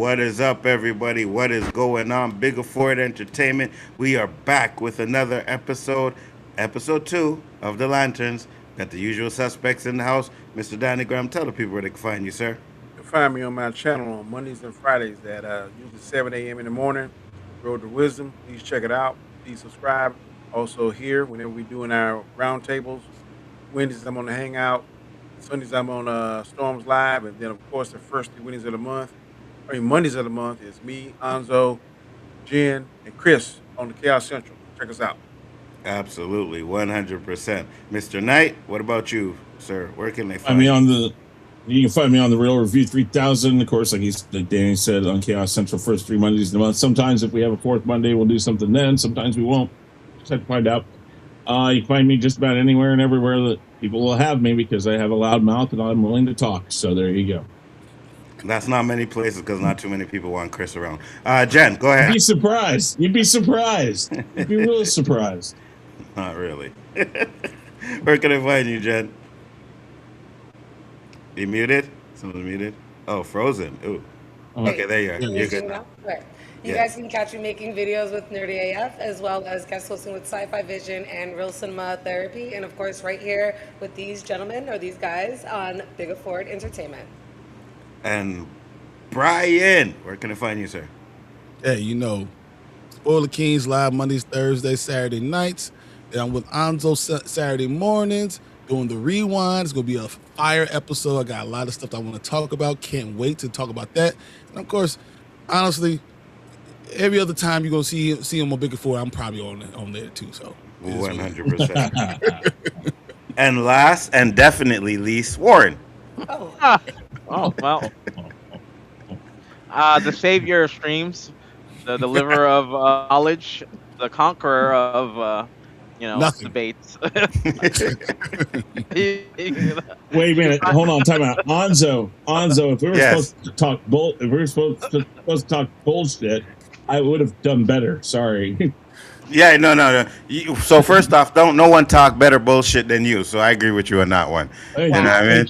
What is up, everybody? What is going on? Bigger Ford Entertainment. We are back with another episode 2 of The Lanterns. Got the usual suspects in the house. Mr. Danny Graham, tell the people where they can find you, sir. You can find me on my channel on Mondays and Fridays at usually 7 a.m. in the morning. Road to Wisdom. Please check it out. Please subscribe. Also here, whenever we're doing our roundtables, Wednesdays I'm on the Hangout. Sundays I'm on Storms Live. And then, of course, the first 3 Mondays of the month is me, Nzo, Jen, and Chris on the Khaos Central. Check us out. Absolutely, 100%. Mr. Knight, what about you, sir? Where can they find me on the? You can find me on the Real Review 3000. Of course, like Danny said, on Khaos Central, first 3 Mondays of the month. Sometimes if we have a fourth Monday, we'll do something then. Sometimes we won't. Just have to find out. You can find me just about anywhere and everywhere that people will have me because I have a loud mouth and I'm willing to talk. So there you go. That's not many places because not too many people want Chris around. Jen, go ahead. You'd be surprised. You'd be surprised. You'd be really surprised. Not really. Where can I find you, Jen? You muted? Someone's muted? Oh, frozen. Ooh. Okay, there you are. You're good now. You guys can catch me making videos with Nerdy AF, as well as guest hosting with Sci-Fi Vision and Real Cinema Therapy, and of course right here with these gentlemen or these guys on Bigger Ford Entertainment. And Brian, where can I find you, sir? Hey, Spoiler Kings live Mondays, Thursdays, Saturday nights. And I'm with Nzo Saturday mornings doing the rewind. It's going to be a fire episode. I got a lot of stuff I want to talk about. Can't wait to talk about that. And of course, honestly, every other time you're going to see him on Bigger Ford, I'm probably on there too. So 100%. And last and definitely least, Warren. Oh well. The savior of streams, the deliverer of knowledge, the conqueror of debates. Wait a minute, hold on, time out. Onzo, if we were supposed to talk bullshit, I would have done better. Sorry. Yeah, no. So first off, no one talk better bullshit than you. So I agree with you on that one. You know what I mean?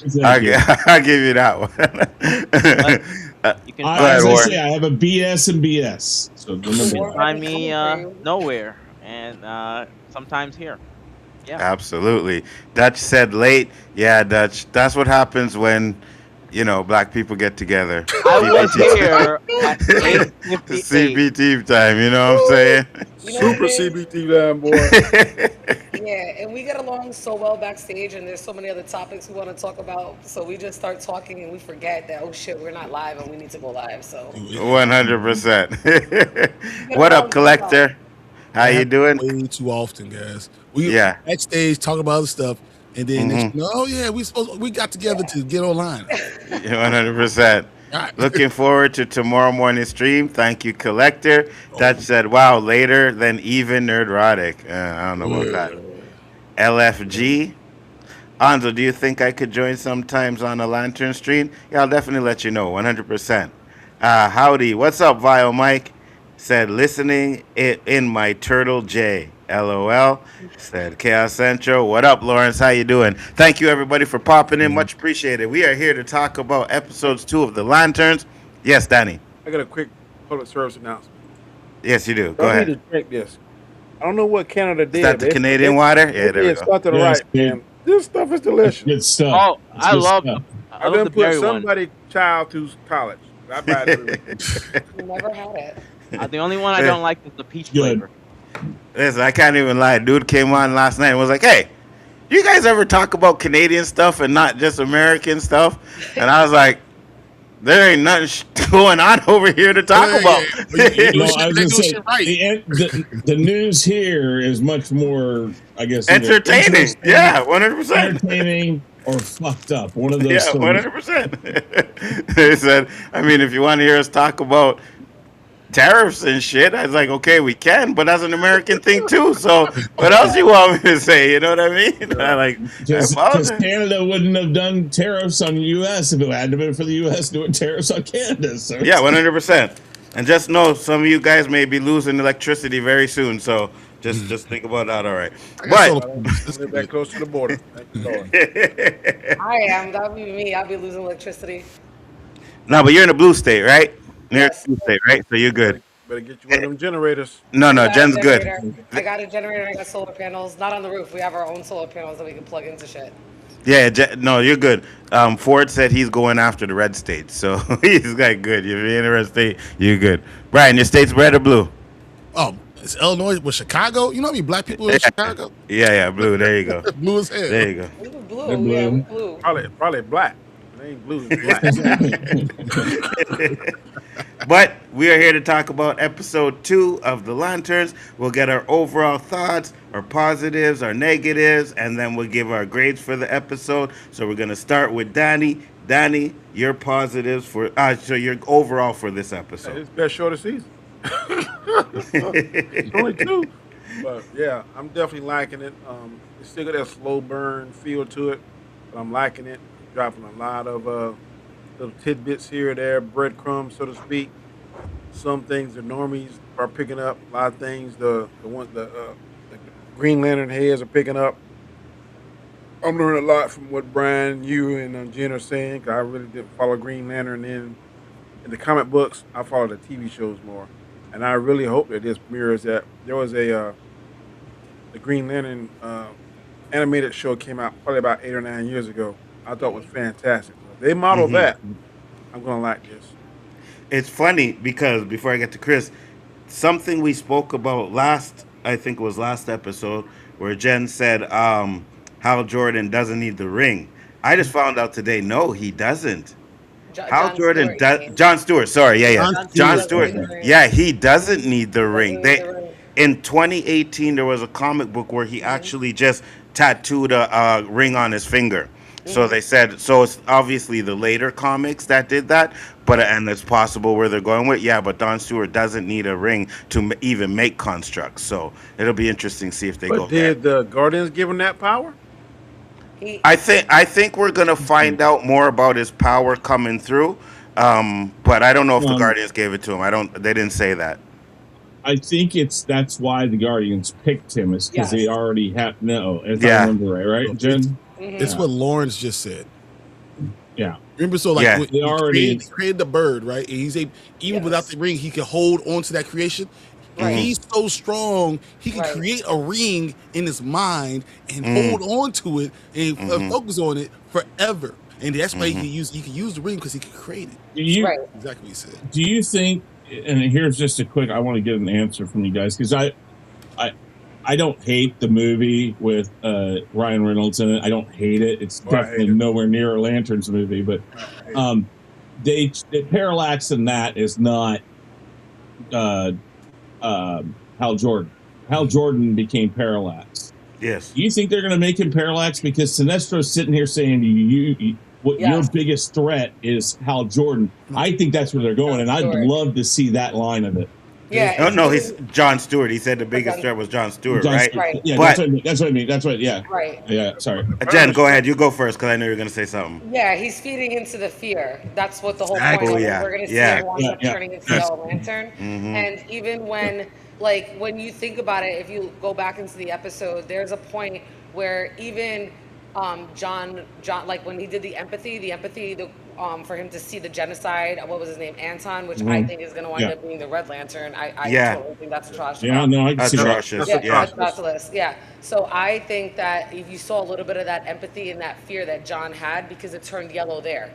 I'll give you that one. As I say, I have a BS and BS. So you can find me nowhere and sometimes here. Yeah. Absolutely. Dutch said late. Yeah, Dutch. That's what happens when black people get together. I was here at 8:58. CBT time, you know what I'm saying? Super CBT time, boy. Yeah, and we get along so well backstage, and there's so many other topics we want to talk about. So we just start talking, and we forget that, oh shit, we're not live, and we need to go live. So 100%. What up, Collector? How you doing? Way too often, guys. We backstage talk about other stuff. And then, we got together to get online. 100%. Right. Looking forward to tomorrow morning's stream. Thank you, Collector. That said, wow, later than even Nerdrotic. I don't know about that. LFG. Anzo, do you think I could join sometimes on a Lantern stream? Yeah, I'll definitely let you know, 100%. Howdy. What's up, Vio Mike? Said, listening in my Turtle J. LOL. Said Khaos Central. What up, Lawrence? How you doing? Thank you, everybody, for popping in. Much appreciated. We are here to talk about episodes 2 of The Lanterns. Yes, Danny. I got a quick public service announcement. Yes, you do. Go ahead. I need to drink this. I don't know what Canada did. Is that the Canadian water? Yeah, there we go. Start to the right, man. This stuff is delicious. Good stuff. Oh, I love it. I done put somebody's child through college. I buy it. Never had it. The only one I don't like is the peach flavor. Listen, I can't even lie. Dude came on last night and was like, hey, do you guys ever talk about Canadian stuff and not just American stuff? And I was like, there ain't nothing going on over here to talk about. I was going to say, the news here is much more, I guess, entertaining. Yeah, 100%. Entertaining or fucked up. One of those. Yeah, 100%. They said, I mean, if you want to hear us talk about tariffs and shit, I was like, okay, we can, but that's an American thing too. So what else you want me to say? You know what I mean? Because Canada wouldn't have done tariffs on the U.S. if it hadn't been for the U.S. doing tariffs on Canada. So. Yeah, 100%. And just know some of you guys may be losing electricity very soon. So just think about that. All right. But let's get back close to the border. Thank you, Lord. I am. That'll be me. I'll be losing electricity. No, but you're in a blue state, right? Near Yes. Tuesday, right? So you're good. Better get you one Eh, of them generators. No, I no, got a Jen's good. generator. I got a generator. I got solar panels. Not on the roof. We have our own solar panels that we can plug into shit. Yeah, no, you're good. Ford said he's going after the red states, so he's like good. If you're in the red state, you're good. Brian, your state's red or blue? Oh, it's Illinois with Chicago. You know how many black people in Yeah, Chicago? yeah, blue. There you go. Blue as hell. There you go. We were They're blue. Yeah, we blue. blue. Probably black. It ain't blue, it's black. But we are here to talk about episode 2 of The Lanterns. We'll get our overall thoughts, our positives, our negatives, and then we'll give our grades for the episode. So we're going to start with Danny. Danny, your positives for, so your overall for this episode. It's best show of the season. It's only two. But yeah, I'm definitely liking it. It's still got that slow burn feel to it, but I'm liking it. Dropping a lot of little tidbits here or there, breadcrumbs, so to speak. Some things the normies are picking up. A lot of things the Green Lantern heads are picking up. I'm learning a lot from what Brian, you, and Jen are saying. 'Cause I really did follow Green Lantern in the comic books. I follow the TV shows more, and I really hope that this mirrors that. There was the Green Lantern animated show came out probably about 8 or 9 years ago. I thought was fantastic. So if they model that, I'm gonna like this. It's funny because before I get to Chris, something we spoke about last, I think it was last episode, where Jen said Hal Jordan doesn't need the ring. I just found out today, no, he doesn't. Hal John Jordan Stewart, you does. mean? John Stewart, sorry, yeah, yeah, John John John Stewart Stewart. doesn't Stewart. need the ring. Yeah, he doesn't need the ring. Doesn't need the ring. In 2018 there was a comic book where he actually just tattooed a ring on his finger. So they said, so it's obviously the later comics that did that, but and it's possible where they're going with, yeah, but Don Stewart doesn't need a ring to even make constructs. So it'll be interesting to see if they go But there. did the Guardians give him that power? He, I think we're gonna find out more about his power coming through, but I don't know if the Um, Guardians gave it to him. I don't. They didn't say that. I think that's why the Guardians picked him, is because they Yes. already have no. If Yeah. I remember right, Jen? It's Yeah. what Lawrence just said. Yeah. Remember, so like Yeah. when They he already- created the bird, right? And even without Yes. the ring, he can hold on to that creation. Right. He's so strong, he can Right. create a ring in his mind and Mm. hold on to it and focus on it forever. And that's why he can use the ring because he can create it. Do you right. Exactly what he said. do you think? And here's just a quick. I want to get an answer from you guys because I don't hate the movie with Ryan Reynolds in it. I don't hate it. It's Oh, I hate definitely it. nowhere near a Lanterns movie, but the Parallax in that is not uh, Hal Jordan. Hal Jordan became Parallax. Yes. Do you think they're going to make him Parallax because Sinestro's sitting here saying your Yes. biggest threat is Hal Jordan? I think that's where they're going, and I'd Stewart. love to see that line of it. Yeah. No, it's no, really- he's John Stewart. He said the biggest John- threat was John Stewart, John right? Stewart. Right. Yeah, But- that's what I mean. That's what. Yeah. Right. Yeah. Sorry. Jen, go ahead. You go first because I know you're going to say something. Yeah, he's feeding into the fear. That's what the whole Exactly. point Oh, is. yeah. We're going to see Yeah. him wind up Yeah. turning into Yellow Lantern. And even when you think about it, if you go back into the episode, there's a point where even John, like when he did the empathy, for him to see the genocide, what was his name, Anton, which I think is going to wind Yeah. up being the Red Lantern. I Yeah. totally think that's atrocious. Yeah. No, I can That's see that. atrocious. Yeah, Yeah. atrocious. Yeah. So I think that if you saw a little bit of that empathy and that fear that John had, because it turned yellow there,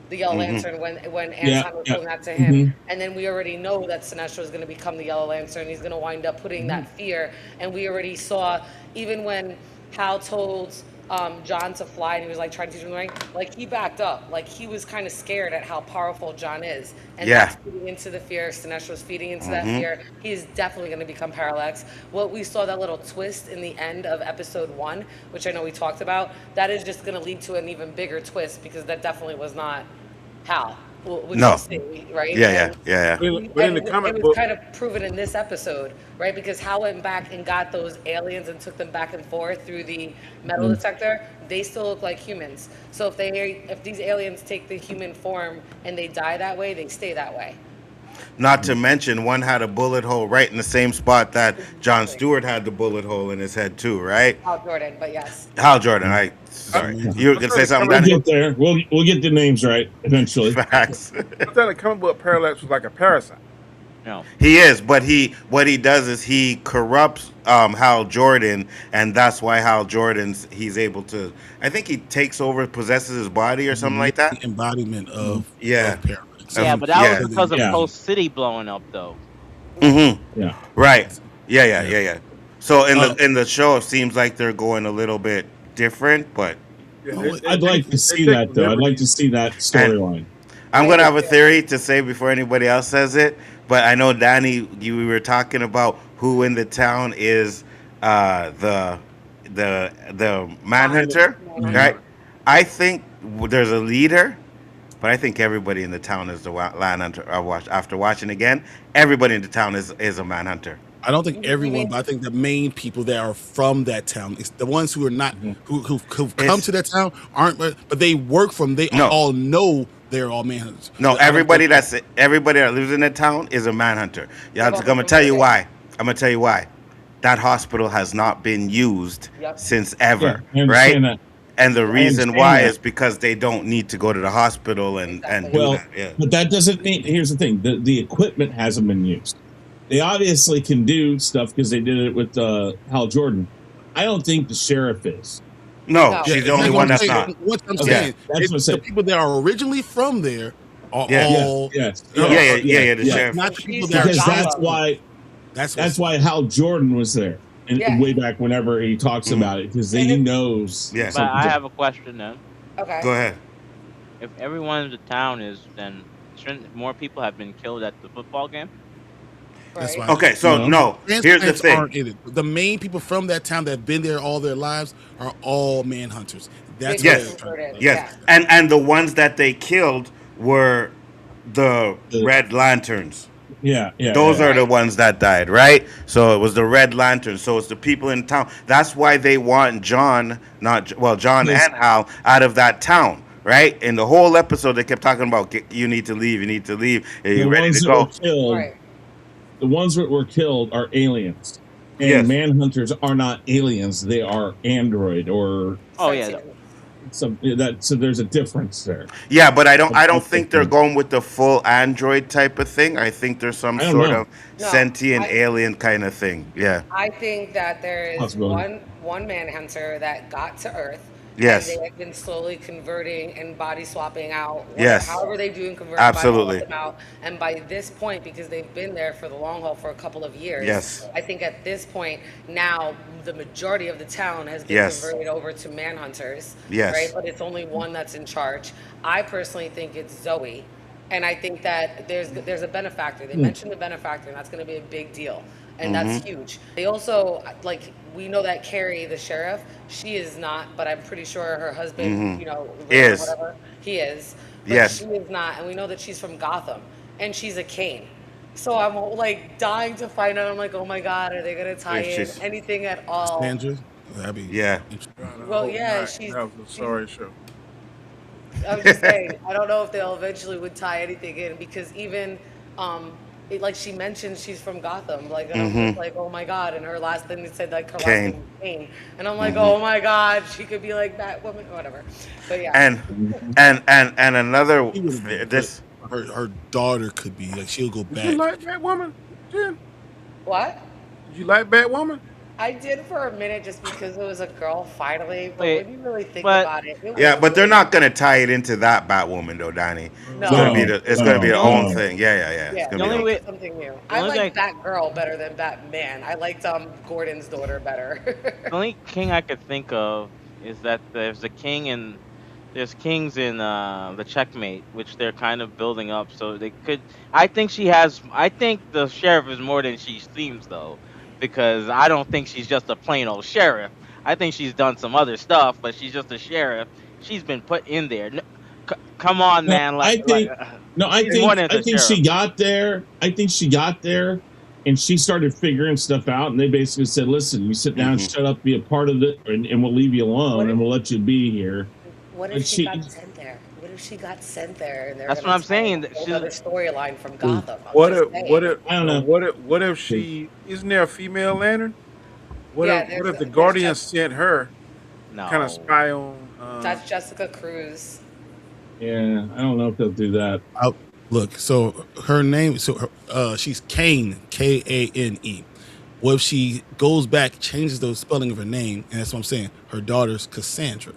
the Yellow Lantern when Anton was yeah. doing that to him, and then we already know that Sinestro is going to become the Yellow Lantern. He's going to wind up putting that fear, and we already saw even when Hal told John to fly and he was like trying to teach him the ring, like he backed up, like he was kind of scared at how powerful John is, and Yeah. that's feeding into the fear. Sinestro's feeding into that fear. He is definitely going to become Parallax. What we saw, that little twist in the end of episode 1, which I know we talked about, that is just going to lead to an even bigger twist because that definitely was not Hal. Which No. we'll see, right? Yeah. But in the comic it was book, kind of proven in this episode, right? Because Hal went back and got those aliens and took them back and forth through the metal detector. They still look like humans. So if these aliens take the human form and they die that way, they stay that way. Not to mention, one had a bullet hole right in the same spot that John Stewart had the bullet hole in his head too, right? Hal Jordan, but yes. Hal Jordan, Sorry, Manhunt. you were I gonna thought say the something, We'll comic Danny? book, get there. We'll get the names right eventually. Facts. I thought the comic book Parallax was like a parasite. No. He is, but what he does is he corrupts Hal Jordan, and that's why Hal Jordan's he's able to. I think he takes over, possesses his body or The something main like that. embodiment Yeah, of Parallax. Yeah, of but that was yeah. because of Yeah, Coast City blowing up, though. Mm-hmm. yeah. Right. Yeah, yeah, Yeah. yeah, yeah. So Uh, in the show, it seems like they're going a little bit different, but Yeah, oh, wait, I'd like to they see take that though. I'd like to liberties. see that and storyline. I'm I gonna agree. have a theory to say before anybody else says it. But I know Danny, we were talking about who in the town is the manhunter, Mhm. right? I think there's a leader, but I think everybody in the town is the manhunter. After watching again, everybody in the town is a manhunter. I don't think You everyone, mean but I think the main people that are from that town, it's the ones who are not Mhm. who've come It's to that town aren't, but they work from. They no, all know they're all manhunters. no. I don't think. Everybody that lives in the town is a manhunter. Yeah, they've I'm all been gonna tell you converted. why. I'm gonna tell you why. That hospital has not been used Yep. since Yeah, ever, I right? understand that. And the I reason understand why that. is because they don't need to go to the hospital and Exactly. do Well, that. Yeah. but that doesn't mean. Here's the thing: the equipment hasn't been used. They obviously can do stuff because they did it with Hal Jordan. I don't think the sheriff is. No, No. Yeah, she's the and only that's what one I'm that's saying. not. What I'm Okay, Yeah. saying, that's what I'm the saying. people that are originally from there are Yeah. Yes, all yes, Yeah, yes, yeah, yeah, yes, yeah. The yes. sheriff. not And the people she's that are from Because trying that's Gotham. to. why That's that's what's why Hal Jordan was there, and Yeah. way back whenever he talks Mhm. about it, because And he it, knows Yeah. But something's I up. have a question then. Go okay. ahead. If everyone in the town is, then shouldn't more people have been killed at the football game? that's Right. why Okay, so No, no. Here's the transplants thing. aren't in it. The main people from that town that have been there all their lives are all manhunters. They've That's what been they're Yes. trying to converted. tell you. Yes. Yeah. And the ones that they killed were the the, Red Lanterns. yeah, yeah, Those yeah. are the Right. ones that died, right? So it was the Red Lantern. So it's the people in town. That's why they want John, not well, John Because and Hal out of that town, right? In the whole episode, they kept talking about you need to leave, you need to leave. Are the you ready ones to that were go? killed, Right. the ones that were killed are aliens, and Yes. manhunters are not aliens; they are android or Oh yeah, Sentient. some that. So there's a difference there. Yeah, but I I don't don't think think they're going with the full android type of thing. I think there's some I don't sort know. of No. sentient alien kind of thing. Yeah. I think that there is Possibility. one manhunter that got to Earth, and they Yes. have been slowly converting and body swapping out whatever, Yes. however they do and convert body swap Absolutely. them out. And by this point, because they've been there for the long haul for a couple of years, Yes. I think at this point now the majority of the town has been Yes. converted over to manhunters, right? Yes. But it's only one that's in charge. I personally think it's Zoe. And I think that there's a benefactor. They mentioned the benefactor, and that's going to be a big deal, and that's huge. They also like we know that Carrie, the sheriff, she is not, but I'm pretty sure her husband, Will or Is. whatever, he is, but she Yes. is not, and we know that she's from Gotham, and she's a Kane. So I'm like dying to find out. I'm like, oh my God, are they going to tie If in she's anything at all? Cassandra, that'd be yeah. interesting. God, I Well, hope yeah, not. That was a she's sorry show. I'm just saying, I don't know if they'll eventually would tie anything in because even, like she mentioned, she's from Gotham. Like, and I'm just like, oh my God. And her last thing it said like her last Kane. name was Kane, and I'm like, oh my God, she could be like Batwoman or whatever. But yeah, And and another He would have been good. this Her daughter could be like she'll go Did you back. like Batwoman, Jen? what? Did you like Batwoman? I did for a minute just because it was a girl finally, but wait, when you really think but about it, it was yeah, but they're really not gonna tie it into that Batwoman though, Danny. It's gonna no. be No, it's gonna be no, their the own only no. thing. Yeah, yeah, yeah. It's Yeah, gonna the be they're their only own way thing. something new. the I only like guy Batgirl better than Batman. I liked Gordon's daughter better. the only king I could think of is that there's kings in the checkmate, which they're kind of building up. So they could. I think she has. I think the sheriff is more than she seems, though, because I don't think she's just a plain old sheriff. I think she's done some other stuff, but she's just a sheriff. She's been put in there. Come on, No, man. I think no, She's more than I a think sheriff. she got there. I think she got there and she started figuring stuff out and they basically said, listen, you sit down, shut up, be a part of it, and we'll leave you alone What and if, we'll let you be here. what if But she she got sent there? What if she got sent there and they're That's what gonna I'm tie in saying. a That whole she's other storyline from Ooh. Gotham? I'm What just if saying. I don't know. what if she isn't there a female lantern? Yeah, What if the there's Guardians just sent her to kind of no. spy on That's Jessica Cruz. Yeah, I don't know if they'll do that. Look, so her name, she's Kane, Kane. What if she goes back, changes the spelling of her name, and that's what I'm saying. Her daughter's Cassandra.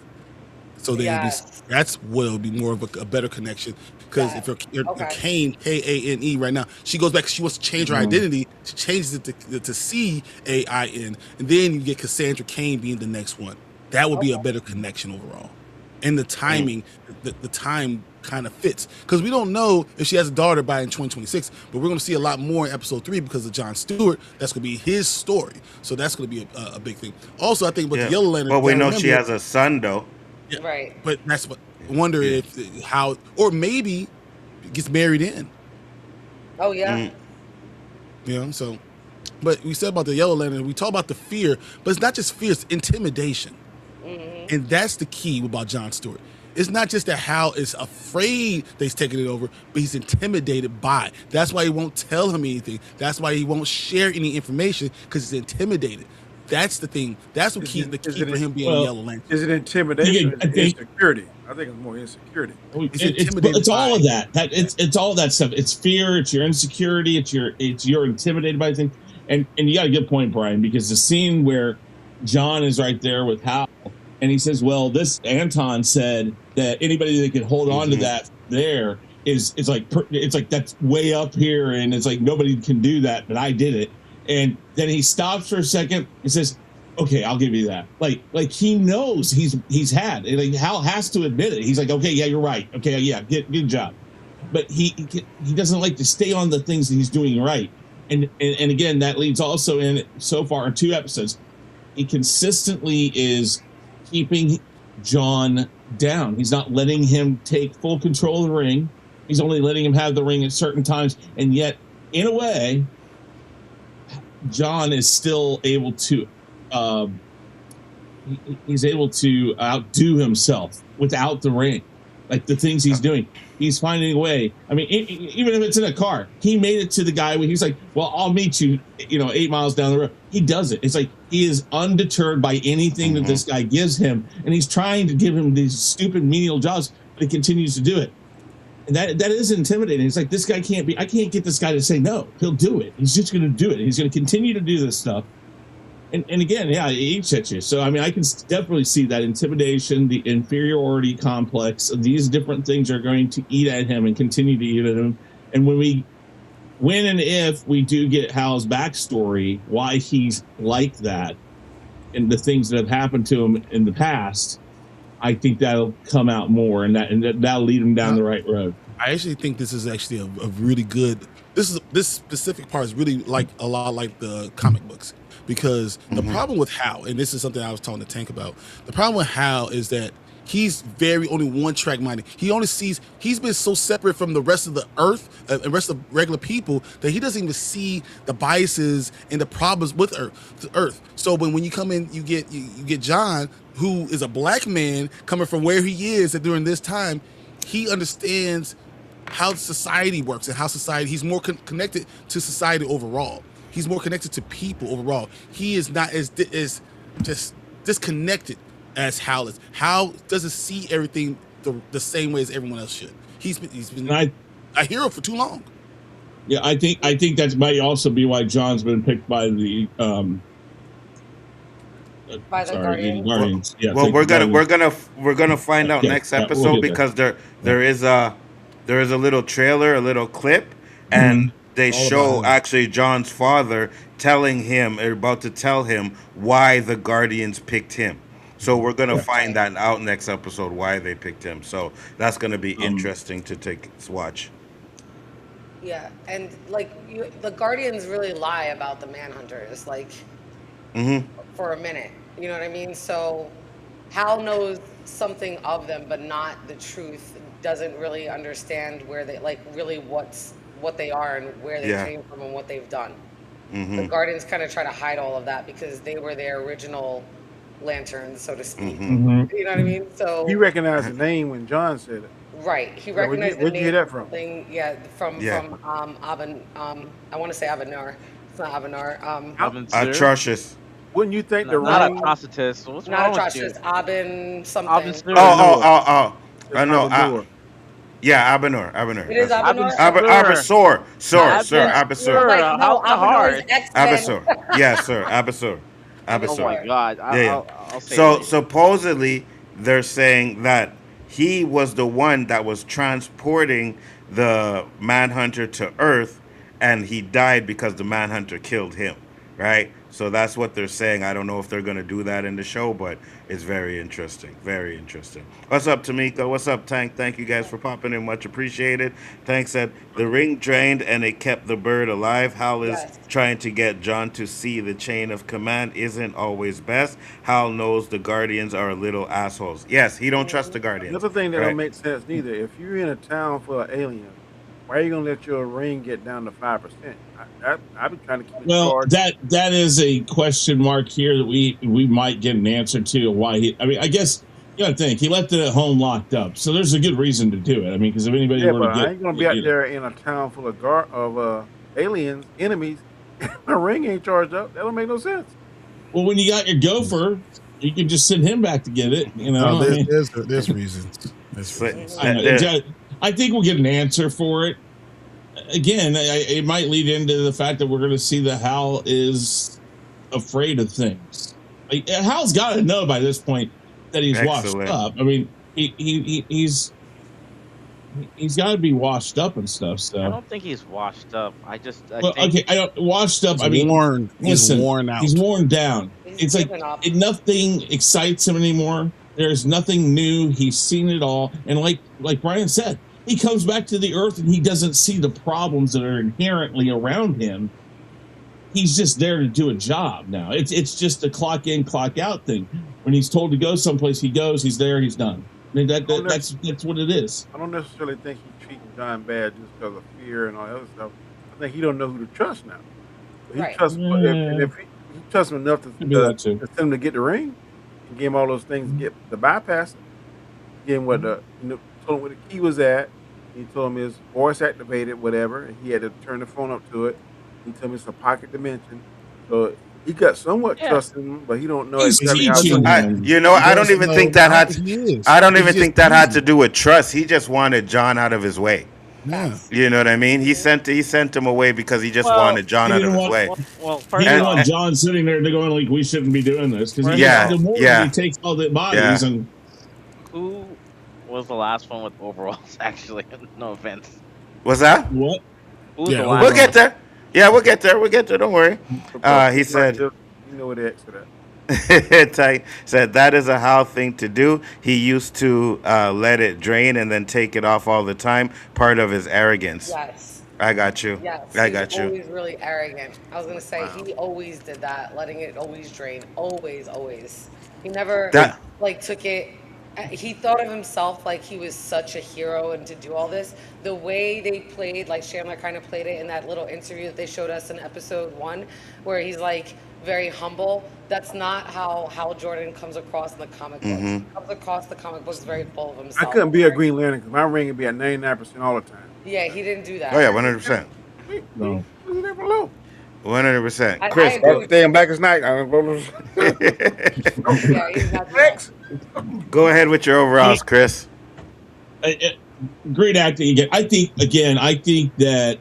So then Yes. that's will be more of a better connection. Because if you're Okay. Kane, Kane right now, she goes back, she wants to change her identity. She changes it to Cain, and then you get Cassandra Kane being the next one. That would be a better connection overall. And the timing, the time kind of fits. Because we don't know if she has a daughter by in 2026, but we're going to see a lot more in episode 3 because of Jon Stewart. That's going to be his story. So that's going to be a big thing. Also, I think with the Yellow Lantern. But we know she has a son, though. Yeah, right. But that's what I wonder if how, or maybe gets married in. Oh yeah. You know, so. But we said about the Yellow Lantern, we talk about the fear, but it's not just fear; it's intimidation, and that's the key about Jon Stewart. It's not just that Hal is afraid that he's taking it over, but he's intimidated by it. That's why he won't tell him anything. That's why he won't share any information because he's intimidated. That's the thing. That's what the key for him being a Yellow Lantern. Is it intimidation? Or insecurity? I think it's more insecurity. It's all of that. It's all of that stuff. It's fear. It's your insecurity. It's you're intimidated by things. And you got a good point, Brian, because the scene where John is right there with Hal, and he says, "Well, this Anton said that anybody that could hold on to that there is like that's way up here, and it's like nobody can do that, but I did it." And then he stops for a second and says, "Okay, I'll give you that." Like he knows he's had. Like Hal has to admit it. He's like, "Okay, yeah, you're right. Okay, yeah, good job." But he doesn't like to stay on the things that he's doing right. And again, that leads also in so far in 2 episodes, he consistently is keeping John down. He's not letting him take full control of the ring. He's only letting him have the ring at certain times. And yet, in a way, John is still able to he's able to outdo himself without the ring. Like the things he's doing, he's finding a way. I mean, even if it's in a car, he made it to the guy where he's like, "Well, I'll meet you, 8 miles down the road." He does it. It's like he is undeterred by anything that this guy gives him, and he's trying to give him these stupid menial jobs, but he continues to do it. And that is intimidating. It's like, this guy I can't get this guy to say no. He'll do it. He's just going to do it. He's going to continue to do this stuff. And again, yeah, it eats at you. So, I mean, I can definitely see that intimidation, the inferiority complex. These different things are going to eat at him and continue to eat at him. And when and if we do get Hal's backstory, why he's like that, and the things that have happened to him in the past, I think that'll come out more, and that'll lead him down the right road. I actually think this is actually a really good. This specific part is really like a lot like the comic books, because the problem with Hal, and this is something I was talking to Tank about. The problem with Hal is that he's very only one track minded. He's been so separate from the rest of the earth and the rest of regular people that he doesn't even see the biases and the problems with earth. So when you come in, you get John, who is a black man coming from where he is during this time. He understands how society works and how he's more connected to society overall. He's more connected to people overall. He is not as just disconnected as Hal is. Hal doesn't see everything the same way as everyone else should. He's been a hero for too long. Yeah, I think that might also be why John's been picked by the Guardians. Yeah, well, we're gonna find out next episode, because there is a little trailer, a little clip, and they show actually John's father about to tell him why the Guardians picked him. So we're gonna find that out next episode, why they picked him. So that's gonna be interesting to watch. Yeah, and the Guardians really lie about the Manhunters, for a minute. You know what I mean? So Hal knows something of them, but not the truth. Doesn't really understand where they really what they are and where they came from and what they've done. The Guardians kind of try to hide all of that because they were their original lanterns, so to speak. You know what I mean? So he recognized the name when John said it. Right, he recognized the name. Where'd you hear that from? From I want to say Avanar. It's not Avanar. Atrocious. Wouldn't you think the Not ring Atrocitus. What's Not wrong with you? atrocious. Abin Abin something. Sur. Oh. is No. Avenur? Yeah, Abenor. It is That's it. Abin Abenor? Okay. Sur. Sir, Abin Abinor. Abasur. I'm like, Sur. no, How's that Abenor is hard? X-Men. Abasur. Yes, sir. Abasur. Oh my Abasur. Abenor. God. Yeah. I'll say it So later. supposedly they're saying that he was the one that was transporting the Manhunter to Earth, and he died because the Manhunter killed him. Right. So that's what they're saying. I don't know if they're gonna do that in the show, but it's very interesting. Very interesting. What's up, Tamika? What's up, Tank? Thank you guys for popping in. Much appreciated. Tank said the ring drained and it kept the bird alive. Hal is Yes. trying to get John to see the chain of command isn't always best. Hal knows the Guardians are little assholes. Yes, he don't trust the Guardians. Another thing that Right. don't make sense neither. If you're in a town full of aliens, why are you gonna let your ring get down to 5%? I've been trying to keep it Well, charged. that is a question mark here that we might get an answer to. Why he? I mean, I guess you got to think he left it at home locked up, so there's a good reason to do it. I mean, because if anybody Yeah, were but to get, I ain't gonna be out there in a town full of aliens, enemies. My ring ain't charged up. That don't make no sense. well, when you got your gopher, you can just send him back to get it. You know, No, I mean, there's reasons. There's reasons. I think we'll get an answer for it. Again, it might lead into the fact that we're going to see that Hal is afraid of things. Like, Hal's got to know by this point that he's Excellent. washed up. I mean, he's got to be washed up and stuff. So I don't think he's washed up. I think okay, I don't washed up. He's I mean, worn. listen, He's worn out. He's worn down. He's It's like given up. nothing excites him anymore. There's nothing new. He's seen it all, and like Brian said, he comes back to the Earth and he doesn't see the problems that are inherently around him. He's just there to do a job now. It's just a clock in, clock out thing. When he's told to go someplace, he goes. He's there. He's done. I mean, that's what it is. I don't necessarily think he's treating John bad just because of fear and all that other stuff. I think he don't know who to trust now. He Right. trusts, if he trusts him enough to send him to get the ring and give him all those things, get the bypass, give him what told him where the key was at. He told him his voice activated, whatever, and he had to turn the phone up to it. He told me it's a pocket dimension, so he got somewhat trust in him, but he don't know He's exactly how teaching to. him. I don't even think that had to do with trust. He just wanted John out of his way. Yeah. You know what I mean? He sent him away because he just wanted John out of his way. Well, He first didn't of all, want John sitting there going like, we shouldn't be doing this, because the more he takes all the bodies and who was the last one with overalls? Actually, no offense. Was that? What? Who was the Yeah, last We'll get there. Yeah, we'll get there. Don't worry. He said, You know where the exit at. Ty said that is a Hal thing to do. He used to let it drain and then take it off all the time. Part of his arrogance. Yes. I got you. Yes. I got you. Always really arrogant. I was gonna say he always did that, letting it always drain. Always. He never took it. He thought of himself like he was such a hero and to do all this. The way they played, like Chandler kind of played it in that little interview that they showed us in episode 1, where he's like very humble. That's not how Hal Jordan comes across in the comic books. He comes across the comic books very full of himself. I couldn't be a Green Lantern because my ring would be at 99% all the time. Yeah, he didn't do that. Oh yeah, 100%. No. 100%. Chris, Stay in Black as Night. Yeah, he's not doing that. Go ahead with your overalls, Chris. Great acting again. I think that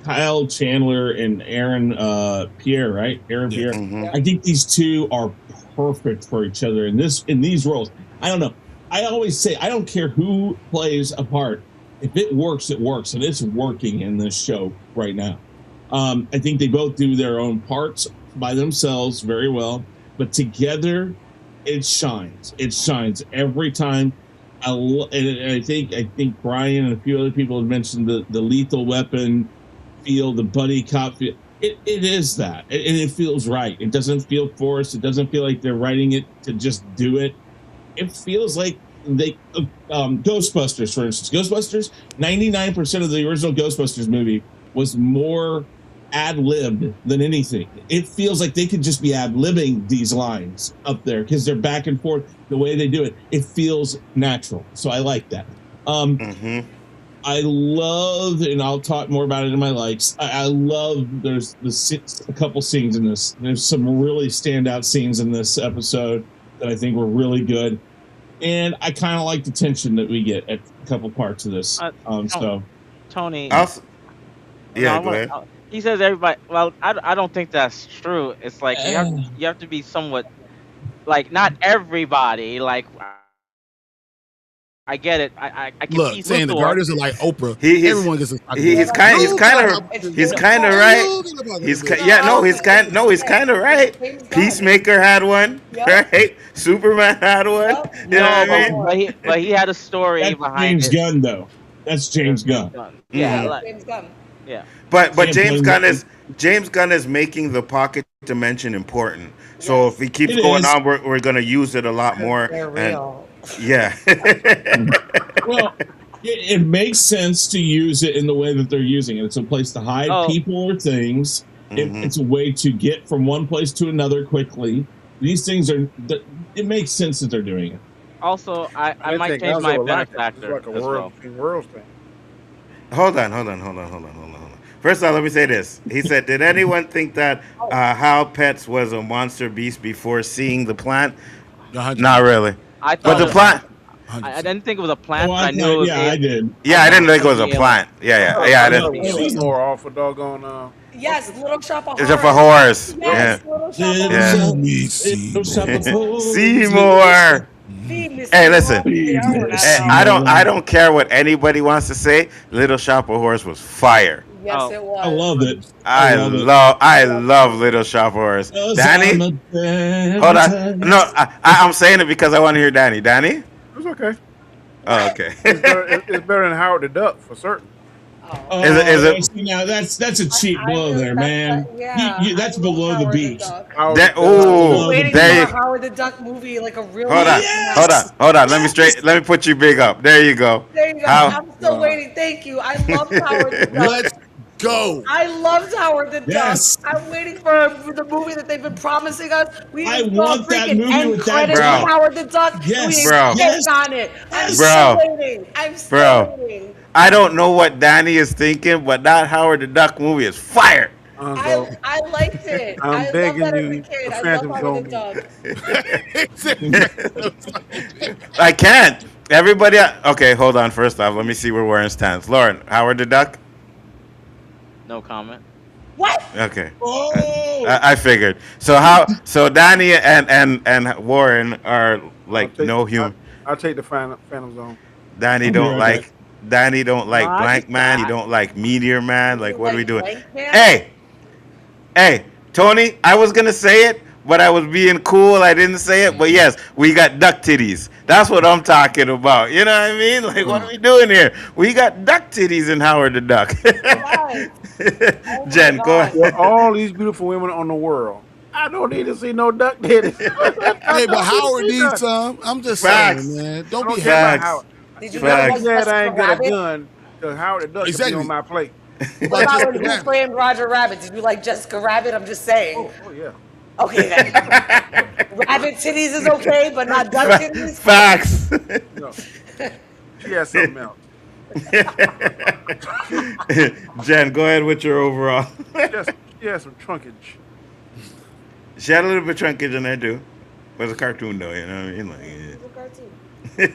Kyle Chandler and Aaron Pierre, right? Aaron Pierre. I think these two are perfect for each other in these roles. I don't know. I always say I don't care who plays a part. If it works, it works, and it's working in this show right now. I think they both do their own parts by themselves very well, but together, it shines. It shines every time. And I think Brian and a few other people have mentioned the lethal weapon feel, the buddy cop feel. It is that, and it feels right. It doesn't feel forced. It doesn't feel like they're writing it to just do it. It feels like they Ghostbusters, for instance. Ghostbusters, 99% of the original Ghostbusters movie was more ad-libbed than anything. It feels like they could just be ad-libbing these lines up there because they're back and forth the way they do it. It feels natural, so I like that. I love, and I'll talk more about it in my likes. I love. There's a couple scenes in this. There's some really standout scenes in this episode that I think were really good, and I kind of like the tension that we get at a couple parts of this. So Tony, Also, no, yeah, go ahead. he says everybody. Well, I don't think that's true. It's like uh, you have to be somewhat like not everybody. Like I get it. I can Look, see saying the Luthor. Guardians are like Oprah. He's Everyone gets a he's kind he's kind of right. He's kind of right. Peacemaker had one, right? Superman had one. Yep. You know what I No, mean? but he had a story that's behind James it. Gunn, though. That's James Gunn. Yeah, Mhm. like, James Gunn. yeah. But Champion- James Gunn is making the pocket dimension important. So if he keeps It going is. on, we're gonna use it a lot more. They're And real. yeah. Well, it makes sense to use it in the way that they're using it. It's a place to hide Oh. people or things. Mhm. It's a way to get from one place to another quickly. These things are. It makes sense that they're doing it. Also, I I might think change Nzo my will like it. It's benefactor like a as world well. between worlds thing. Hold on. First off, let me say this. He said, "Did anyone think that Hal Pets was a monster beast before seeing the plant? 100%. Not really. I But thought the it was- plant, I didn't think it was a plant. Oh, But I knew it was. I did. yeah, I didn't think it was a plant. Yeah, I didn't. Seymour off a doggone. Yes, Little Shop of It's a Horrors. for horse. Yes, Yeah. Little Shop of Yeah. Horrors. Me see. Seymour. Hey, listen. I don't care what anybody wants to say. Little Shop of Horrors was fire. Yes, Oh, it was. I love it. I love Little Shop of Horrors. Danny, hold on. No, I'm saying it because I want to hear Danny. Danny? It's okay. Oh, okay. It's better than Howard the Duck for certain. Oh, Is it- see, now that's a cheap I blow really there, like man. that, yeah. That's I love below the Howard beat. Duck. Howard That, the Duck. ooh, Waiting there for you, a Howard the Duck movie, like a real. hold on, Yes! hold on. Let me put you big up. There you go. There you go. How- I'm still waiting. Thank you. I love Howard the Duck. Let's go. I loved Howard the Duck. Yes. I'm waiting for the movie that they've been promising us. We I even saw want that freaking movie end with that credits Bro. with Howard the Duck. Yes. We Bro. ain't Yes. on it. I'm Bro. still waiting. I'm still Bro. waiting. I don't know what Danny is thinking, but that Howard the Duck movie is fire. Uncle, I liked it. I'm I begging loved that as you, a kid. the I Phantom love Howard the Zone. Duck. I can't. Everybody. Okay, hold on. First off, let me see where Warren stands. Lauren, Howard the Duck. No comment. What? Okay. Oh, I figured. So Danny and Warren are like no human. I'll take the Phantom Zone. Danny I'll be don't right like Danny don't like No, I Blank just- Man. He don't like Meteor Man. Like what are we doing? Blank Man? Hey, Tony. I was gonna say it, but I was being cool. I didn't say it. But yes, we got duck titties. That's what I'm talking about. You know what I mean? Like what are we doing here? We got duck titties in Howard the Duck. Yes. Oh my Jen, go God. ahead. With all these beautiful women on the world, I don't need to see no duck titties. Hey, but Howard needs some. I'm just Facts. saying, man. I Don't don't be care about Facts. Howard. Did you Facts. know I'm glad I ain't got a Rabbit? gun to Howard the Duck to Exactly. be on my plate. What about when you playing Roger Rabbit? Did you like Jessica Rabbit? I'm just saying. Oh yeah. Okay then. Rabbit titties is okay, but not duck titties. Facts. No. She has something else. Jen, go ahead with your overall. She has some trunkage. She had a little bit of trunkage in there too. But it's a cartoon though, you know what I mean? Like, It's a cartoon.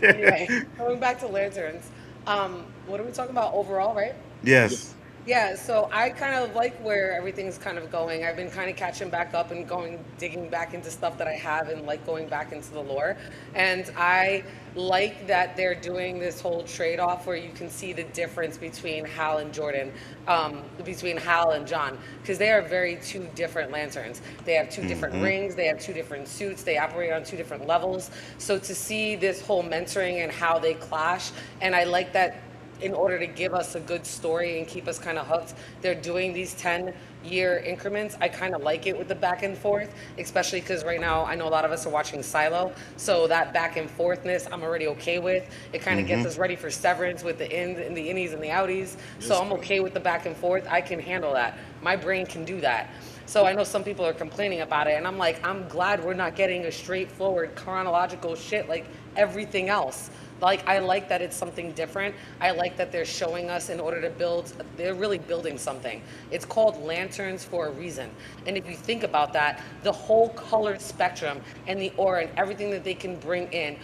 Anyway, going back to lanterns. What are we talking about overall, right? yes. Yeah, so I kind of like where everything's kind of going. I've been kind of catching back up and digging back into stuff that I have and like going back into the lore. And I like that they're doing this whole trade-off where you can see the difference between Hal and Jordan, between Hal and John, because they are very two different lanterns. They have two different rings, they have two different suits, they operate on two different levels. So to see this whole mentoring and how they clash, and I like that in order to give us a good story and keep us kind of hooked, they're doing these 10-year increments. I kind of like it with the back and forth, especially because right now I know a lot of us are watching Silo, so that back and forthness I'm already okay with. It kind of gets us ready for Severance with the ins and the innies and the outies, so I'm okay with the back and forth. I can handle that. My brain can do that. So I know some people are complaining about it, and I'm like, I'm glad we're not getting a straightforward chronological shit like everything else. Like, I like that it's something different. I like that they're showing us in order to build, they're really building something. It's called lanterns for a reason. And if you think about that, the whole color spectrum and the aura and everything that they can bring in,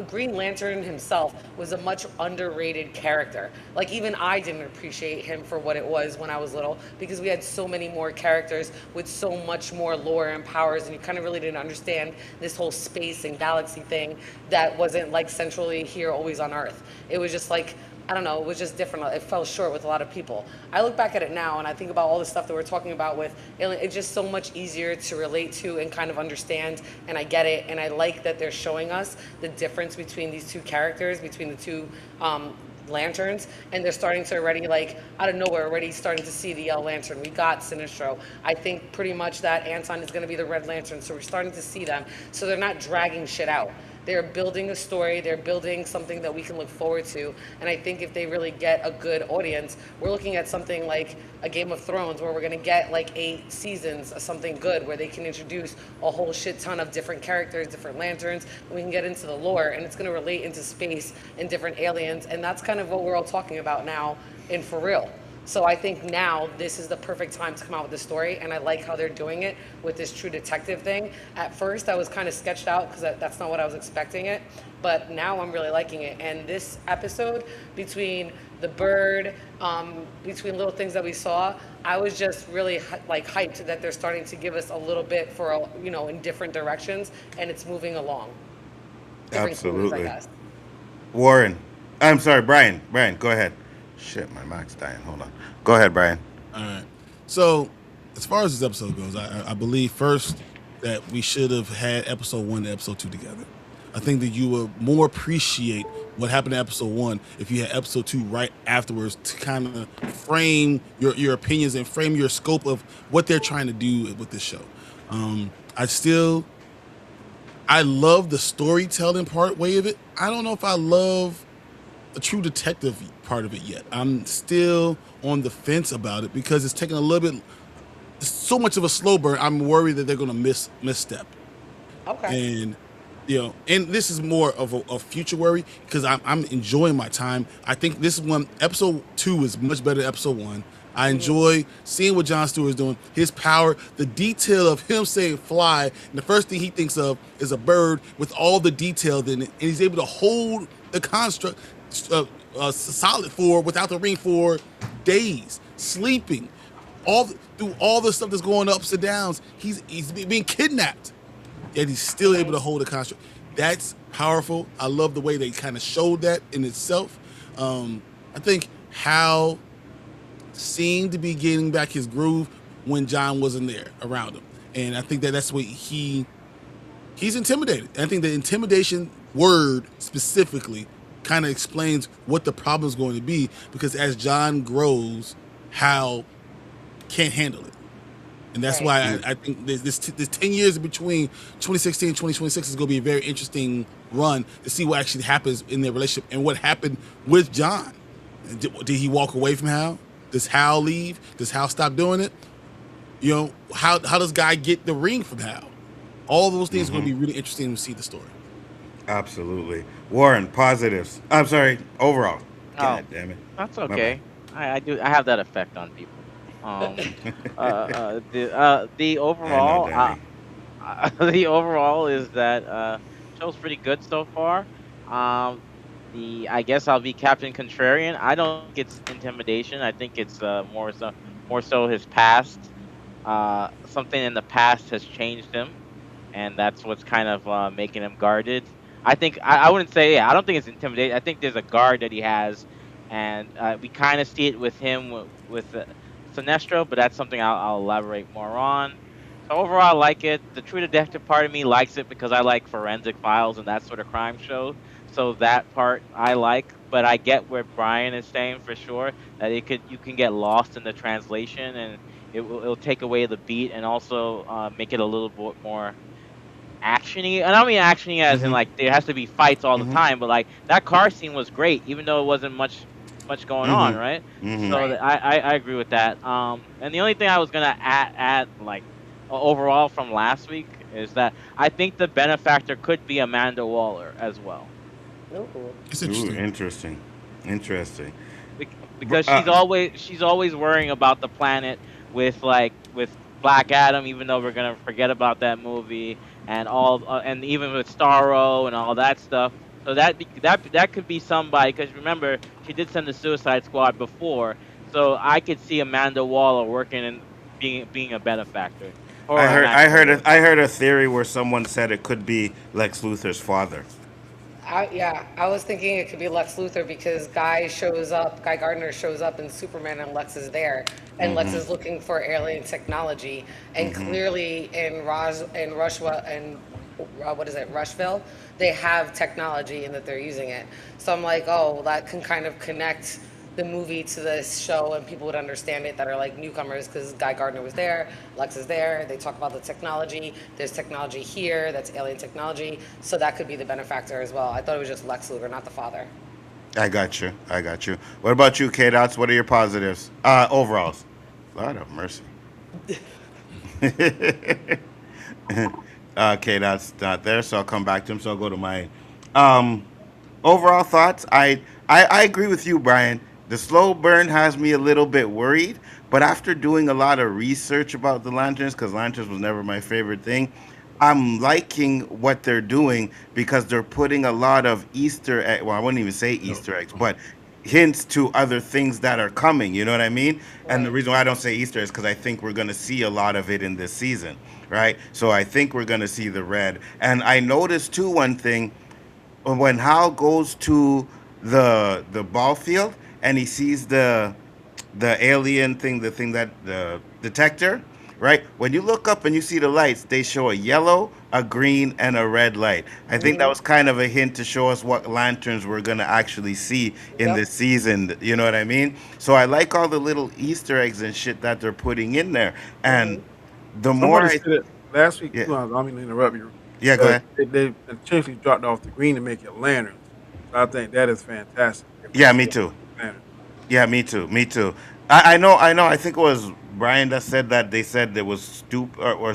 Green Lantern himself was a much underrated character. Like, even I didn't appreciate him for what it was when I was little, because we had so many more characters with so much more lore and powers, and you kind of really didn't understand this whole space and galaxy thing that wasn't like centrally here, always on Earth. It was just like, I don't know, it was just different. It fell short with a lot of people. I look back at it now and I think about all the stuff that we're talking about with Alien. It's just so much easier to relate to and kind of understand. And I get it. And I like that they're showing us the difference between these two characters, between the two lanterns. And they're starting to already, like, out of nowhere, already starting to see the Yellow Lantern. We got Sinestro. I think pretty much that Anton is going to be the Red Lantern. So we're starting to see them. So they're not dragging shit out. They're building a story. They're building something that we can look forward to. And I think if they really get a good audience, we're looking at something like a Game of Thrones where we're going to get like 8 seasons of something good where they can introduce a whole shit ton of different characters, different lanterns, and we can get into the lore, and it's going to relate into space and different aliens. And that's kind of what we're all talking about now in For Real. So I think now this is the perfect time to come out with the story, and I like how they're doing it with this true detective thing. At first, I was kind of sketched out because that's not what I was expecting it, but now I'm really liking it. And this episode, between the bird, between little things that we saw, I was just really like hyped that they're starting to give us a little bit for in different directions, and it's moving along. Different clues, I Absolutely. guess. Warren. I'm sorry, Brian. Brian, go ahead. Shit, my mic's dying. Hold on. Go ahead, Brian. All right. So, as far as this episode goes, I believe first that we should have had episode 1 and episode 2 together. I think that you would more appreciate what happened in episode 1 if you had episode 2 right afterwards to kind of frame your opinions and frame your scope of what they're trying to do with this show. I still, I love the storytelling part way of it. I don't know if I love the true detective part of it yet. I'm still on the fence about it because it's taking a little bit, it's so much of a slow burn. I'm worried that they're going to misstep. Okay. And and this is more of a future worry because I'm enjoying my time. I think this is one, episode 2 is much better than episode 1. I enjoy seeing what Jon Stewart is doing, his power, the detail of him saying fly, and the first thing he thinks of is a bird with all the detail in it, and he's able to hold the construct solid for without the ring for days, sleeping, through all the stuff that's going ups and downs. He's being kidnapped, yet he's still able to hold the construct. That's powerful. I love the way they kind of showed that in itself. I think Hal seemed to be getting back his groove when John wasn't there around him, and I think that's what he's intimidated. I think the intimidation word specifically kind of explains what the problem is going to be, because as John grows, Hal can't handle it. And that's Right. why I think this 10 years between 2016 and 2026 is going to be a very interesting run to see what actually happens in their relationship and what happened with John. Did he walk away from Hal? Does Hal leave? Does Hal stop doing it? How does Guy get the ring from Hal? All those things are going to be really interesting to see the story. Absolutely. Warren, positives. I'm sorry, overall. Oh, God damn it. that's My okay. I do. I have that effect on people. Um, the I know, overall, Danny. the overall is that show's pretty good so far. Um, the I guess I'll be Captain Contrarian. I don't think it's intimidation. I think it's more so his past. Something in the past has changed him, and that's what's kind of making him guarded. I think I wouldn't say, yeah. I don't think it's intimidation. I think there's a guard that he has, and we kind of see it with him with Sinestro, but that's something I'll elaborate more on. So overall, I like it. The true detective part of me likes it because I like forensic files and that sort of crime show. So that part I like, but I get where Brian is saying for sure that you can get lost in the translation, and it'll take away the beat and also make it a little bit more actiony. And I don't mean actiony as in Mm-hmm. like there has to be fights all the Mm-hmm. time, but like that car scene was great, even though it wasn't much going on, Mm-hmm. right? Mm-hmm. So Right. I agree with that. And the only thing I was gonna add like overall from last week is that I think the benefactor could be Amanda Waller as well. Ooh. It's Ooh, interesting. interesting, interesting. Because Uh, she's always worrying about the planet with Black Adam, even though we're gonna forget about that movie and even with Starro and all that stuff. So that could be somebody, because remember she did send the Suicide Squad before, so I could see Amanda Waller working and being a benefactor I or a heard, I, I natural heard, hero. I heard a theory where someone said it could be Lex Luthor's father. yeah, I was thinking it could be Lex Luthor because Guy Gardner shows up in Superman and Lex is there, and Lex is looking for alien technology, and clearly in what is it, Rushville, they have technology and that they're using it. So I'm like, oh, well, that can kind of connect the movie to this show and people would understand it that are like newcomers because Guy Gardner was there, Lex is there. They talk about the technology. There's technology here that's alien technology. So that could be the benefactor as well. I thought it was just Lex Luthor, not the father. I got you. I got you. What about you, K Dots? What are your positives? Overalls. Lord of mercy. K Dots not there, so I'll come back to him. So I'll go to my um, overall thoughts. I agree with you, Brian. The slow burn has me a little bit worried, but after doing a lot of research about the lanterns, because lanterns was never my favorite thing, I'm liking what they're doing because they're putting a lot of Easter egg. Well, I wouldn't even say Easter eggs, but hints to other things that are coming. You know what I mean? And the Right. reason why I don't say Easter is because I think we're going to see a lot of it in this season, right? So I think we're going to see the red. And I noticed too one thing when Hal goes to the ball field and he sees the alien thing, the thing that the detector, right? When you look up and you see the lights, they show a yellow, a green, and a red light. I think that Mm-hmm. was kind of a hint to show us what lanterns we're gonna actually see in Yep. this season. You know what I mean? So I like all the little Easter eggs and shit that they're putting in there. And Mm-hmm. the more Somebody I, said it last week yeah, too. I don't mean to interrupt you, yeah, go but ahead. they intentionally dropped off the green to make it lanterns. So I think that is fantastic. If we Yeah, see me all too. these lanterns, Yeah, me too. Me too. I know. I think it was Brian that said that they said it was stupid, or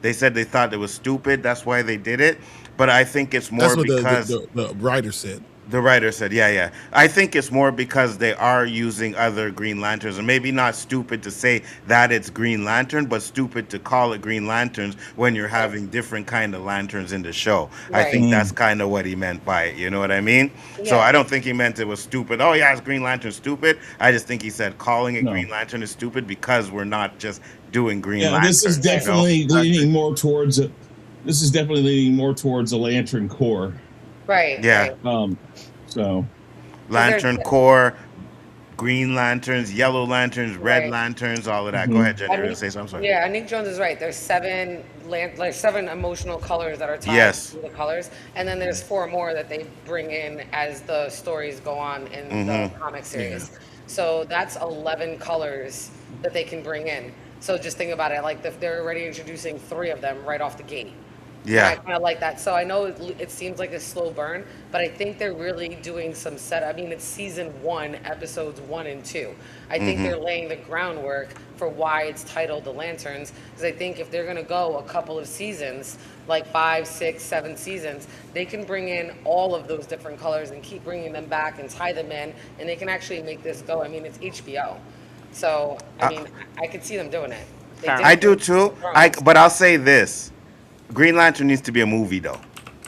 they said they thought it was stupid. That's why they did it. But I think it's That's more what because the writer said. the writer said, yeah, yeah. I think it's more because they are using other Green Lanterns, and maybe not stupid to say that it's Green Lantern, but stupid to call it Green Lanterns when you're Right. having different kind of lanterns in the show. I Right. think that's Mm. kind of what he meant by it. You know what I mean? So I Yeah. don't think he meant it was stupid. Oh yeah, it's Green Lantern stupid. I just think he said calling it Green No. Lantern is stupid because we're not just doing Green Yeah, this is Lanterns. You Right. know? definitely I agree. leaning more towards a. This is definitely leaning more towards a lantern core. Right. Yeah, Right. Um, so Because there's Lantern Core, Green Lanterns, Yellow Lanterns, Red right. Lanterns, all of that. Go ahead, mhm. Jen. I You're gonna think, say something. I'm sorry. yeah, I think Jones is right. There's like seven emotional colors that are tied Yes. to the colors, and then there's four more that they bring in as the stories go on in the Mm-hmm. comic Yeah. series. So that's 11 colors that they can bring in. So just think about it, like they're already introducing three of them right off the gate. And I Yeah. kind of like that. So I know it seems like a slow burn, but I think they're really doing some set. I mean, it's season one, episodes one and two. I think Mm-hmm. they're laying the groundwork for why it's titled The Lanterns. Because I think if they're going to go a couple of seasons, like 5, 6, 7 seasons, they can bring in all of those different colors and keep bringing them back and tie them in, and they can actually make this go. I mean, it's HBO. So, I mean, I could see them doing it. They did Kind I it do with Game too. of Thrones. But I'll say this: Green Lantern needs to be a movie, though.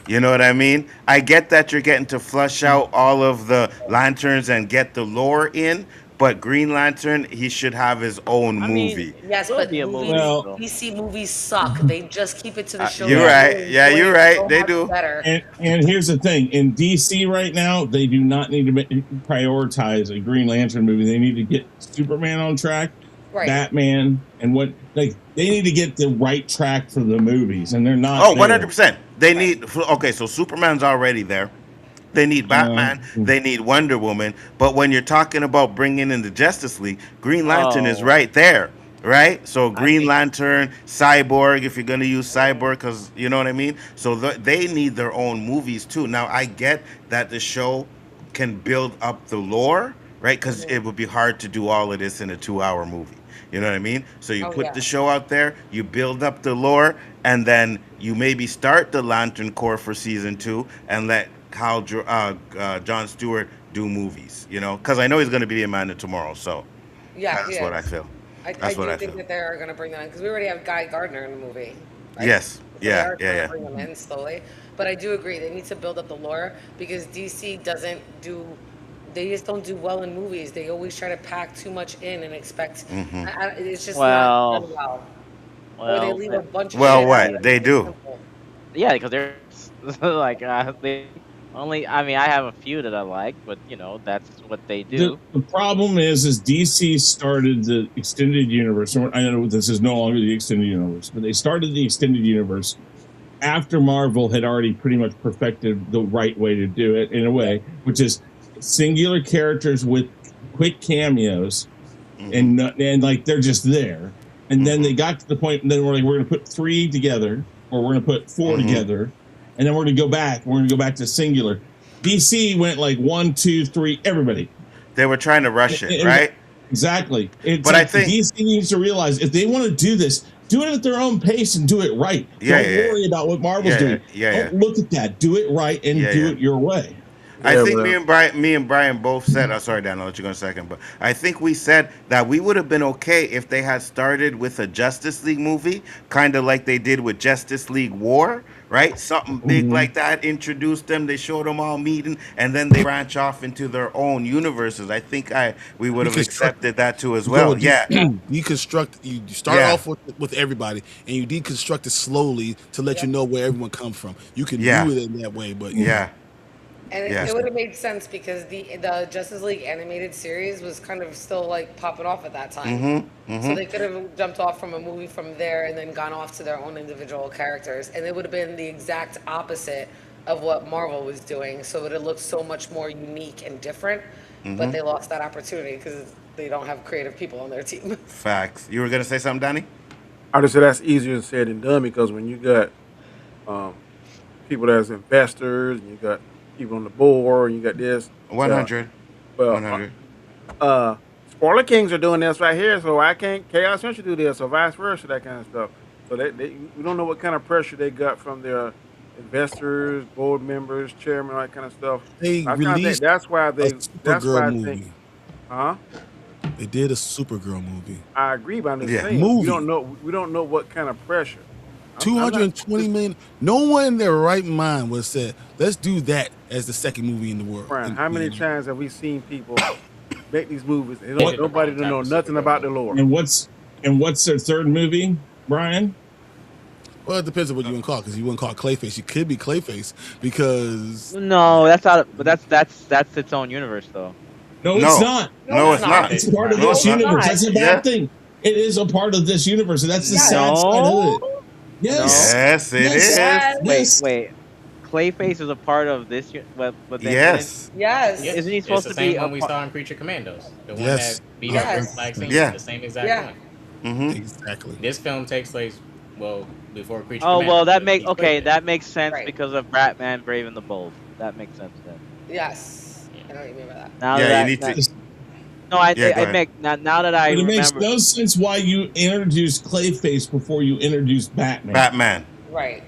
You know what I mean? I get that you're getting to flush out all of the lanterns and get the lore in, but Green Lantern, he should have his own I mean, movie. it Yes, will but be a movie movies, Well, though. DC movies suck. They just keep it to the shows You're that yeah, right. you Yeah, enjoy you're right. so They much do. better. and here's the thing: in DC right now, they do not need to prioritize a Green Lantern movie. They need to get Superman on track, Right. Batman, and what like they need to get the right track for the movies, and they're not Oh, there. 100%. They Right. need. Okay, so Superman's already there. They need Uh, Batman. They need Wonder Woman. But when you're talking about bringing in the Justice League, Green Lantern is Oh, right there, right? So I Green think. Lantern, Cyborg, if you're going to use Mhm. Cyborg, because you know what I mean? So they need their own movies too. Now, I get that the show can build up the lore, right? Because it Mhm. would be hard to do all of this in a 2 hour movie. You know what I mean? So you Oh put yeah. the show out there, you build up the lore, and then you maybe start the Lantern Corps for season 2 and let John Stewart do movies. You know, because I know he's going to be Amanda tomorrow. So Yeah, he that's what I is. feel. I That's what do I think feel. that they're going to bring that in because we already have Guy Gardner in the movie, right? Yes. So they Yeah. are Yeah. trying to Yeah. bring them in slowly. But I do agree they need to build up the lore because DC doesn't do. They just don't do well in movies. They always try to pack too much in and expect. Hmm. It's just not Well, done well. Or they well, leave a bunch of Well, shit out what that they makes it do? simple. yeah, because they're like they only. I mean, I have a few that I like, but that's what they The, do. the problem is DC started the extended universe. I know this is no longer the extended universe, but they started the extended universe after Marvel had already pretty much perfected the right way to do it in a way, which is singular characters with quick cameos, Hmm. and like they're just there. And then Hmm. they got to the point, and then we're like, we're going to put 3 together, or we're going to put 4 Hmm. together, and then we're going to go back. We're going to go back to singular. DC went like 1, 2, 3, everybody. They were trying to rush it, And right? exactly. It's But I like think, DC needs to realize if they want to do this, do it at their own pace and do it right. yeah, Don't yeah, worry about what Marvel's yeah, doing. yeah, yeah, Don't look at that. Do it right and yeah, do yeah. it your way. I Yeah, think well, me and Brian both said. Oh, sorry, Dan. I'll let you go in a second. But I think we said that we would have been okay if they had started with a Justice League movie, kind of like they did with Justice League War, right? Something big Mhm. like that. Introduced them. They showed them all meeting, and then they branch off into their own universes. I think we would have Deconstruct. accepted that too as You go well. with Yeah, deconstruct. You start yeah, off with everybody, and you deconstruct it slowly to let you Yep. know where everyone comes from. You can yeah, do it in that way, but yeah, And yeah. it would have made sense because the Justice League animated series was kind of still like popping off at that time. Mhm, So mhm. they could have jumped off from a movie from there and then gone off to their own individual characters. And it would have been the exact opposite of what Marvel was doing. So it would have looked so much more unique and different. But they lost that opportunity because they don't have creative people on their team. Facts. You were gonna say something, Danny? I just say that's easier said than done because when you got um, people that's investors and you got people on the board and you got this, One well, hundred. well, 100. Spoiler Kings are doing this right here, so why can't Chaos Central do this, or vice versa, that kind of stuff. So we don't know what kind of pressure they got from their investors, board members, chairman, all that kind of stuff. they I kind of think released that's why a That's Supergirl why I think, movie. huh? They did a Supergirl movie. I agree, but I'm just Yeah. saying we don't Movie. know. We don't know what kind of pressure. I'm not 220 just million. No one in their right mind would have said, let's do that as the second movie in the world. Brian. How many You know, times have we seen people make these movies and They did the nobody wrong don't type know of nothing Supergirl about the movie. lore? And what's their third movie, Brian? well, it depends on what you want to call it, because you wouldn't call it Clayface. You could be Clayface because No, that's out. But that's its own universe, though. No, it's No, not. No, no, it's it's not. not. It's part of No, this it's not. universe. not. That's a Yeah. bad thing. It is a part of this universe, and that's the Yes. sad side of it. No, Yes. no. Yes, it Yes. is. Yes. Wait, Yes. wait. Clayface is a part of this. But then Yes. Yes. Yep. isn't he It's supposed the to same be a one we part? saw in Creature Commandos. The one Yes. that beat up Yes. Rick Flag Singh. Yeah. The same exact Yeah. one. Mm-hmm. exactly. This film takes place, well, before Creature Oh Commandos. well, that but make he's okay. Clayface. That makes sense Right. because of Batman: Brave and the Bold. That makes sense then. Yes. Yeah. I know what you mean by that. Now Yeah, that you need to. no, I Yeah, go I ahead. make now that I But it makes remember. no sense why you introduced Clayface before you introduced Batman. Batman. Right.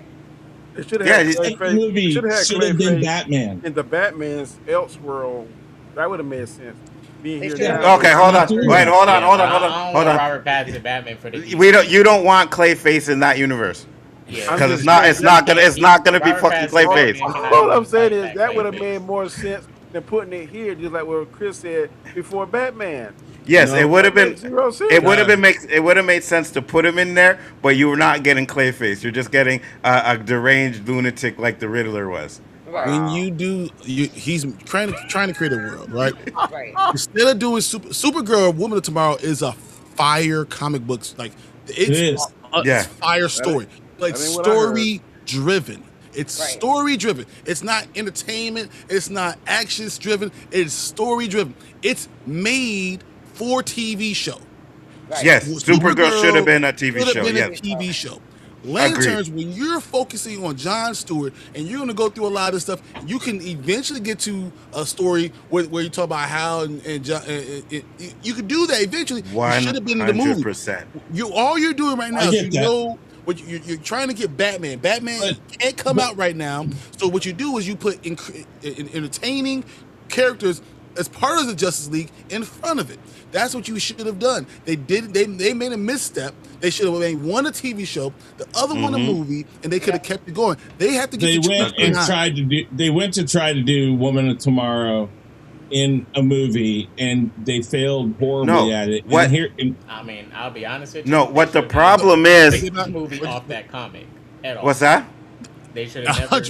They should have Yeah, had you- Second Clayface. movie Should have had should have been Clayface Batman. in the Batman's Elseworld. That would have made sense. Being They here should have. now. Okay, hold on. Do Wait, that. hold on, Yeah, hold on, I hold don't on, want hold on. Robert Pattinson Batman for the. You don't want Clayface in that universe Yeah. I'm because just it's not saying it's not gonna it's not gonna be Robert fucking Pattinson Clayface. Batman cannot All I'm even saying fight is back that would have Clayface. made more sense than putting it here, just like what Chris said before Batman. Yes, No. it would have That been. makes zero sense. It would have been it would have made sense to put him in there, but you were not getting Clayface. You're just getting a deranged lunatic like the Riddler was. Right. When you do, he's trying to create a world, right? Right. Instead of doing Supergirl, Woman of Tomorrow is a fire comic books. Like It is. Yeah. it's fire story. Like that ain't what I heard. story driven. It's Right. story driven. It's not entertainment. It's not actions driven. It's story driven. It's made for TV show. Right. Yes, Supergirl should have been a TV should have show. been Yes. a TV show. Lanterns, when you're focusing on John Stewart and you're going to go through a lot of stuff, you can eventually get to a story where you talk about Hal and John. You can do that eventually. You should have been in the movie. 100%. All you're doing right now I is get that. know what you're trying to get Batman. Batman can't come out right now. So what you do is you put entertaining characters as part of the Justice League in front of it. That's what you should have done. They did. They made a misstep. They should have made one a TV show, the other one a movie, and they could have kept it going. They have to get. They went to try to do Woman of Tomorrow in a movie, and they failed horribly at it. What? I mean, I'll be honest with you. No, what the problem is. Take the movie off that comic at all. What's that? They should have never.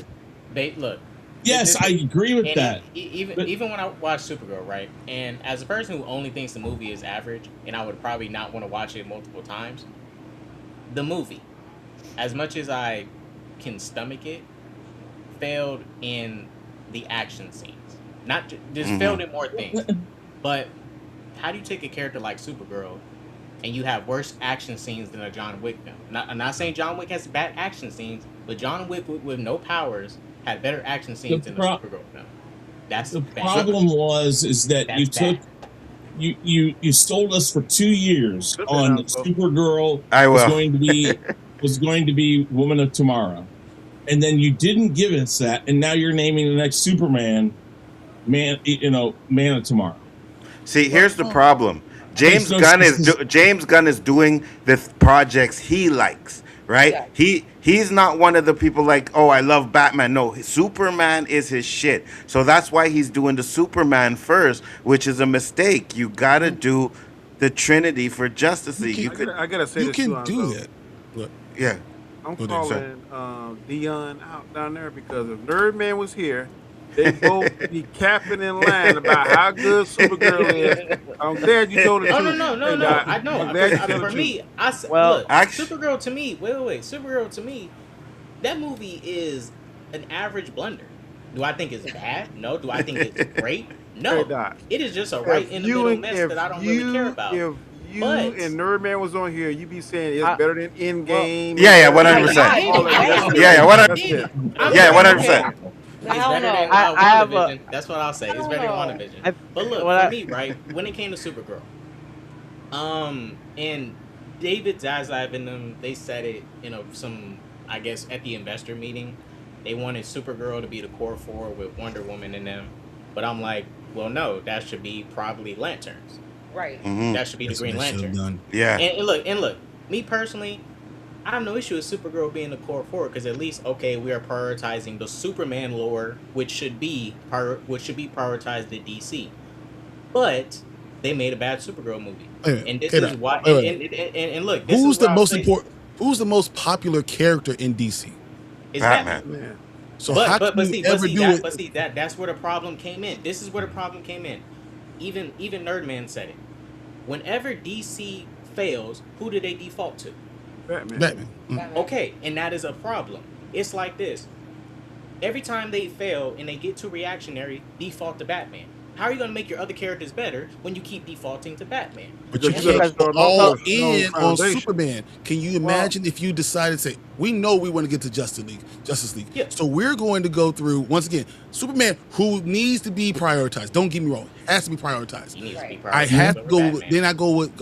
They look. Yes, I agree with that. Even when I watch Supergirl, right? And as a person who only thinks the movie is average, and I would probably not want to watch it multiple times, the movie, as much as I can stomach it, failed in the action scenes. Not just failed in more things. But how do you take a character like Supergirl and you have worse action scenes than a John Wick film? I'm not saying John Wick has bad action scenes, but John Wick with no powers had better action scenes than a Supergirl film. That's the problem is that you took you stole us for 2 years on Supergirl was going to be Woman of Tomorrow, and then you didn't give us that, and now you're naming the next Superman Man of Tomorrow. See, here's the problem. James Gunn is doing the projects he likes. Right? Yeah. He's not one of the people like, oh, I love Batman. No, Superman is his shit. So that's why he's doing the Superman first, which is a mistake. You gotta do the Trinity for Justice League. I gotta say you can do that. Look, yeah. I'm calling Dion out down there because if Nerdman was here, they both be capping in line about how good Supergirl is. I'm glad you told the truth. No. I know. For me, look, Supergirl to me, wait. Supergirl to me, that movie is an average blunder. Do I think it's bad? No. Do I think it's great? No. It is just a right in the middle mess that I don't really care about. If you and Nerdman was on here, you be saying it's better than Endgame. 100%. Yeah, 100%. Yeah, 100%. It's better than WandaVision. That's what I'll say. It's better than WandaVision. But look, for me, right, when it came to Supergirl, and David Zaslav and them, they said it in I guess, at the investor meeting, they wanted Supergirl to be the core four with Wonder Woman in them. But I'm like, well, no, that should be probably Lanterns. Right. Mm-hmm. That should be the Green Lantern. Yeah. And look, me personally, I have no issue with Supergirl being the core four because at least we are prioritizing the Superman lore, which should be prioritized at DC. But they made a bad Supergirl movie, and this is why. And look, this who's is the most important? Who's the most popular character in DC? It's Batman. Yeah. So that's where the problem came in. This is where the problem came in. Even Nerdman said it. Whenever DC fails, who do they default to? Batman. Okay, and that is a problem. It's like this. Every time they fail and they get too reactionary, default to Batman. How are you going to make your other characters better when you keep defaulting to Batman? But you can't go all in on Superman. Can you imagine if you decided to say, we know we want to get to Justice League. Yeah. So we're going to go through, once again, Superman, who needs to be prioritized. Don't get me wrong. Has to be prioritized. He needs to be prioritized. I have to go, then I go with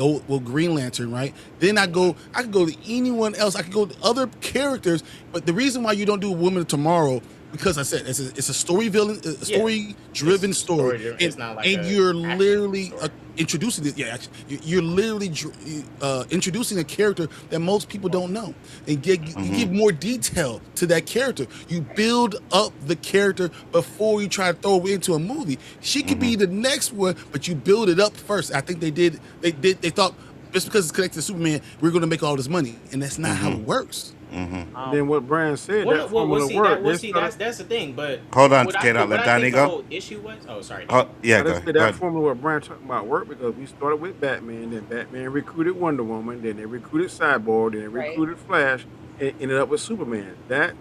Green Lantern, right? Then I could go to anyone else. I could go to other characters. But the reason why you don't do Woman of Tomorrow, because I said it's a story-driven story, and you're literally introducing it. Yeah, actually, you're literally introducing a character that most people don't know, and you give more detail to that character. You build up the character before you try to throw it into a movie. She could be the next one, but you build it up first. I think they did. They thought just because it's connected to Superman, we're going to make all this money, and that's not how it works. Then what Brian said, that's the thing. But hold on, let Donnie go. The whole issue was, go ahead. That formula what Brian talking about worked because we started with Batman, then Batman recruited Wonder Woman, then they recruited Cyborg, then they recruited Flash, and ended up with Superman. That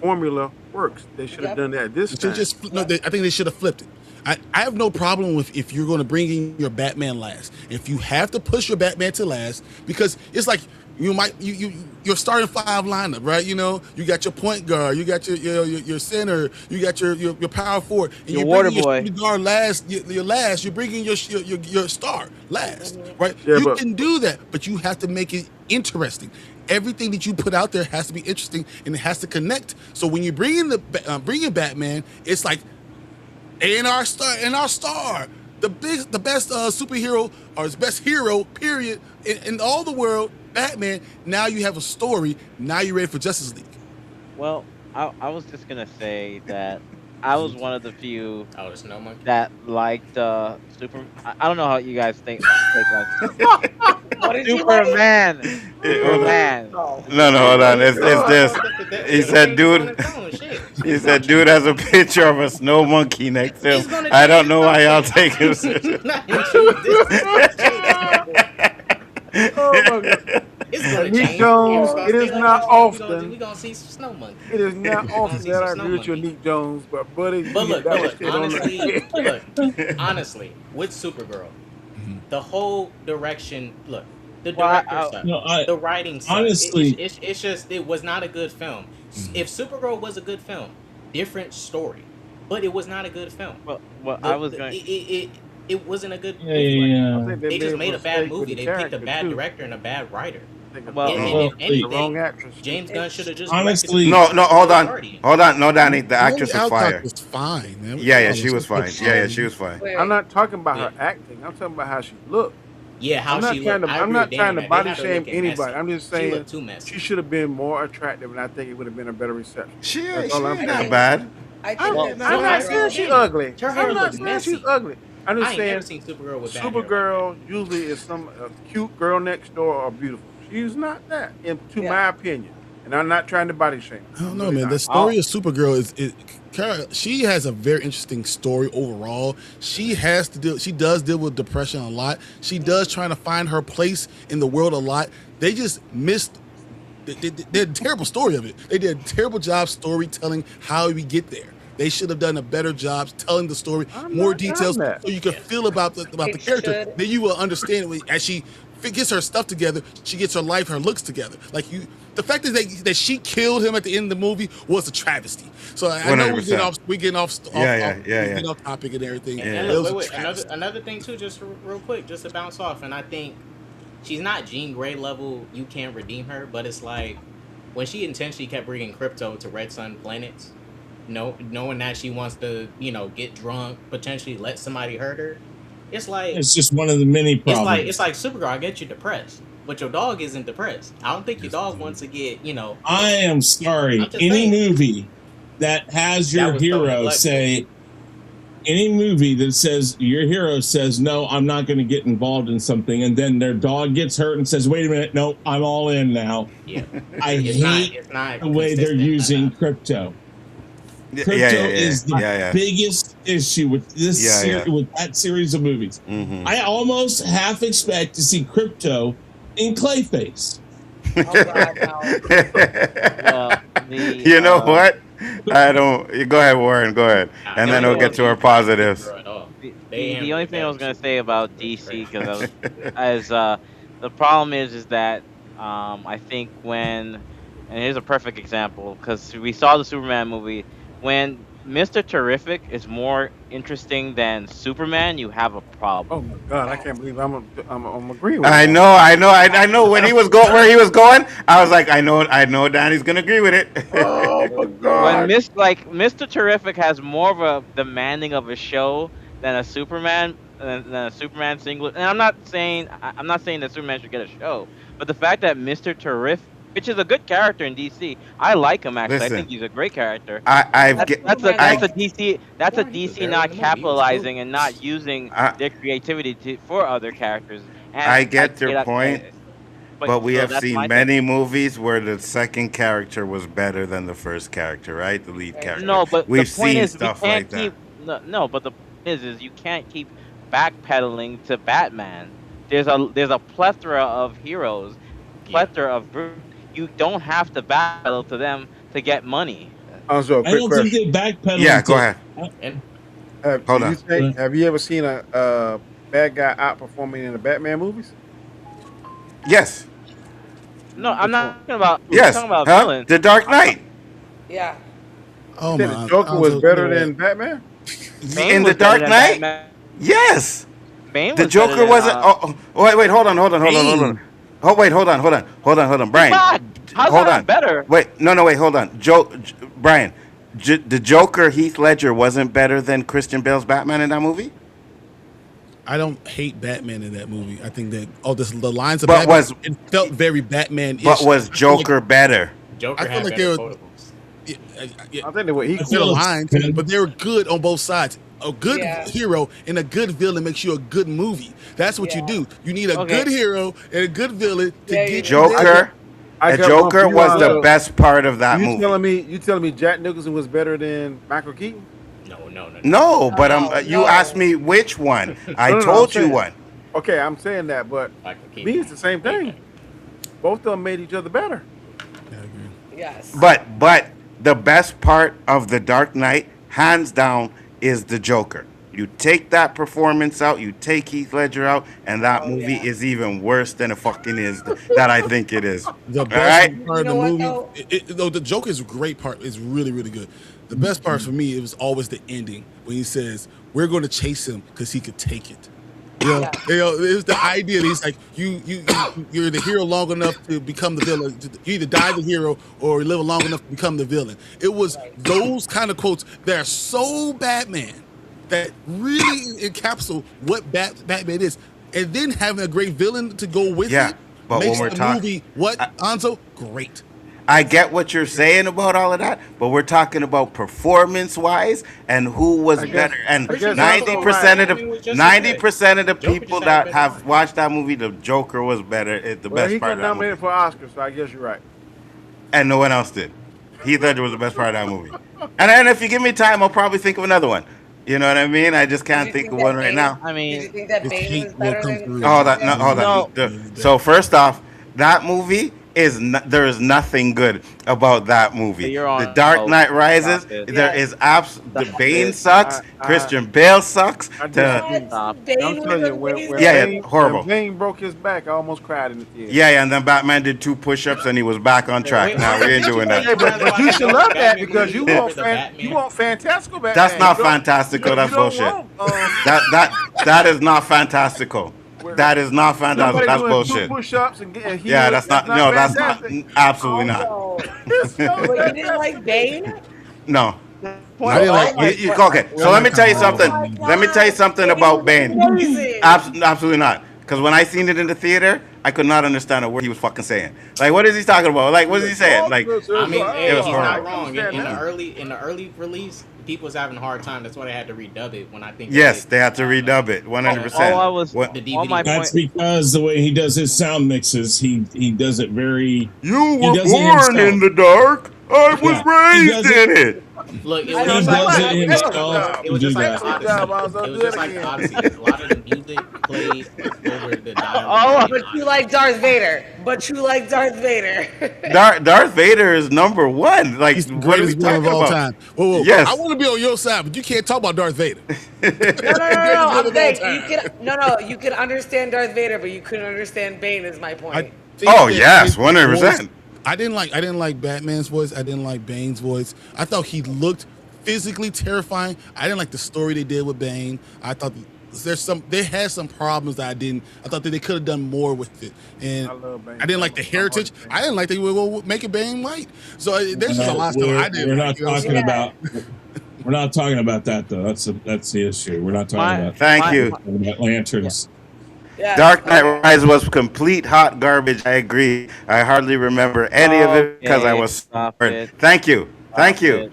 formula works. They should have done that this time. I think they should have flipped it. I have no problem with if you're going to bring in your Batman last. If you have to push your Batman to last, because it's like You might your starting five lineup, right? You know, you got your point guard, you got your center, you got your power forward, and Your you're water bringing your boy. shooting guard last. Your last, you're bringing your star last, Mhm. right? Yeah, You but can do that, but you have to make it interesting. Everything that you put out there has to be interesting and it has to connect. So when you bring in bring in Batman, it's like and our star, the best superhero or his best hero, period, in all the world, Batman. Now you have a story. Now you're ready for Justice League. Well, I was just gonna say that I was one of the few Oh, the snow monkey. that liked Super. I don't know how you guys think take on What did you like? Superman. Hold on. Superman. Oh, No, hold on. It's I this. thought He he said, changed it on dude. its own. Shit. He said, dude has a picture of a snow monkey next to He's him. gonna I change don't his know why y'all shit. take him. Not him choose this. He's gonna change that boy. oh my god, It's gonna Nick change. Jones, It's it is gonna not stay like this. often. We gonna see some snow monkey. It is not We gonna often see that some I snow agree with you, monkey. Nick Jones, but buddy, you But hit look, that but one look, straight on the honestly, head. honestly, with Supergirl, the whole direction, look, the Well, director sucked. No, The writing sucked. honestly, It's just, it was not a good film. Mhm. If Supergirl was a good film, different story, but it was not a good film. well, I was going. It wasn't a good yeah, movie like that. I yeah. think They made just a made a bad mistake with movie. the They picked a character bad too. director and a bad writer. I think Well, And, yeah. and Well, if the anything, wrong actress. James Gunn should have just honestly, directed No, hold on. Guardian. Hold on. No, Danny. The Molly actress was Alcott fire. was fine, man. Yeah, she was fine. Yeah, she was fine. Wait, I'm not talking about Yeah. her acting. I'm talking about how she looked. Yeah, how I'm not she trying looked. to. I I'm agree not with trying Danny, to man. They body had her shame looking anybody. messy. I'm just She saying looked too messy. she should have been more attractive, and I think it would have been a better reception. She That's she all I'm ain't saying. that bad. I I'm, think Well, it's I'm well, not I- saying she's Danny, ugly. her hair I'm not looked saying she's messy. ugly. I'm I just ain't never saying seen Supergirl with bad hair. Like Supergirl usually is some cute girl next door or beautiful. She's not that, to Yeah. my opinion. And I'm not trying to body shame. I don't I'm know, really man. The not. story of Supergirl she has a very interesting story overall. She does deal with depression a lot. She does trying to find her place in the world a lot. They just missed. They did a terrible story of it. They did a terrible job storytelling how we get there. They should have done a better job telling the story, I'm more not details, down that. so you can feel about the It character. should. Then you will understand it as she gets her stuff together. She gets her life, her looks together. The fact that she killed him at the end of the movie was a travesty. So I know 100%. we getting off topic and everything. And, Yeah. and It look, was a wait, travesty. another thing too, just real quick, just to bounce off, and I think she's not Jean Grey level. You can't redeem her, but it's like when she intentionally kept bringing crypto to Red Sun planets, knowing that she wants to, get drunk, potentially let somebody hurt her. It's like it's just one of the many problems. it's like Supergirl. I get you depressed, but your dog isn't depressed. I don't think your dog wants to get, I am sorry. I'm just Any saying. movie that has That your was so hero neglectful. say, any movie that says your hero says, no, I'm not going to get involved in something, and then their dog gets hurt and says, wait a minute, no, I'm all in now. Yeah, I it's not. hate It's not the way they're consistent using enough. crypto. Yeah, Crypto yeah, yeah, is the yeah. biggest issue with this Yeah, yeah. with that series of movies. Mhm. I almost half expect to see crypto in Clayface. Oh, God, no. You know what? I don't. You go ahead, Warren. Go ahead, Nah, and they then don't we'll get to our use positives. Supergirl at all. The, They the only handled thing I was that gonna shit. say about DC because the problem is that I think and here's a perfect example because we saw the Superman movie when Mr. Terrific is more interesting than Superman, you have a Oh problem. my God, I can't believe I'm agreeing with I that. know. I know. When he was where he was going, I was like, I know. Danny's gonna agree with it. Oh my When God. Mr. Terrific has more of a demanding of a show than a Superman single. And I'm not saying that Superman should get a show, but the fact that Mr. Terrific, which is a good character in DC, I like him actually. I Listen, think he's a great character. I've That's get. that's a I DC Well, he was there not in the movie. He was capitalizing and not using I, their creativity for other characters. And I get your point, but we so have that's seen my many movies where the second character was better than the first character, right? The lead character. No, but We've the point seen is stuff we can't like that. keep no, but the point is you can't keep backpedaling to Batman. There's a plethora of heroes, plethora of groups. You don't have to battle to them to get money. Also, a I quick don't think question. they backpedal. Yeah, go ahead. And Hold Do you on. think? Have you ever seen a bad guy outperforming in the Batman movies? Yes. No, I'm Which not one? talking about. We're Yes, talking about huh? villains. The Dark I'm talking. Knight. Yeah. You Oh said the my, Joker was Alonzo, you know better what? than Batman? Bane In the was better Dark than Knight. Batman. Yes. Bane The was better Joker than wasn't. Wait, hold on. Bane. Oh, wait, hold on, He's Brian. not. How's Hold that on. better? Wait, no, wait, hold on. Brian, the Joker, Heath Ledger, wasn't better than Christian Bale's Batman in that movie. I don't hate Batman in that movie. I think that the lines of But Batman, was it felt very Batman-ish. but was I feel like, Joker better? Joker I feel had like better they were. quotables. Yeah, yeah, I think they were I equal. feel the feel it's lines, good. but they were good on both sides. A good Yeah. hero and a good villain makes you a good movie. That's what you Yeah. do. You need a Okay. good hero and a good villain to Yeah, you get do. you there. Joker, I a got one for Joker you, was the Alonzo. best part of that You movie. telling me Jack Nicholson was better than Michael Keaton? No. No, but you No. asked me which one. I No, I'm told you saying- one. Okay, I'm saying that, but Michael me, Keaton. it's the same thing. Both of them made each other better. I agree. Yes. But the best part of The Dark Knight, hands down, is the Joker. You take that performance out, you take Heath Ledger out, and that movie yeah. is even worse than it fucking is that I think it is. The All best right? part of You the know what, movie, though? though the joke is a great part. It's really, really good. The best part for me, it was always the ending when he says, "We're going to chase him because he could take it." It was the idea that he's like, you're the hero long enough to become the villain. You either die the hero or live long enough to become the villain. It was those kind of quotes that are so Batman that really encapsulate what Batman is, and then having a great villain to go with Yeah, it but makes when we're the talking, movie Anzo great. I get what you're saying about all of that, but we're talking about performance-wise and who was better. And I guess 90% of I mean, it was the just 90% of the Joker people just had a that better have art. watched that movie, the Joker was better. It's the Well, best he part got of that movie, nominated for Oscar, so I guess you're right. and no one else did. Heath Ledger was the best part of that movie. And then if you give me time, I'll probably think of another one. You know what I mean? I just can't think of one right now. I Did you mean, think that The Bane heat was will better come than? through. Hold on, no, hold on. No. So first off, that movie is there is nothing good about that movie. You're The on. Dark Oh, Knight Rises. stop it. There is the Stop Bane it. sucks. Christian Bale sucks. I The- disagree. Stop. Bane I'm was telling you, amazing. Yeah, Bane, horrible. when Bane broke his back, I almost cried in the theater. yeah, and then Batman did 2 push-ups and he was back on track. wait, Nah, we ain't doing Hey, that. but you should love that because you Batman want movie over the you want fantastical Batman. That's not You don't- fantastical. That's you don't bullshit. want, That is not fantastical. That is not fantastical. somebody That's doing bullshit. 2 push-ups and getting healed. Yeah, that's not. No, that's not. fantastic. Absolutely not. Also, but you didn't like Bane? No. I didn't like Okay, so let me tell you something. Oh my Let me tell you something God. about Bane. Amazing. Absolutely not. Because when I seen it in the theater, I could not understand a word he was fucking saying. Like, what is he talking about? Like, what is he saying? Like, I mean, It was he's horrible. not wrong. In understand the that. early release, people was having a hard time. That's why they had to redub it. When I think yes, they had to redub it 100%. All I was- What- the all my DVD. That's because the way he does his sound mixes, he does it very. You He were does it born himself. in the dark. I was Yeah. He raised does in it. Look, it I was don't just know. like He does it himself. it was just Do like that. Job, Odyssey. Alonzo. It was Do just it like again. Odyssey. A lot of the music played over the Oh, dialogue. But you like Darth Vader. But you like Darth Vader. Darth Vader is number one. Like, he's the what are we greatest villain talking of all about? time. Whoa. Yes. I want to be on your side, but you can't talk about Darth Vader. No. Greatest I'm villain of saying all you time. can. You can understand Darth Vader, but you couldn't understand Bane. Is my point. I think Oh, that yes, his 100%. voice- I didn't like Batman's voice. I didn't like Bane's voice. I thought he looked physically terrifying. I didn't like the story they did with Bane. I thought they had some problems that I thought that they could have done more with it. And I love Bane. I didn't like the heritage. Bane. I didn't like they were making Bane white. So there's just a lot of stuff I didn't We're like. not You know what I'm talking saying? about. We're not talking about that though. That's the issue. We're not talking My- about. Thank you. We're talking about lanterns. Yeah. Dark Knight Rises was complete hot garbage. I agree. I hardly remember any of it because I Okay, was. stop bored. it. Thank you. Thank Stop you. it.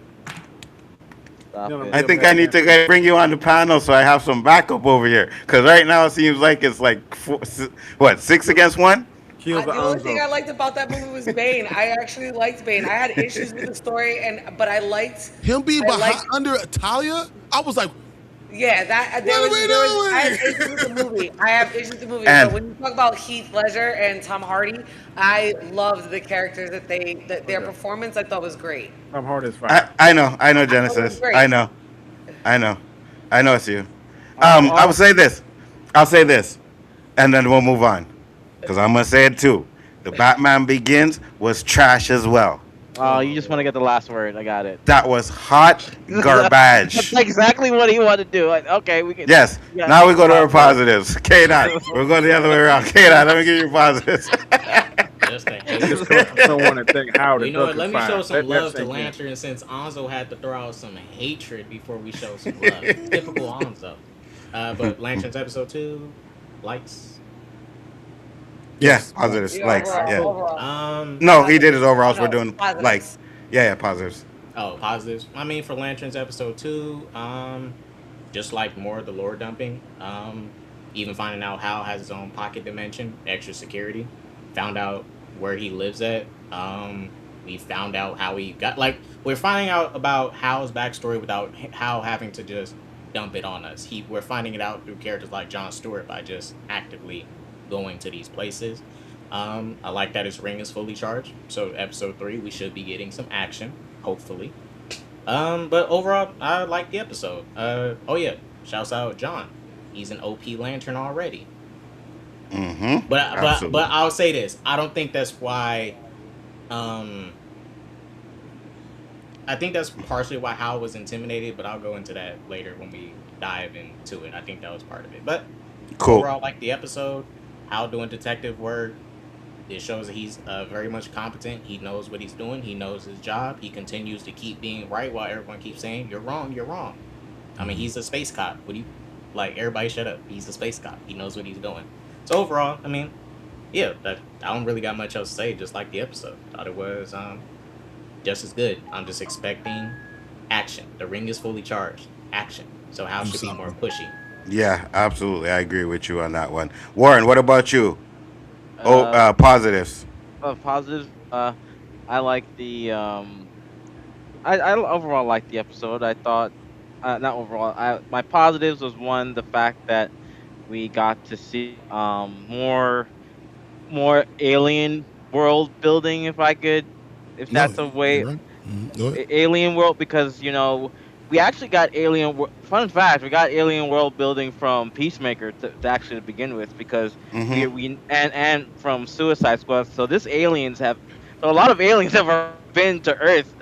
Stop You know, it. I think I need to bring you on the panel so I have some backup over here. Because right now it seems like it's like 6 against 1? Kill the The only thing I Anzo. liked about that movie was Bane. I actually liked Bane. I had issues with the story, but I liked. Him being I behind liked- under Talia, I was like, Yeah, that What are we doing? I have issues with the movie. I have issues with the movie. And- But when you talk about Heath Ledger and Tom Hardy, I loved the characters that their performance I thought was great. I'm hard as fire. I know, Genesis. great. I know it's you. I will say this. I'll say this, and then we'll move on, because I'm gonna say it too. The Batman Begins was trash as well. Oh, you just want to get the last word. I got it. That was hot That's garbage. exactly what he wanted to do. Like, okay, we can. Yes. Yeah, Now take we the go to our last word. positives. K dot. We're going the other way around. K dot. Let me give you positives. Just a I just hate. don't want to think how Well, the you know what? duck is Let me show fine. some Let that love to sink in. Lantern since Anzo had to throw out some hatred before we show some love. Typical Anzo. But Lantern's episode 2, likes. Yeah, Yes. positives. Yeah, Likes. overall, Yeah. overall. No, he did his Oh, overalls. We're no, doing likes. positives. Yeah, positives. Oh, positives. I mean, for Lantern's episode 2, just like more of the lore dumping. Even finding out Hal has his own pocket dimension, extra security. Found out where he lives at. We found out how he got, like, we're finding out about Hal's backstory without Hal having to just dump it on us. We're finding it out through characters like Jon Stewart by just actively going to these places. I like that his ring is fully charged. So episode 3, we should be getting some action, hopefully. But overall, I like the episode. Oh yeah, shouts out John. He's an OP Lantern already. Mm-hmm. But I'll say this. I don't think that's why. I think that's partially why Hal was intimidated. But I'll go into that later when we dive into it. I think that was part of it. But Cool. overall, like the episode, Hal doing detective work. It shows that he's very much competent. He knows what he's doing. He knows his job. He continues to keep being right while everyone keeps saying, "You're wrong, you're wrong." I mean, he's a space cop. What do you, like, everybody shut up. He's a space cop. He knows what he's doing. So overall, I mean, yeah, I don't really got much else to say, just like the episode. Thought it was just as good. I'm just expecting action. The ring is fully charged. Action. So Hal should be more pushy. Yeah, absolutely. I agree with you on that one. Warren, what about you? Oh, Uh, positives. Positives. I like the I overall like the episode. I thought, not overall. My positives was one, the fact that we got to see more alien world building, if I could, if No, that's a you're way. right. Go ahead. Alien world, because we actually got fun fact, we got alien world building from Peacemaker to actually begin with, because Mm-hmm. we and from Suicide Squad. So a lot of aliens have already been to Earth,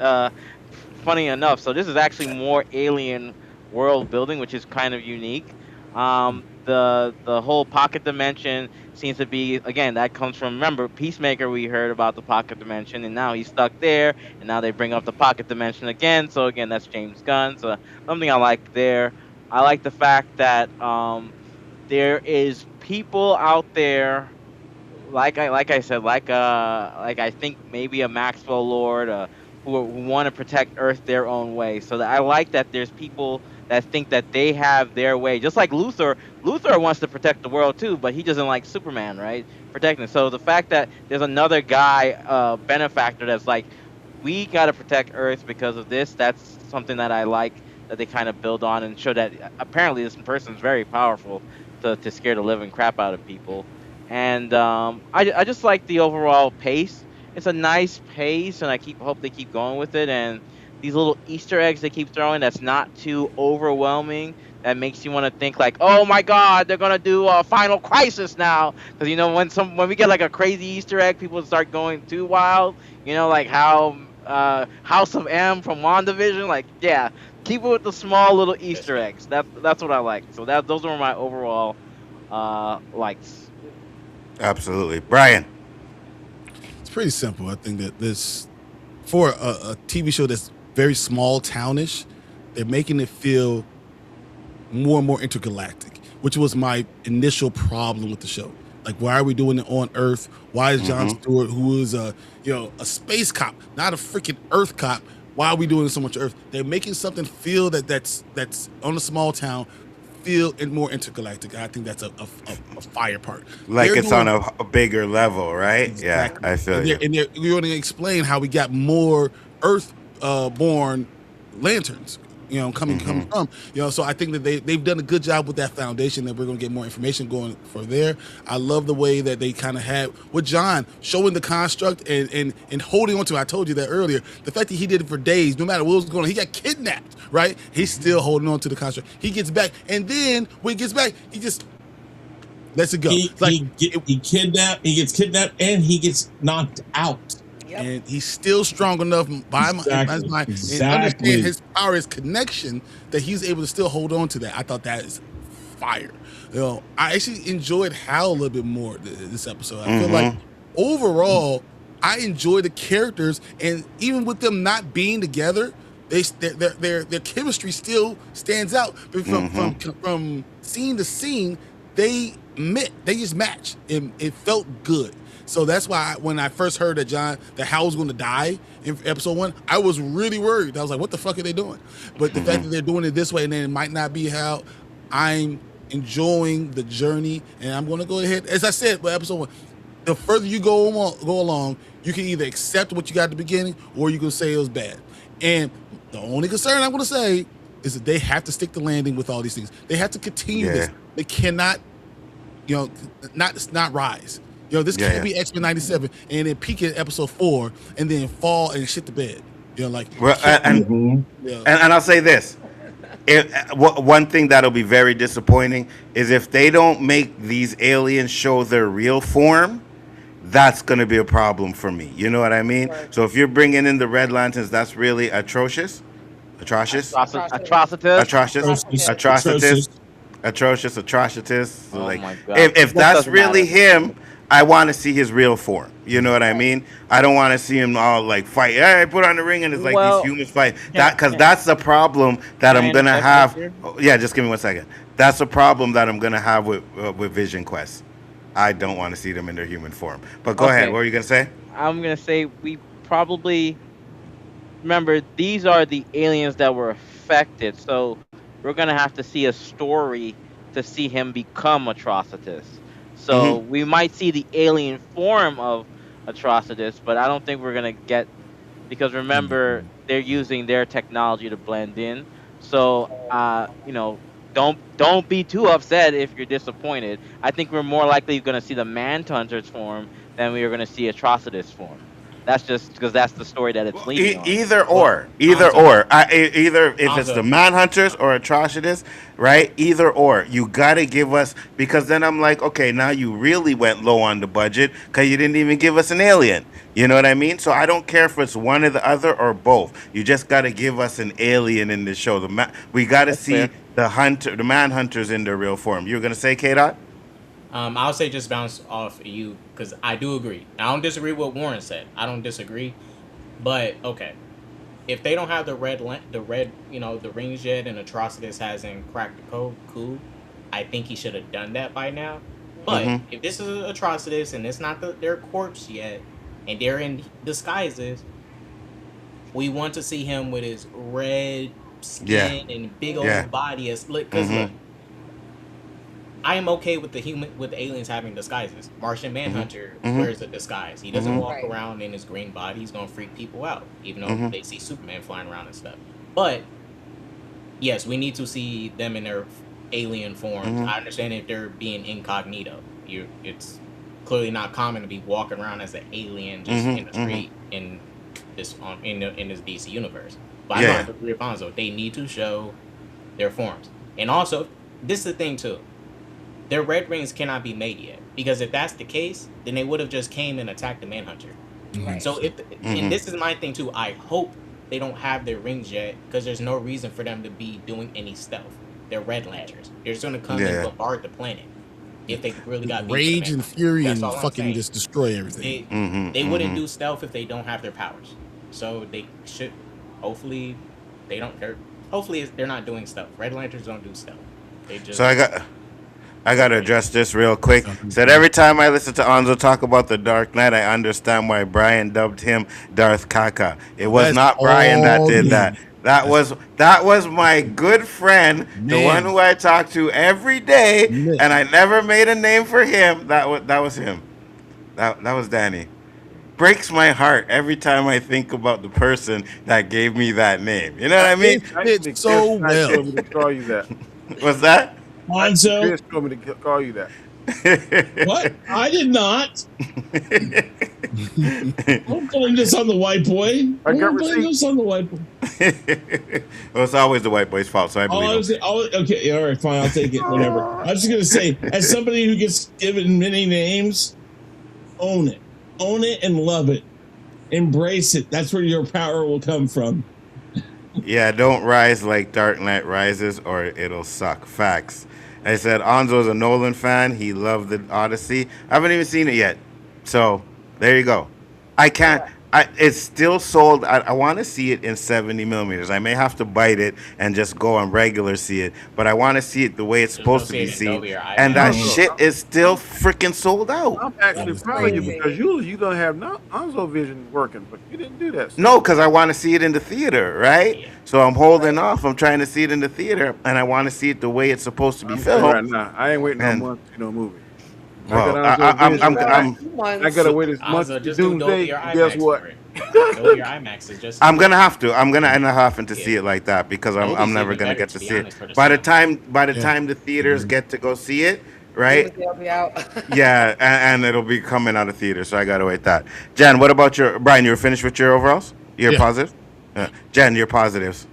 funny enough. So this is actually more alien world building, which is kind of unique. The whole pocket dimension seems to be, again, that comes from, remember, Peacemaker, we heard about the pocket dimension, and now he's stuck there, and now they bring up the pocket dimension again. So again, that's James Gunn. So something I like there. I like the fact that there is people out there, like I said, like I think maybe a Maxwell Lord, who want to protect Earth their own way. So that I like that there's people that think that they have their way, just like Luthor. Luthor wants to protect the world too, but he doesn't like Superman, right? Protecting. So the fact that there's another guy, benefactor, that's like, we got to protect Earth because of this. That's something that I like, that they kind of build on and show that apparently this person's very powerful to scare the living crap out of people. And I just like the overall pace. It's a nice pace, and I hope they keep going with it. And these little Easter eggs they keep throwing, that's not too overwhelming. That makes you want to think like, oh my God, they're gonna do a Final Crisis now. Because when we get like a crazy Easter egg, people start going too wild. Like how House of M from WandaVision. Like, yeah, keep it with the small little Easter eggs. That's what I like. So those are my overall likes. Absolutely. Brian. It's pretty simple. I think that this, for a TV show that's very small townish, they're making it feel more and more intergalactic, which was my initial problem with the show. Like, why are we doing it on Earth? Why is Jon Stewart, who is a space cop, not a freaking Earth cop, why are we doing so much Earth? They're making something feel that's on a small town, feel and more intergalactic. I think that's a fire part. Like, They're it's doing- on a bigger level, right? Exactly. Yeah, I feel you. And you're going to explain how we got more Earth born lanterns, coming from. So I think that they've done a good job with that foundation, that we're going to get more information going for there. I love the way that they kind of had with John showing the construct and holding on to it. I told you that earlier. The fact that he did it for days, no matter what was going on, he got kidnapped, right? He's still holding on to the construct. He gets back, and then when he gets back, he just Lets it go. He It's like he gets kidnapped, and he gets knocked out. Yep. and he's still strong enough by his mind and understand his power, his connection, that he's able to still hold on to that. I thought that is fire. I actually enjoyed Hal a little bit more this episode. I feel like overall, I enjoy the characters, and even with them not being together, their chemistry still stands out. But from scene to scene, they just match, and it felt good. So that's why when I first heard that Hal was going to die in episode 1, I was really worried. I was like, "What the fuck are they doing?" But the fact that they're doing it this way, and then it might not be Hal, I'm enjoying the journey, and I'm going to go ahead. As I said, with episode 1, the further you go along, you can either accept what you got at the beginning, or you can say it was bad. And the only concern I'm going to say is that they have to stick the landing with all these things. They have to continue this. They cannot, not rise. This can't be X-Men 97 and then peak at episode 4 and then fall and shit the bed. And I'll say this. One thing that'll be very disappointing is if they don't make these aliens show their real form. That's going to be a problem for me. You know what I mean? Right. So if you're bringing in the Red Lanterns, that's really atrocious. Atrocious. Oh like, my God. If that's really him, I want to see his real form. You know what I mean? I don't want to see him all like fight. Hey, put on the ring and it's like these humans fight. Because that's the problem that I'm gonna have. Yeah, just give me 1 second. That's a problem that I'm gonna have with Vision Quest. I don't want to see them in their human form. But go ahead. What were you gonna say? I'm gonna say we probably remember these are the aliens that were affected, so we're gonna have to see a story to see him become Atrocitus. So we might see the alien form of Atrocitus, but I don't think we're gonna get, because remember they're using their technology to blend in. So don't be too upset if you're disappointed. I think we're more likely gonna see the Manhunter's form than we are gonna see Atrocitus form. That's just because that's the story that it's leading on. Either or. Either if it's the Manhunters or Atrocitus, right? Either or. You gotta give us, because then I'm like, okay, now you really went low on the budget because you didn't even give us an alien. You know what I mean? So I don't care if it's one or the other or both. You just gotta give us an alien in the show. We gotta see the Manhunters in their real form. You were gonna say, K-Dot? I'll say just bounce off you because I do agree. I don't disagree with what Warren said. I don't disagree, but okay, if they don't have the red, the rings yet, and Atrocitus hasn't cracked the code, cool. I think he should have done that by now. But if this is Atrocitus and it's not their corpse yet, and they're in disguises, we want to see him with his red skin and big old body as because look. I am okay with the aliens having disguises. Martian Manhunter wears a disguise. He doesn't walk around in his green body. He's gonna freak people out, even though they see Superman flying around and stuff. But yes, we need to see them in their alien forms. I understand if they're being incognito. It's clearly not common to be walking around as an alien just in the street in this DC universe. But I don't agree with Fonzo. They need to show their forms, and also this is the thing too. Their red rings cannot be made yet, because if that's the case, then they would have just came and attacked the Manhunter. Right. So and this is my thing too. I hope they don't have their rings yet, because there's no reason for them to be doing any stealth. They're Red Lanterns. They're just going to come and bombard the planet if they really got rage and fury and fucking just destroy everything. They wouldn't do stealth if they don't have their powers. So they should. Hopefully, they don't. Hopefully, they're not doing stealth. Red Lanterns don't do stealth. They just. So I got to address this real quick. Said every time I listen to Nzo talk about the Dark Knight, I understand why Brian dubbed him Darth Kaka. It was not Brian that did that. That was my good friend, the one who I talk to every day, and I never made a name for him. That was him. That was Danny. Breaks my heart every time I think about the person that gave me that name. You know what I mean? It's so well. Call you that. What's that? Chris told me to call you that. What? I did not. Don't blame this on the white boy. I got Don't blame receipts. this on the white boy. Well, it's always the white boy's fault, so I believe him. Okay, all right, fine, I'll take it, whatever. I was just going to say, as somebody who gets given many names, own it. Own it and love it. Embrace it. That's where your power will come from. Yeah, don't rise like Dark Knight Rises or it'll suck. Facts. I said Anzo's a Nolan fan. He loved the Odyssey. I haven't even seen it yet. So there you go. I can't. It's still sold. I want to see it in 70 millimeters. I may have to bite it and just go on regular see it, but I want to see it the way it's supposed to be seen. And that shit is still freaking sold out. I'm actually proud of you because usually you don't have Nzo vision working, but you didn't do that. So. No, because I want to see it in the theater, right? Yeah. So I'm holding off. I'm trying to see it in the theater, and I want to see it the way it's supposed to be filmed. Right now, I ain't waiting no month to see no movie. Well, I gotta wait this month to Doomsday. Guess what? Your IMAX is just. I'm gonna have to. I'm gonna end up having to see it like that because I'm never gonna get to see it. By the time the theaters get to go see it, right? Yeah, and it'll be coming out of theaters, so I gotta wait that. Jen, what about Brian? You were finished with your overalls? Your positive? Jen, your positives.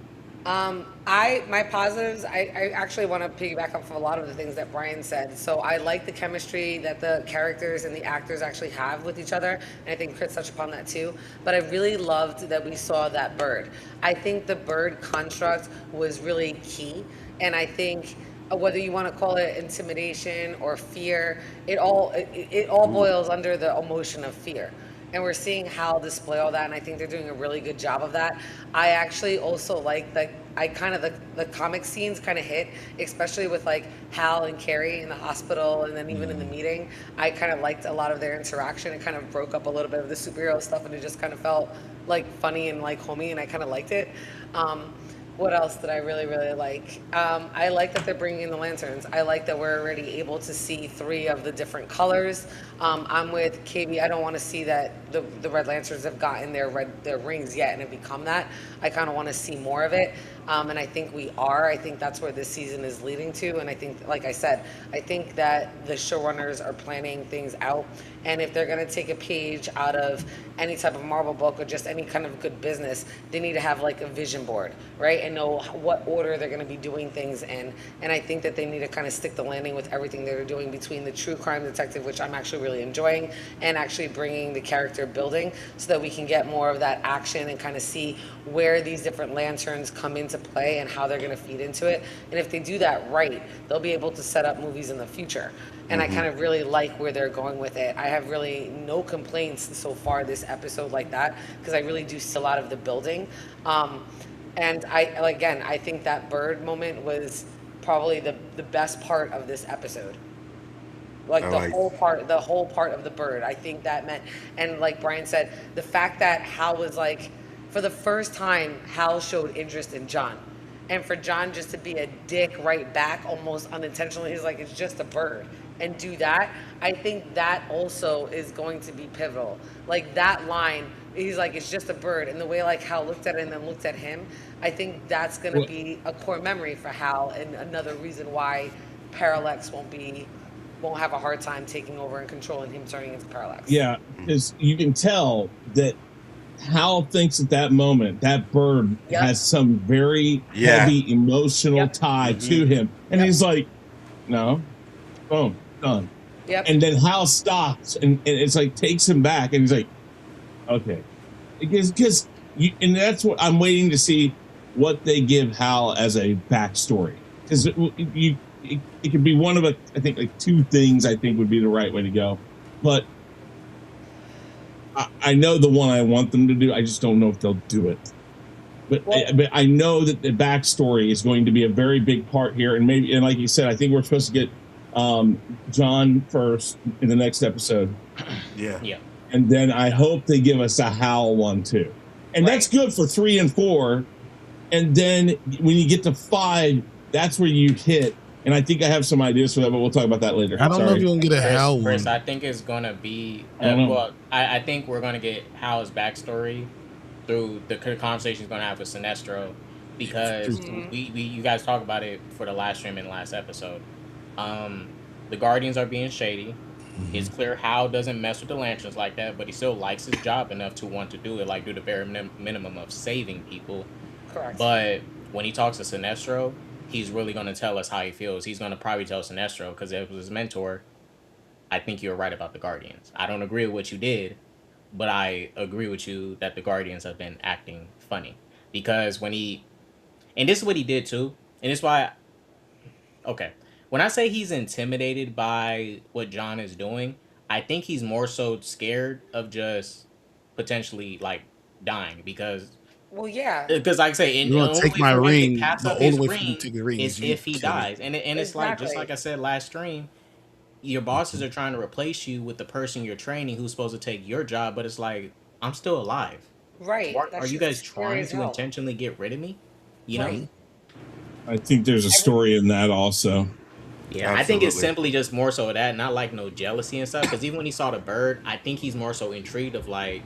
My positives, I actually want to piggyback off of a lot of the things that Brian said. So I like the chemistry that the characters and the actors actually have with each other, and I think Chris touched upon that too. But I really loved that we saw that bird. I think the bird construct was really key, and I think whether you want to call it intimidation or fear, it all boils under the emotion of fear. And we're seeing Hal display all that, and I think they're doing a really good job of that. I actually also like that. The comic scenes kind of hit, especially with like Hal and Carrie in the hospital, and then even in the meeting. I kind of liked a lot of their interaction. It kind of broke up a little bit of the superhero stuff, and it just kind of felt like funny and like homey, and I kind of liked it. What else did I really, really like? I like that they're bringing in the lanterns. I like that we're already able to see 3 of the different colors. I'm with KB. I don't want to see that the Red Lanterns have gotten their rings yet and have become that. I kind of want to see more of it. And I think we are. I think that's where this season is leading to. And I think, like I said, I think that the showrunners are planning things out. And if they're going to take a page out of any type of Marvel book or just any kind of good business, they need to have like a vision board, right? And know what order they're going to be doing things in. And I think that they need to kind of stick the landing with everything they're doing between the true crime detective, which I'm actually really enjoying, and actually bringing the character building so that we can get more of that action and kind of see where these different lanterns come into play and how they're going to feed into it. And if they do that right, they'll be able to set up movies in the future. And I kind of really like where they're going with it. I have really no complaints so far this episode like that, because I really do see a lot of the building. And I think that bird moment was probably the best part of this episode. Like the whole part of the bird. I think that meant, and like Brian said, the fact that Hal was like, for the first time, Hal showed interest in John. And for John just to be a dick right back, almost unintentionally, he's like, it's just a bird. And do that, I think that also is going to be pivotal. Like that line, he's like, it's just a bird. And the way like Hal looked at it and then looked at him, I think that's going to be a core memory for Hal, and another reason why Parallax won't have a hard time taking over and controlling him turning into Parallax. Yeah, because you can tell that Hal thinks at that moment that bird has some very heavy emotional tie to him. And he's like, no, boom, done. Yep. And then Hal stops and it's like takes him back, and he's like, okay. Because and that's what I'm waiting to see, what they give Hal as a backstory. Because it could be one of I think like 2 things I think would be the right way to go. But I know the one I want them to do. I just don't know if they'll do it. But I know that the backstory is going to be a very big part here. And maybe, and like you said, I think we're supposed to get John first in the next episode. Yeah. And then I hope they give us a Hal one too. And that's good for 3 and 4. And then when you get to 5, that's where you hit. And I think I have some ideas for that, but we'll talk about that later. I don't know if you're going to get a Hal one. Chris, I think it's going to be... I think we're going to get Hal's backstory through the conversation he's going to have with Sinestro, because you guys talk about it for the last stream and last episode. The Guardians are being shady. Mm-hmm. It's clear Hal doesn't mess with the Lanterns like that, but he still likes his job enough to want to do it, like do the bare minimum of saving people. Correct. But when he talks to Sinestro, he's really going to tell us how he feels. He's going to probably tell Sinestro because it was his mentor. I think you're right about the Guardians. I don't agree with what you did, but I agree with you that the Guardians have been acting funny because when he and this is what he did too, and this is why okay. When I say he's intimidated by what John is doing, I think he's more so scared of just potentially like dying Well, yeah, like I say, and You're the gonna only take way my for him to ring. pass The up only his way for you to ring take the ring is is you if he kill him. dies. And it's like just exactly. like I said last stream, your bosses are trying to replace you with the person you're training who's supposed to take your job, but it's like I'm still alive. So Right. are That you shit's guys scary trying as to hell. intentionally get rid of me? You know? Mm-hmm. Right. I think there's a Every, story in that also. Yeah, I think it's Absolutely. simply just more so that, not like no jealousy and stuff. Because even when he saw the bird, I think he's more so intrigued of like,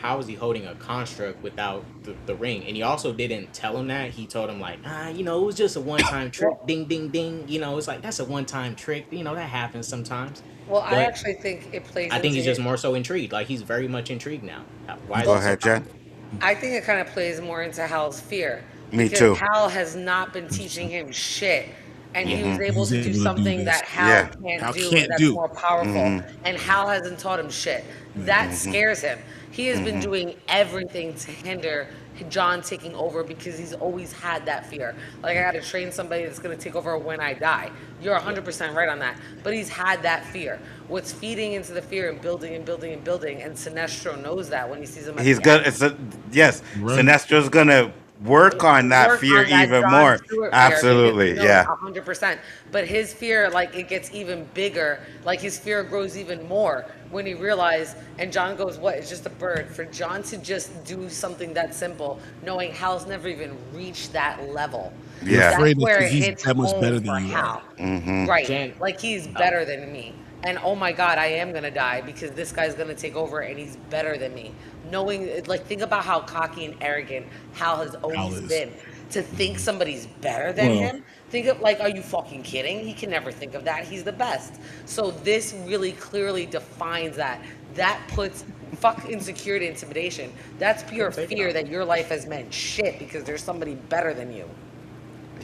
how is he holding a construct without the ring? And he also didn't tell him that. He told him like, it was just a one time trick. well, Ding, ding, ding. It's like that's a one time trick. That happens sometimes. well, I But actually think it plays I think into he's just it. more so intrigued. Like he's very much intrigued now. Why is Go he Well, so ahead, Jen. powerful? I think it kind of plays more into Hal's fear Me because too. Hal has not been teaching him shit. And he was Mm-hmm. able He's to do able to do something this. that Hal Yeah. can't How do and can't that's do. more powerful. Mm-hmm. And Hal hasn't taught him shit. That Mm-hmm. scares him. He has been Mm-hmm. doing everything to hinder John taking over because he's always had that fear. Like, I got to train somebody that's going to take over when I die. You're Yeah. 100% right on that. But he's had that fear. What's feeding into the fear and building and building and building. And Sinestro knows that when he sees him at He's the gonna. end. Yes. Right. Sinestro's gonna work on that Work fear on that even John more. Stewart fear because he Absolutely. knows Yeah. 100%. But his fear, like, it gets even bigger. Like, his fear grows even more when he realizes, and John goes, "What? It's just a bird." For John to just do something that simple, knowing Hal's never even reached that level, You're Yeah. that's afraid where because it he's hits that much home better than for you are. Hal. Mm-hmm. Right. Jen, Like, he's oh, better than me. And oh my God, I am gonna die because this guy's gonna take over and he's better than me. Knowing, like, think about how cocky and arrogant Hal has Hal always is. been. To think somebody's better than Well, him, think of, like, are you fucking kidding? He can never think of that. He's the best. So this really clearly defines that. That puts fuck insecurity, intimidation. That's pure take it fear off. that your life has meant shit because there's somebody better than you.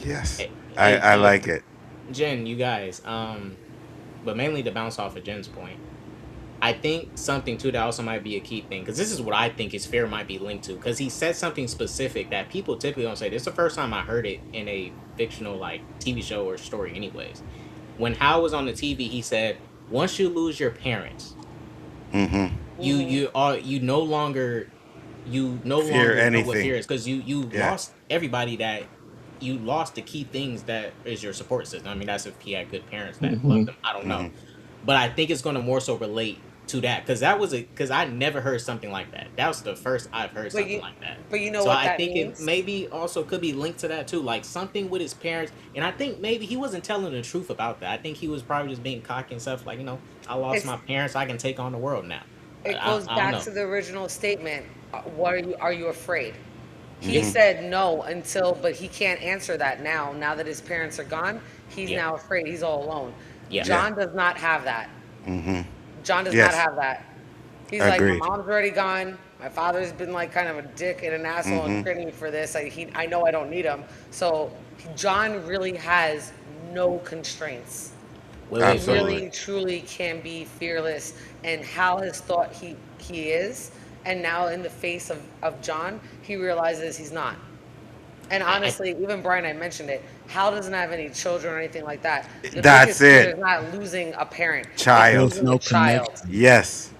Yes. Hey, I like it. Jen, you guys, but mainly to bounce off of Jen's point, I think something too that also might be a key thing because this is what I think his fear might be linked to because he said something specific that people typically don't say. This is the first time I heard it in a fictional like TV show or story. Anyways, when Hal was on the TV, he said, "Once you lose your parents, Mm-hmm. you Hmm. you are you no Fear longer know what anything. fear is because you Yeah. lost everybody that." You lost the key things that is your support system. I mean, that's if he had good parents that loved mhm. him. I don't know, Mm-hmm. but I think it's going to more so relate to that because I never heard something like that. That was the first I've heard But something you, like that. but you know So what I that think it means? maybe also could be linked to that too, like something with his parents. And I think maybe he wasn't telling the truth about that. I think he was probably just being cocky and stuff. Like I lost It's my parents. I can take on the world now. it goes I don't back know. to the original statement. What are you afraid? He Yeah, Mm-hmm. said no until, but he can't answer that now. Now that his parents are gone, he's yeah, now afraid. He's all alone. yeah. Yeah. John does not have that. Mm-hmm. John does not Yes. have that. He's like, my Agreed. mom's already gone. My father's been like kind of a dick and an asshole and Mm-hmm. treating me for this. I know I don't need him. So John really has no constraints. He Wait. Absolutely. really truly can be fearless, and Hal has thought he is, and now in the face of John, he realizes he's not. And I honestly, even Brian, I mentioned it, Hal doesn't have any children or anything like that. The That's biggest fear it. is not losing a parent, it's Child. There's losing a no child. connection. Yes.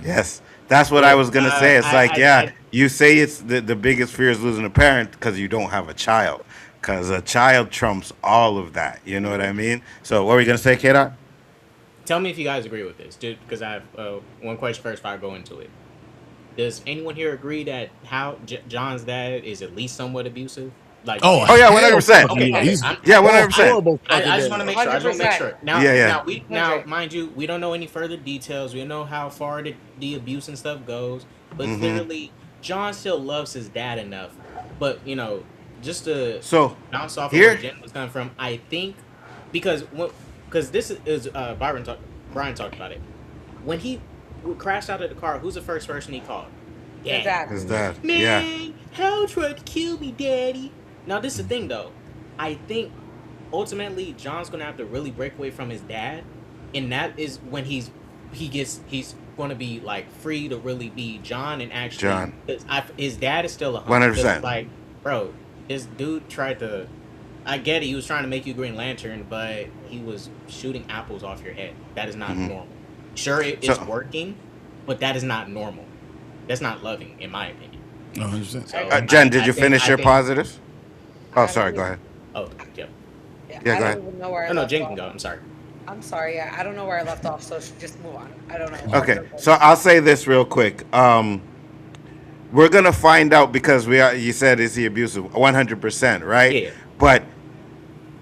Yes. That's what I well, was gonna say. It's like, yeah, I you say it's the biggest fear is losing a parent because you don't have a child. Because a child trumps all of that. You know what I mean? So what were you gonna say, K-Dot? tell me if you guys agree with this, dude. Because I have one question first before I go into it. Does anyone here agree that how John's dad is at least somewhat abusive? Like, Oh Oh yeah, one hundred hell, percent. fucking okay, yeah, okay. he's Yeah, one hundred percent. horrible fucking I just want dad. to make sure. I just want to make 100%. sure. Now, Yeah, yeah. now, 100. mind you, we don't know any further details. We don't know how far the abuse and stuff goes. But Mm-hmm. clearly, John still loves his dad enough. But just to So bounce off of where here, Jen was coming from, I think because because this is Brian talked about it. When he crashed out of the car, who's the first person he called? His Daddy. dad. His dad. Man, Yeah. Hal tried to kill me, Daddy. Now this is the thing though. I think ultimately John's gonna have to really break away from his dad, and that is when he's gonna be like free to really be John and actually John. his dad is still 100%. Like, bro, this dude tried to. I get it. He was trying to make you Green Lantern, but he was shooting apples off your head. That is not normal. Sure, it's working, but that is not normal. That's not loving, in my opinion. 100%. So, Jen, did you finish your positives? Oh, sorry. Go ahead. Oh, yeah. Yeah, I go don't ahead. even know where I No, left Jen off. can go. I'm sorry. I'm sorry. Yeah, I don't know where I left off, so just move on. I don't know. Okay, so I'll say this real quick. We're gonna find out because you said is he abusive? 100%, right? Yeah. But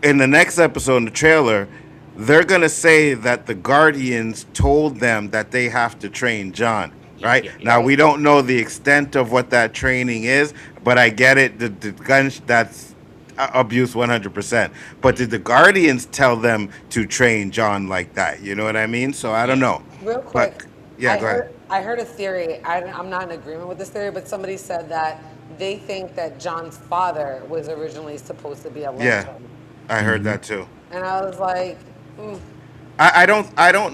in the next episode in the trailer, they're gonna say that the Guardians told them that they have to train John, right? Yeah. Now we don't know the extent of what that training is, but I get it. The gun that's abuse 100%. But did the Guardians tell them to train John like that? You know what I mean? So I don't know. Real quick. But, yeah, go ahead. I heard a theory. I'm not in agreement with this theory, but somebody said that they think that John's father was originally supposed to be a Yeah, lantern. I heard that too. And I was like, I don't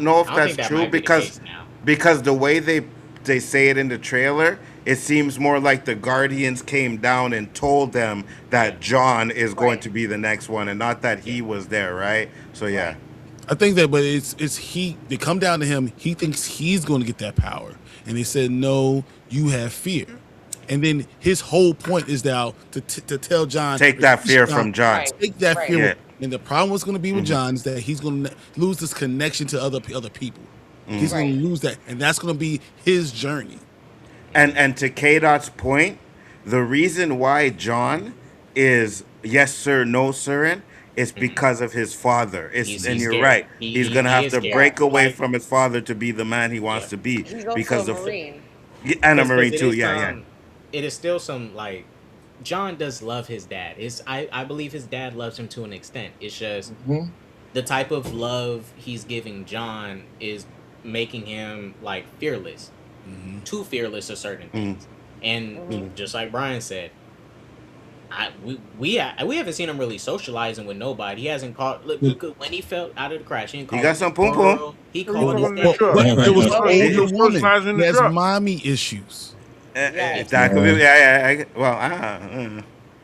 know if I don't that's think that true might be the because case now. the way they say it in the trailer, it seems more like the Guardians came down and told them that John is going Right. to be the next one, and not that he was there, right? So yeah, I think that, but it's he. They come down to him. He thinks he's going to get that power, and they said, "No, you have fear." And then his whole point is now to tell John, take that fear from John. Right. take that Right. fear. Yeah. And the problem was going to be with John is that he's going to lose this connection to other people. He's going Right. to lose that, and that's going to be his journey. And to K-Dot's point, the reason why John is yes sir, no sir, is because of his father. And He's you're scared. right. He- He's he- gonna he have is to scared. break away Like- from his father to be the man he wants to be. he's also Because a of Marine. and a 'Cause Marine it too. is, Yeah. It is still some like John does love his dad. I believe his dad loves him to an extent. It's just the type of love he's giving John is making him like fearless, too fearless of certain things. And just like Brian said, we haven't seen him really socializing with nobody. He hasn't called. Look when he fell out of the crash. He didn't call got his some pum pum. girl. He He called was his in the dad. truck. But it was He an older woman. socializing in He the has truck. mommy issues. That could be. Yeah.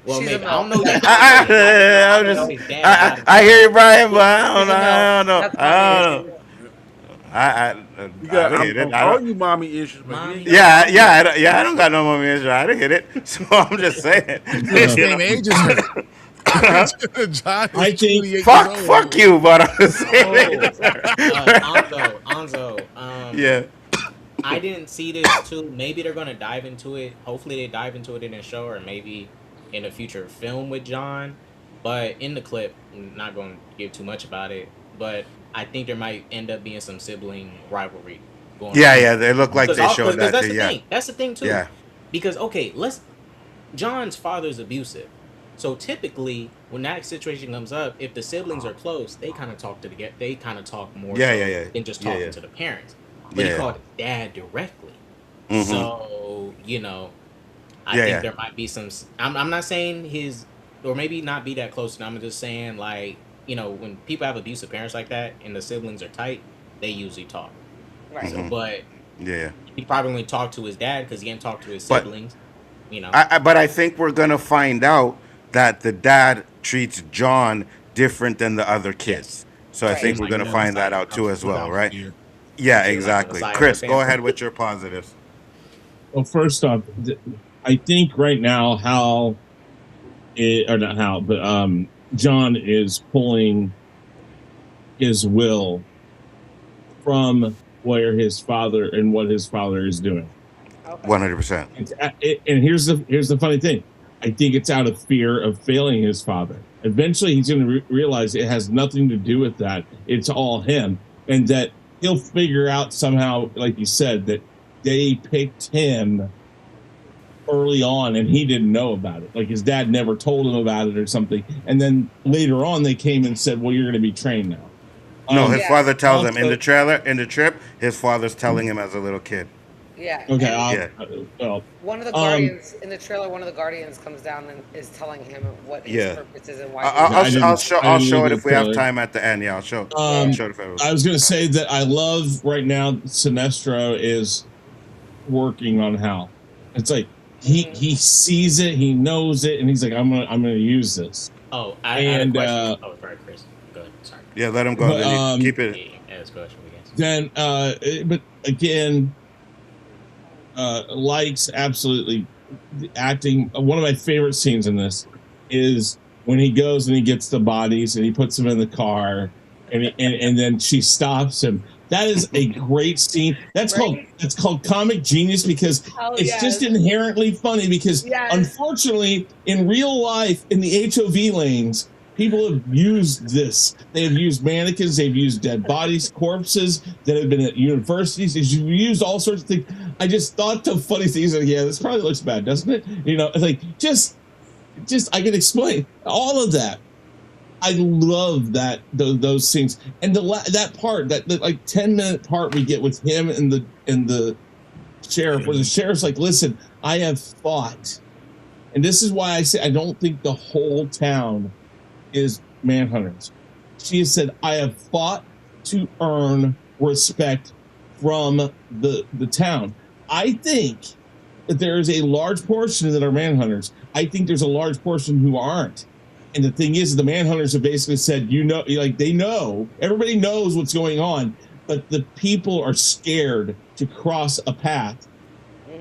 Well, She's maybe a I don't know. mom. That. I'm just. I hear you, Brian, but I don't know. I don't know. That's I don't know. You got, I hit it. I'm I calling don't, you mommy issues, but Mommy. you ain't got I don't got no mommy issue. I didn't hit it, so I'm just saying. You're the same age as her. John I is think- 28 years Fuck old. you, but I'm just Oh, saying. Anzo. Yeah. I didn't see this too. Maybe they're gonna dive into it. Hopefully, they dive into it in a show or maybe in a future film with John. But in the clip, I'm not going to give too much about it. But I think there might end up being some sibling rivalry going on. Yeah. They look like they showed that. That's Too, the yeah. thing. That's the thing too. Yeah. Because John's father's abusive. So typically, when that situation comes up, if the siblings are close, they kind of talk They kind of talk more Yeah. than just Yeah, talking yeah. to the parents. But he Yeah. called his dad directly. Mhm. So I Yeah, think yeah. there might be some. I'm not saying or maybe not be that close. I'm just saying like when people have abusive parents like that and the siblings are tight, they usually talk. Right. So, but Yeah. he probably only talked to his dad because he didn't talk to his But- siblings. But I think we're gonna find out that the dad treats John different than the other kids. So I Right. think we're gonna Yeah, find that out too as well, Without right? fear. Yeah, like exactly. the side Chris, of the go family. ahead with your positives. Well, first off, I think right now John is pulling his will from where his father and what his father is doing. 100%. And here's the funny thing. I think it's out of fear of failing his father. Eventually, he's going to realize it has nothing to do with that. It's all him, and that he'll figure out somehow, like you said, that they picked him early on and he didn't know about it. Like his dad never told him about it or something. And then later on, they came and said, "Well, you're going to be trained now." No, his Yeah. father tells him in the Also, trailer, in the trip, his father's telling him as a little kid. Yeah. okay, And Yeah, well, one of the um, guardians in the trailer, one of the guardians comes down and is telling him what his yeah. purpose is and why he's yeah, here. I I'll didn't show look it at if the we have trailer. time at the end. Yeah, I'll Yeah. show it if ever. I was gonna say that I love right now Sinestro is working on Hal. It's like he sees it, he knows it, and he's like, I'm gonna use this. Oh, I had a And question. Oh, sorry, Chris. Go ahead. Sorry. Yeah, let him go. but Then you keep Yeah, it. yeah, yeah. That's a question we guess. then but again, likes absolutely the acting. One of my favorite scenes in this is when he goes and he gets the bodies and he puts them in the car, and then she stops him. That is a great scene. Right? That's called comic genius because Oh, it's just yes. inherently funny because Yes. unfortunately in real life in the HOV lanes people have used this. They have used mannequins, they've used dead bodies, corpses that have been at universities. They've used all sorts of things. I just thought the funny thing is like, yeah, this probably looks bad, doesn't it? You know, it's like just I can explain all of that. I love that those scenes and that part that like 10-minute part we get with him and the sheriff, where the sheriff's like, listen, I have fought, and this is why I say I don't think the whole town is manhunters. She has said, I have fought to earn respect from the town. I think that there is a large portion that are manhunters. I think there's a large portion who aren't. And the thing is, the manhunters have basically said, you know, like they know, everybody knows what's going on, but the people are scared to cross a path.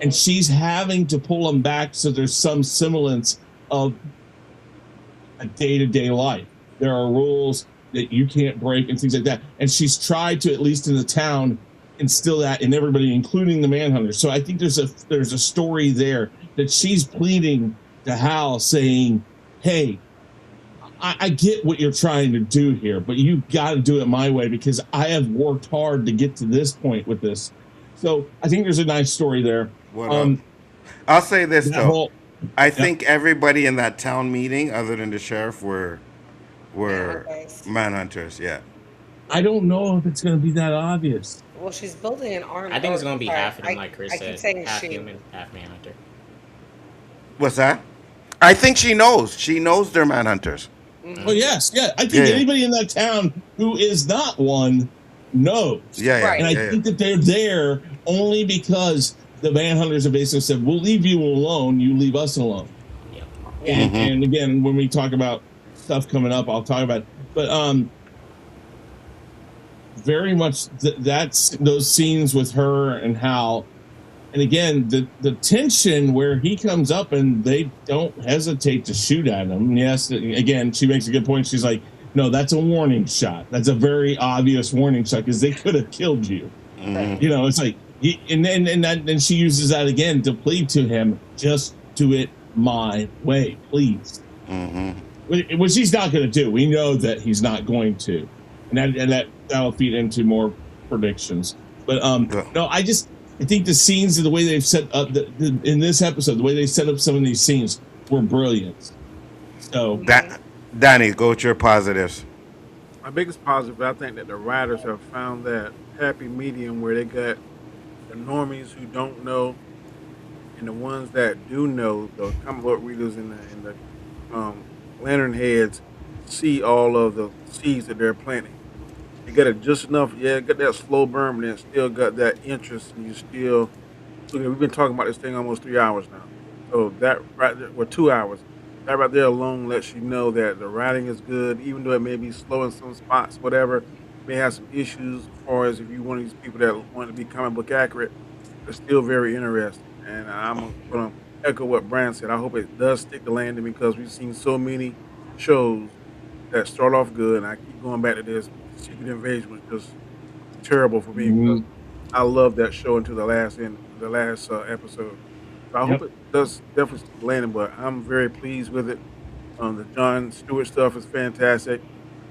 And she's having to pull them back so there's some semblance of a day-to-day life. There are rules that you can't break and things like that. And she's tried to, at least in the town, instill that in everybody, including the manhunters. So I think there's a story there that she's pleading to Hal, saying, hey, I get what you're trying to do here, but you got to do it my way because I have worked hard to get to this point with this. So I think there's a nice story there. What up? I'll say this though. I yeah. think everybody in that town meeting, other than the sheriff, were manhunters. Yeah. I don't know if it's going to be that obvious. Well, she's building an arm. I think it's going to be sorry, half of them, like Chris I keep said. saying Half she. human, half manhunter. What's that? I think she knows. She knows they're manhunters. Oh yes, yeah. I think anybody in that town who is not one knows. Yeah, yeah. Right. And I think that they're there only because the manhunters have basically said, "We'll leave you alone. You leave us alone." Yeah. And again, when we talk about stuff coming up, I'll talk about it. But very much that's those scenes with her and Hal. And again, the tension where he comes up and they don't hesitate to shoot at him. Yes, again, she makes a good point. She's like, no, that's a warning shot. That's a very obvious warning shot because they could have killed you. You know, it's like, and then she uses that again to plead to him, just do it my way, please. Which he's not going to do. We know that he's not going to. And that'll feed into more predictions. But no, I think the scenes and the way they've set up in this episode, the way they set up some of these scenes were brilliant. So Danny, go with your positives. My biggest positive, I think that the writers have found that happy medium where they got the normies who don't know and the ones that do know, the comic book readers and the lantern heads see all of the seeds that they're planting. You got it just enough, got that slow burn, but then still got that interest, and you still. We've been talking about this thing almost 3 hours now, so that right there, 2 hours. That right there alone lets you know that the writing is good, even though it may be slow in some spots, whatever. May have some issues as far as if you're one of these people that want to be comic book accurate, but still very interesting. And I'm going to echo what Brian said. I hope it does stick to landing because we've seen so many shows that start off good, and I keep going back to this. Secret Invasion was just terrible for me because I love that show until the last episode. So I hope it does definitely stick to landing, but I'm very pleased with it. The Jon Stewart stuff is fantastic.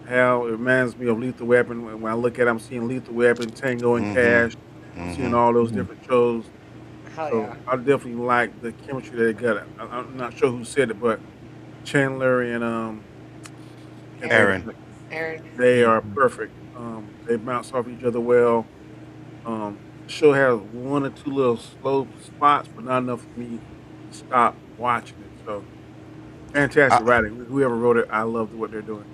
How it reminds me of Lethal Weapon. When I look at it, I'm seeing Lethal Weapon, Tango and Cash. I'm seeing all those different shows. So I definitely like the chemistry that they got. I'm not sure who said it, but Chandler and Aaron. they are perfect. They bounce off each other well. The show has one or two little slow spots, but not enough for me to stop watching it. So fantastic I, writing. Whoever wrote it, I love what they're doing.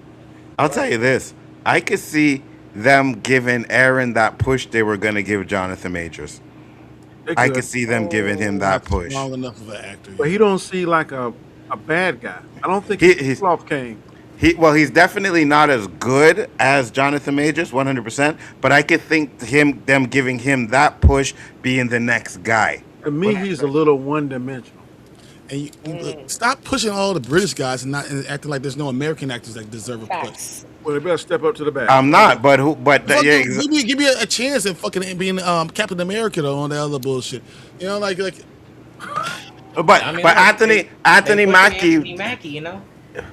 I'll tell you this: I could see them giving Aaron that push they were going to give Jonathan Majors. They I could could, see them giving him Oh, that not push. strong enough of an actor but he yet. don't see like a bad guy. I don't think He, he's he's Sloth King. he's definitely not as good as Jonathan Majors, 100%. But I could think them giving him that push, being the next guy. To me, he's a little one dimensional. And look, stop pushing all the British guys and acting like there's no American actors that deserve a push. Facts. Well, they better step up to the bat. I'm not, but who? But Fuck, yeah, give me a chance at fucking being Captain America though on the other bullshit. You know, like I mean, but look, they Anthony pushing Anthony Mackie. Mackie, you know.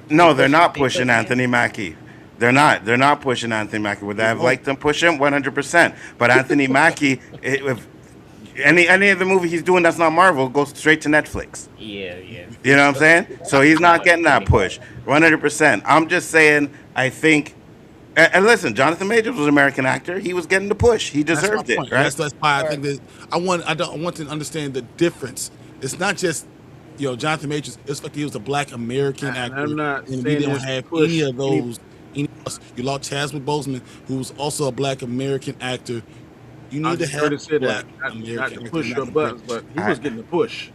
No, they're not They pushing pushing him. Anthony Mackie. They're not. They're not pushing Anthony Mackie. Would I have liked them push him? 100%. But Anthony Mackie, if any of the movie he's doing that's not Marvel goes straight to Netflix. Yeah, yeah. You know what I'm saying? So he's not getting that push. 100%. I'm just saying. I think. And listen, Jonathan Majors was an American actor. He was getting the push. He that's my deserved it, point. right? That's why I think that I want to understand the difference. It's not just Jonathan Majors. It's like he was a Black American And actor, I'm not and we saying don't this have push any of any those. You lost Chadwick Boseman, who was also a Black American actor. You I need to just heard have it said Black that, not American to actor, push not your to buttons, but he I, was getting the push.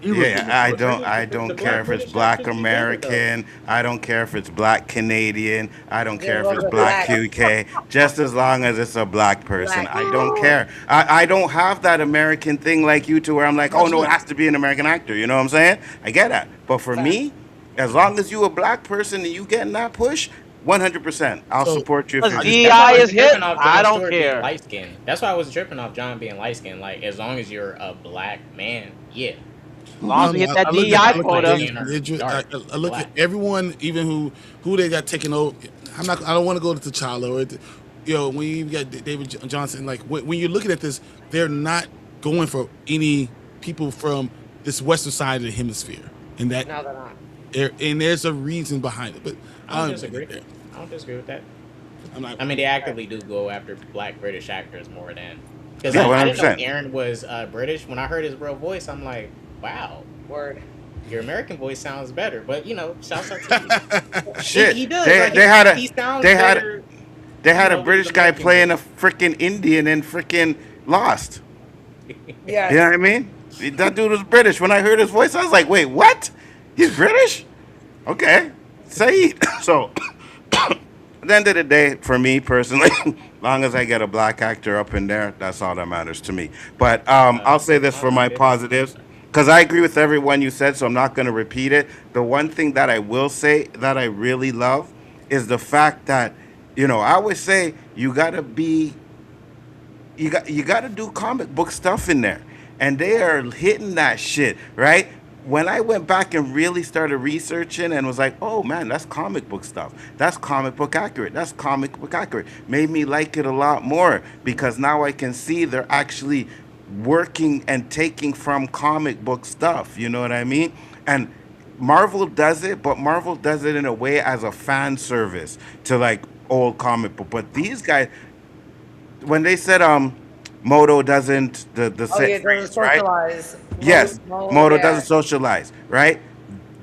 He was getting Yeah, the push. I The don't care black if it's British black actors be better though. American. I don't care if it's black Canadian. I don't There care if was it's a black black. QK. Just as long as it's a black person, Black. I don't care. I don't have that American thing like you two, where I'm like, oh no, it has to be an American actor. You know what I'm saying? I get that. But for Facts. me, as long as you a black person and you getting that push, 100%, I'll So support you if Because you I do just That's why that. I DEI is wasn't hit. tripping off I John don't Stewart being care. light skinned. That's why I wasn't tripping off John being light skinned. Like, as long as you're a black man, yeah. As long as we hit I that look at DEI I look at quota. David Bridges, Dark, I look at black. everyone, even who they got taken over. I don't want to go to T'Challa when you got David Johnson. Like when you're looking at this, they're not going for any people from this western side of the hemisphere, and that No, they're not. and there's a reason behind it. But I don't I don't disagree. get there. I don't disagree with that. I'm not. I mean, they actively do go after black British actors more than because Yeah, I didn't know 100%. Aaron was British. When I heard his real voice, I'm like, wow, Word. your American voice sounds better. But shouts out to you. Shit, He does. they Like, they had he a sounds they had better. they had a With British his guy American playing a voice. freaking Indian and freaking Lost. Yes. You know what I mean? That dude was British. When I heard his voice, I was like, wait, what? He's British? Okay. Say so. At the end of the day, for me personally, long as I get a black actor up in there, that's all that matters to me. But I'll say this for my positives, because I agree with everyone you said, so I'm not going to repeat it. The one thing that I will say that I really love is the fact that, I always say you got to do comic book stuff in there, and they are hitting that shit right. When I went back and really started researching and was like, oh man, that's comic book stuff. That's comic book accurate. That's comic book accurate. Made me like it a lot more because now I can see they're actually working and taking from comic book stuff. You know what I mean? And Marvel does it, but Marvel does it in a way as a fan service to like old comic book. But these guys, when they said Moto doesn't the Oh yeah, set it doesn't phrase, right? socialize. Yes, Moto Yeah. doesn't socialize, right?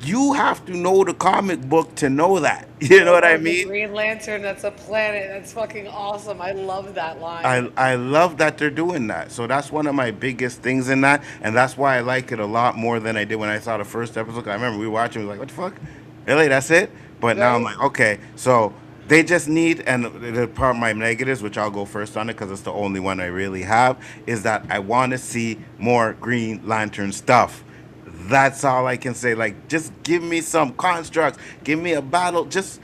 You have to know the comic book to know that. You know what I The mean? Green Lantern, that's a planet. That's fucking awesome. I love that line. I love that they're doing that. So that's one of my biggest things in that, and that's why I like it a lot more than I did when I saw the first episode. I remember we were watching, we was like, "What the fuck? Really? That's it?" But now I'm Right? like, okay, so they just need, and the part of my negatives, which I'll go first on it because it's the only one I really have, is that I want to see more Green Lantern stuff. That's all I can say. Like, just give me some constructs. Give me a battle. Just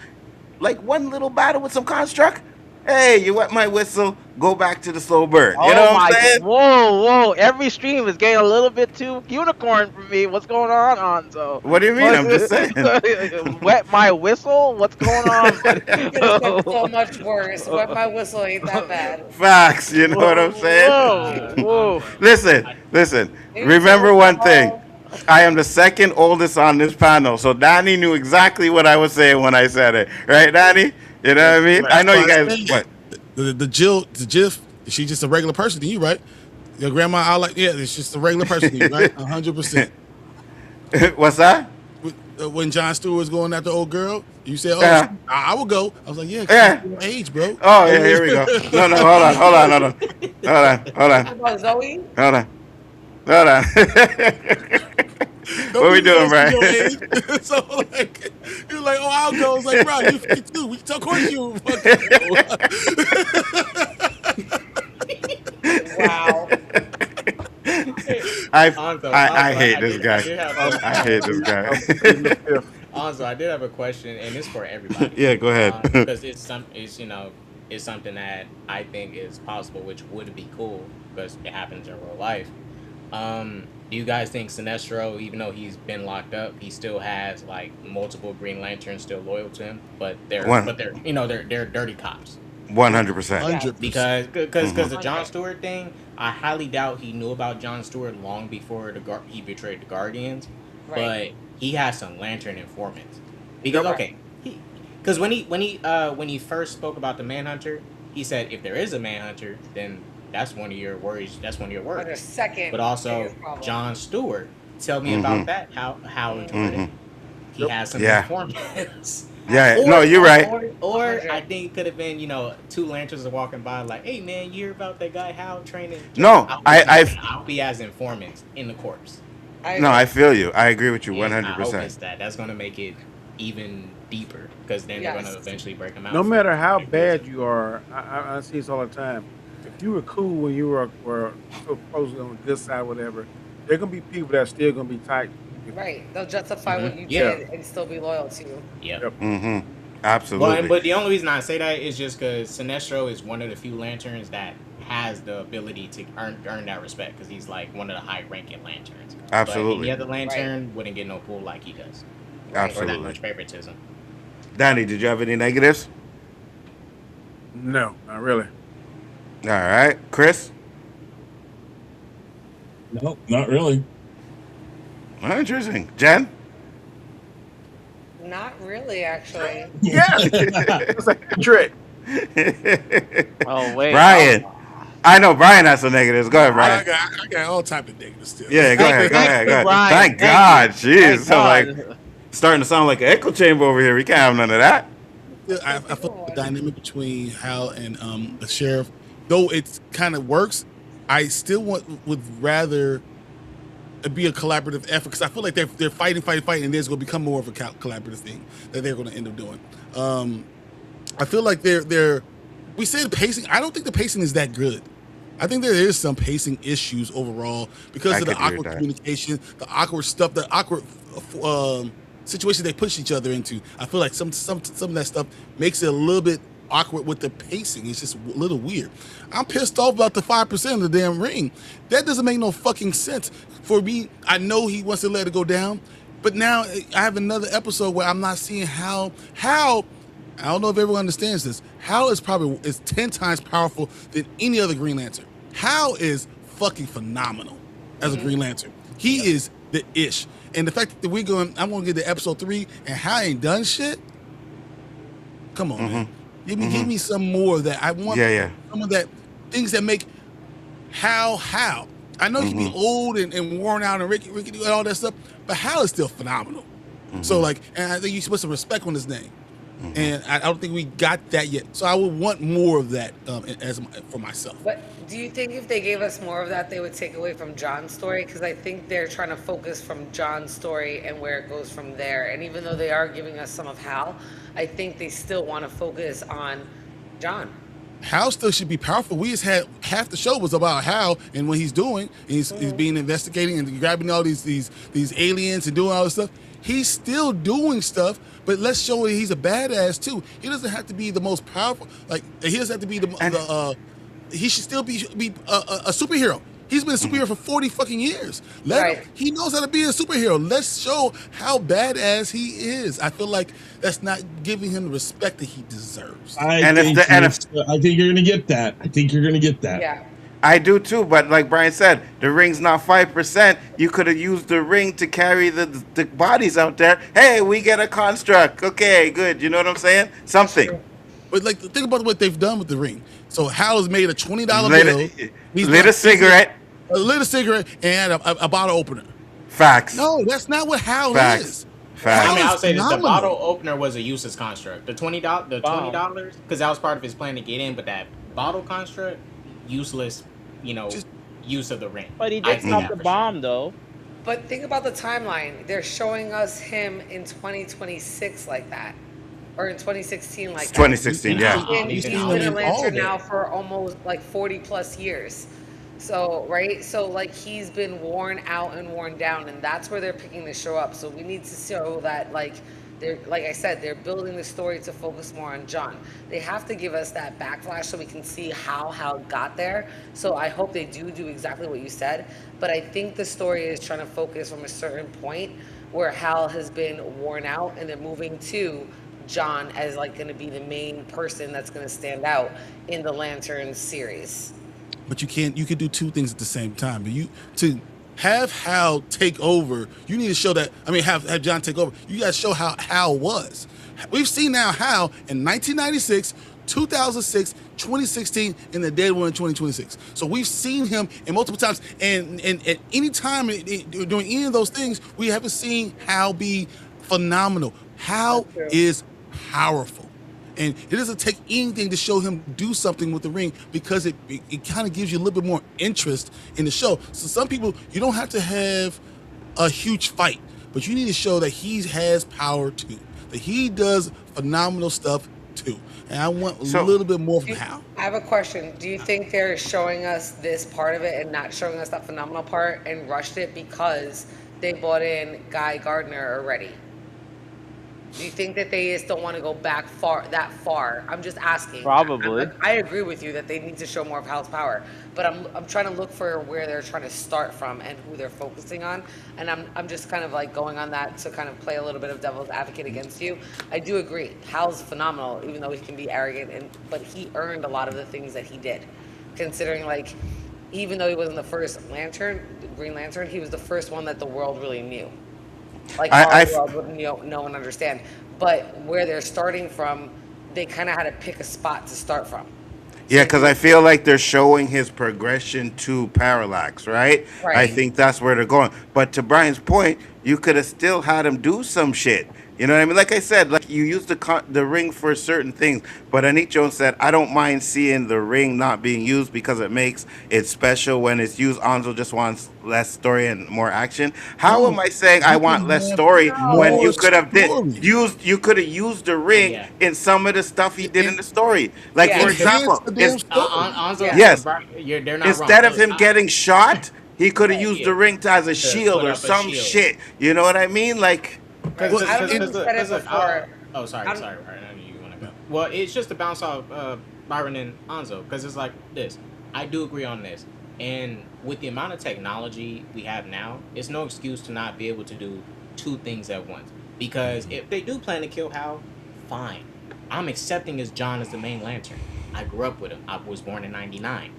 like one little battle with some construct. Hey, you wet my whistle. Go back to the slow burn. You know Oh what I'm my! saying? Whoa! Every stream is getting a little bit too unicorn for me. What's going on, Anzo? What do you mean? I'm just saying. Wet my whistle? What's going on? You could have said so much worse. Wet my whistle ain't that bad. Facts. You know what I'm saying? Whoa! Whoa! Listen. Maybe Remember tell us one thing. all. I am the second oldest on this panel, so Danny knew exactly what I was saying when I said it. Right, Danny? You know what I mean? I That's know why you I guys. say What? the GIF, she's just a regular person to you, right? Your grandma, I like, yeah, it's just a regular person to you, right? 100%. What's that? When Jon Stewart was going after old girl, you said, "Oh, Uh, I will go." I was like, "Yeah, 'cause yeah. she's your age, bro." Oh yeah, here we go. No, no, hold on, About Zoe? hold on, hold on. Don't What we be doing, asking your Brian? age. So like, you're like, "Oh, I'll go." It's like, bro, you 52. Of course you fucking go. Wow. I Anzo, I Anzo, hate this guy. I did have I hate this guy. I'm pleading the fifth. Anzo, I did have a question, and it's for everybody. Yeah, go ahead. Because it's it's something that I think is possible, which would be cool because it happens in real life. Do you guys think Sinestro, even though he's been locked up, he still has like multiple Green Lanterns still loyal to him, but One they're dirty cops 100%. 100%. because the Jon Stewart thing, I highly doubt he knew about Jon Stewart long before he betrayed the Guardians, Right. but he has some Lantern informants because Right. okay, because when he first spoke about the Manhunter, he said if there is a Manhunter, then that's one of your worries. That's one of your Or the worries. second. But also biggest problem. John Stewart, tell me about that. How important he Yep. has some Yeah. informants. Yeah, no, you're right. Or I think it could have been, two lanterns are walking by like, hey man, you hear about that guy Hal training? No, I'll be as informants in the corpse. No, I feel you. I agree with you And I hope 100%. it's that. That's gonna make it even deeper because then they're gonna Yes. eventually break them out. No for matter how big bad reason. you are, I see this all the time. If you were cool when you were supposedly on the good side, whatever, there gonna be people that are still gonna be tight. Right. They'll justify what you Yeah. did and still be loyal to you. Yep. Yep. Mm-hmm. But Absolutely. the only reason I say that is just because Sinestro is one of the few lanterns that has the ability to earn that respect because he's like one of the high ranking lanterns. But Absolutely. any other lantern wouldn't get no pull like he does. Or that Absolutely. much favoritism. Danny, did you have any negatives? No, not really. All right. Chris? No, not really. Oh, interesting. Jen? Not really, actually. Yeah, it's like a trick. Oh wait. Brian. I know Brian has some negatives. Go ahead, I Brian. got all type of negatives still. Yeah, go ahead. Go ahead. Go ahead. Brian. Thank Thank God. you. Jeez. Thank So, like, God. starting to sound like an echo chamber over here. We can't have none of that. I feel the dynamic between Hal and the sheriff, though it kind of works, I still would rather it be a collaborative effort because I feel like they're fighting, and there's going to become more of a collaborative thing that they're going to end up doing. I feel like they're we said pacing. I don't think the pacing is that good. I think there is some pacing issues overall because I of the could agree with awkward that. communication, the awkward stuff, the awkward situations they push each other into. I feel like some of that stuff makes it a little bit awkward with the pacing. It's just a little weird. I'm pissed off about the 5% of the damn ring. That doesn't make no fucking sense. For me, I know he wants to let it go down, but now I have another episode where I'm not seeing how I don't know if everyone understands this. Hal is 10 times powerful than any other Green Lantern. Hal is fucking phenomenal as a Green Lantern. He is the ish. And the fact that I'm gonna get to episode 3 and Hal ain't done shit. Come on, man. Give me some more of that. I want some of that things that make Hal. I know he can be old and worn out and Ricky and all that stuff, but Hal is still phenomenal. So and I think you should put some respect on his name. And I don't think we got that yet. So I would want more of that for myself. But do you think if they gave us more of that, they would take away from John's story? Because I think they're trying to focus from John's story and where it goes from there. And even though they are giving us some of Hal, I think they still want to focus on John. Hal still should be powerful. We just had half the show was about Hal and what he's doing. He's being investigating and grabbing all these aliens and doing all this stuff. He's still doing stuff, but let's show that he's a badass too. He doesn't have to be the most powerful. Like he doesn't have to be he should still be a superhero. He's been a superhero for 40 fucking years. He knows how to be a superhero. Let's show how badass he is. I feel like that's not giving him the respect that he deserves. I think you're gonna get that. I think you're gonna get that. Yeah. I do too, but like Brian said, the ring's not 5%. You could have used the ring to carry the bodies out there. Hey, we get a construct. Okay, good. You know what I'm saying? Something. But like, think about what they've done with the ring. So Hal has made a $20 Lit, bill. lit a cigarette. Lit a cigarette and a bottle opener. Facts. No, that's not what Hal Facts. is. Facts. I mean, is I'll say this: the phenomenal. bottle opener was a useless construct. The $20, because that was part of his plan to get in, but that bottle construct, useless. Use of the ring. But he I did see stop that the for bomb though. But think about the timeline. They're showing us him in 2026 like that, or in 2016 like It's that. 2016, yeah. And He's he's been been a in all Lantern of it. now for almost like 40 plus years. So, right? So, like, he's been worn out and worn down, and that's where they're picking the show up. So, we need to show that, like I said, they're building the story to focus more on John. They have to give us that backflash so we can see how Hal got there. So, I hope they do exactly what you said. But I think the story is trying to focus from a certain point where Hal has been worn out, and they're moving to John as like going to be the main person that's going to stand out in the Lantern series. But you could do two things at the same time. But to have Hal take over, you need to show that. I mean, have John take over. You got to show how Hal was. We've seen now Hal in 1996, 2006, 2016, and the dead one in 2026. So we've seen him in multiple times, and at any time during any of those things, we haven't seen Hal be phenomenal. Hal is powerful. And it doesn't take anything to show him do something with the ring, because it kind of gives you a little bit more interest in the show. So some people, you don't have to have a huge fight, but you need to show that he has power too, that he does phenomenal stuff too. And I want a little bit more from Hal. I have a question. Do you think they're showing us this part of it and not showing us that phenomenal part and rushed it because they brought in Guy Gardner already? Do you think that they just don't want to go back that far? I'm just asking. Probably. I agree with you that they need to show more of Hal's power, but I'm trying to look for where they're trying to start from and who they're focusing on, and I'm just kind of like going on that to kind of play a little bit of devil's advocate against you. I do agree. Hal's phenomenal, even though he can be arrogant, but he earned a lot of the things that he did, considering like, even though he wasn't the first Green Lantern, he was the first one that the world really knew. Like our world wouldn't know and understand. But where they're starting from, they kind of had to pick a spot to start from. Yeah, because I feel like they're showing his progression to Parallax, right? I think that's where they're going. But to Brian's point, you could have still had him do some shit. You know what I mean? Like I said, like you use the ring for certain things. But Anik Jones said, I don't mind seeing the ring not being used because it makes it special when it's used. Anzo just wants less story and more action. How am I saying I want less story when you could have used the ring in some of the stuff he did in the story? Like for example, yes, they're not instead wrong. of him getting shot, he could have used the ring as a shield or some shit. You know what I mean? Like. Sorry, Ryan, I knew you want to go. Well, it's just to bounce off Byron and Anzo, because it's like this. I do agree on this, and with the amount of technology we have now, it's no excuse to not be able to do two things at once. Because if they do plan to kill Hal, fine. I'm accepting as John as the main Lantern. I grew up with him. I was born in '99,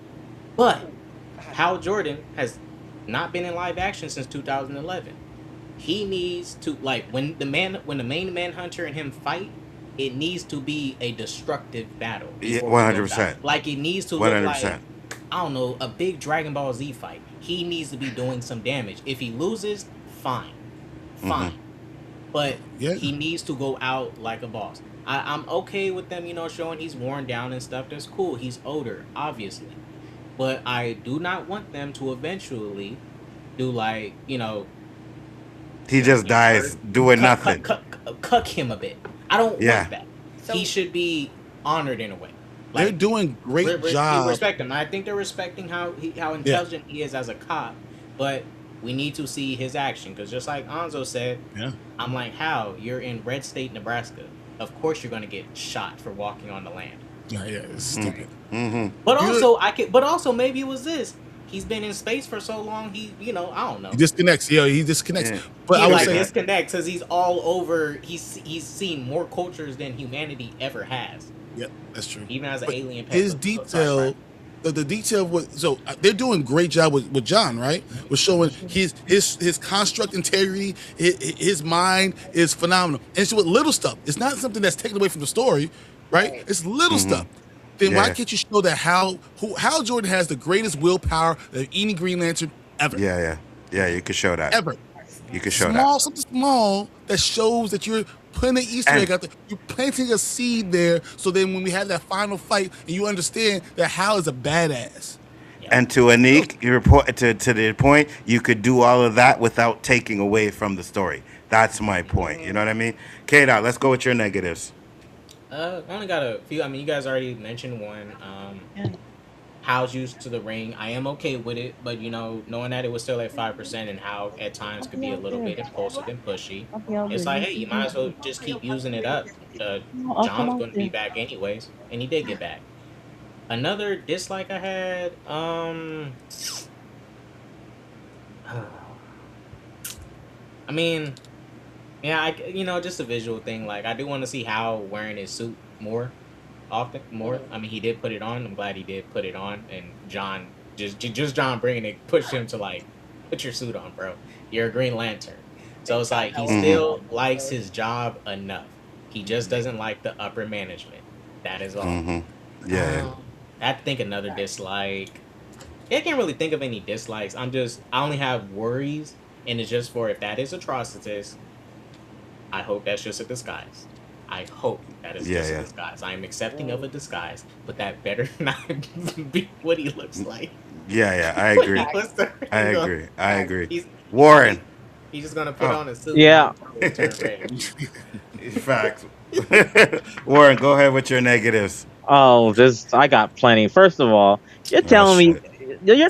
but Hal Jordan has not been in live action since 2011. He needs to, like, when the main Manhunter and him fight, it needs to be a destructive battle. Yeah, 100%. Like, it needs to look 100%. Like, I don't know, a big Dragon Ball Z fight. He needs to be doing some damage. If he loses, fine. But he needs to go out like a boss. I'm okay with them, showing he's worn down and stuff. That's cool. He's older, obviously. But I do not want them to eventually do, like, he just dies doing nothing. Cuck him a bit. I don't want that. So, he should be honored in a way. Like, they're doing great job. Respect him. I think they're respecting how intelligent he is as a cop. But we need to see his action, because just like Anzo said, I'm like, Hal, you're in Red State, Nebraska. Of course you're gonna get shot for walking on the land. Yeah, it's stupid. But also maybe it was this. He's been in space for so long, I don't know. He disconnects. He disconnects. Yeah. But I would say disconnects because he's all over. He's seen more cultures than humanity ever has. Yeah, that's true. Even as an alien. His detail, the detail was so they're doing a great job with John, right? With showing his construct integrity, his mind is phenomenal. And it's with little stuff. It's not something that's taken away from the story, right? It's little stuff. then why Yeah. can't you show that Hal Jordan has the greatest willpower of any Green Lantern ever? Yeah. You could show that. Ever. You could show that. Something small that shows that you're putting an Easter And egg out there. You're planting a seed there, so then when we have that final fight, and you understand that Hal is a badass. and to Anik, you report to the point you could do all of that without taking away from the story. That's my point. You know what I mean? K-Dot, let's go with your negatives. I only got a few. I mean, you guys already mentioned one. How's used to the ring. I am okay with it, but knowing that it was still at 5% and how at times could be a little bit impulsive and pushy, it's like, hey, you might as well just keep using it up. John's going to be back anyways, and he did get back. Another dislike I had, I mean, yeah, just a visual thing. Like, I do want to see Hal wearing his suit more. I mean, he did put it on. I'm glad he did put it on. And John, just John bringing it, pushed him to like, put your suit on, bro. You're a Green Lantern. So it's like he still likes his job enough. He just doesn't like the upper management. That is all. Yeah. I think another dislike. I can't really think of any dislikes. I only have worries, and it's just for if that is atrocities. I hope that's just a disguise. I hope that is just a disguise. I am accepting of a disguise, but that better not be what he looks like. Yeah, I agree. I agree. Warren. He's just gonna put on a suit. Yeah. And turn red. Facts. Warren, go ahead with your negatives. Oh, I got plenty. First of all, you're telling me you're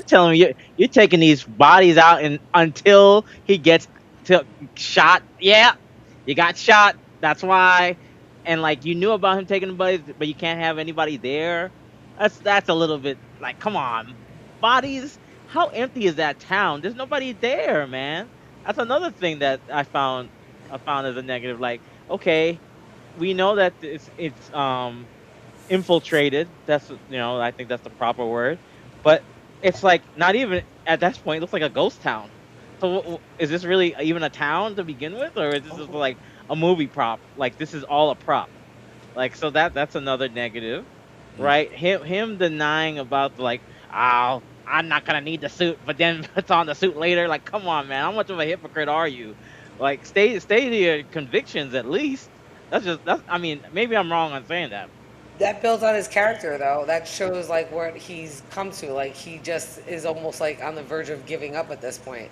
taking these bodies out and until he gets shot. Yeah, you got shot. That's why. And like you knew about him taking the bodies, but you can't have anybody there. That's a little bit like, come on, bodies. How empty is that town? There's nobody there, man. That's another thing that I found as a negative. Like, okay, we know that it's infiltrated. That's I think that's the proper word. But it's like not even at that point. It looks like a ghost town. So is this really even a town to begin with, or is this just like a movie prop? Like this is all a prop. Like so that's another negative, right? Him denying about like, oh, I'm not gonna need the suit, but then puts on the suit later. Like, come on, man, how much of a hypocrite are you? Like, stay to your convictions at least. I mean, maybe I'm wrong on saying that. That builds on his character, though. That shows like what he's come to. Like he just is almost like on the verge of giving up at this point.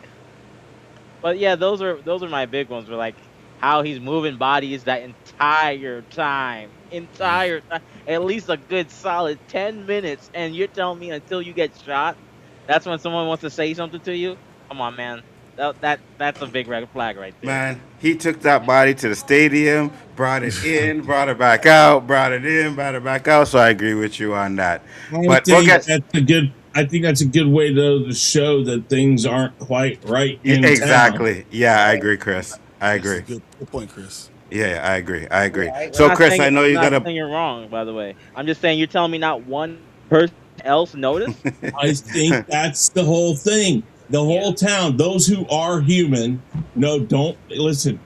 But yeah, those are my big ones. Were like how he's moving bodies that entire time, at least a good solid 10 minutes, and you're telling me until you get shot, that's when someone wants to say something to you. Come on, man. That's a big red flag right there. Man, he took that body to the stadium, brought it in, brought it back out, brought it in, brought it back out. So I agree with you on that. I think that's a good way to show that things aren't quite right in exactly. town. Yeah, I agree, Chris. I agree. Good point, Chris. Yeah, I agree. Yeah, So, Chris, I know you're not saying you're wrong, by the way. I'm just saying you're telling me not one person else noticed. I think that's the whole thing. The whole town, those who are human, don't listen.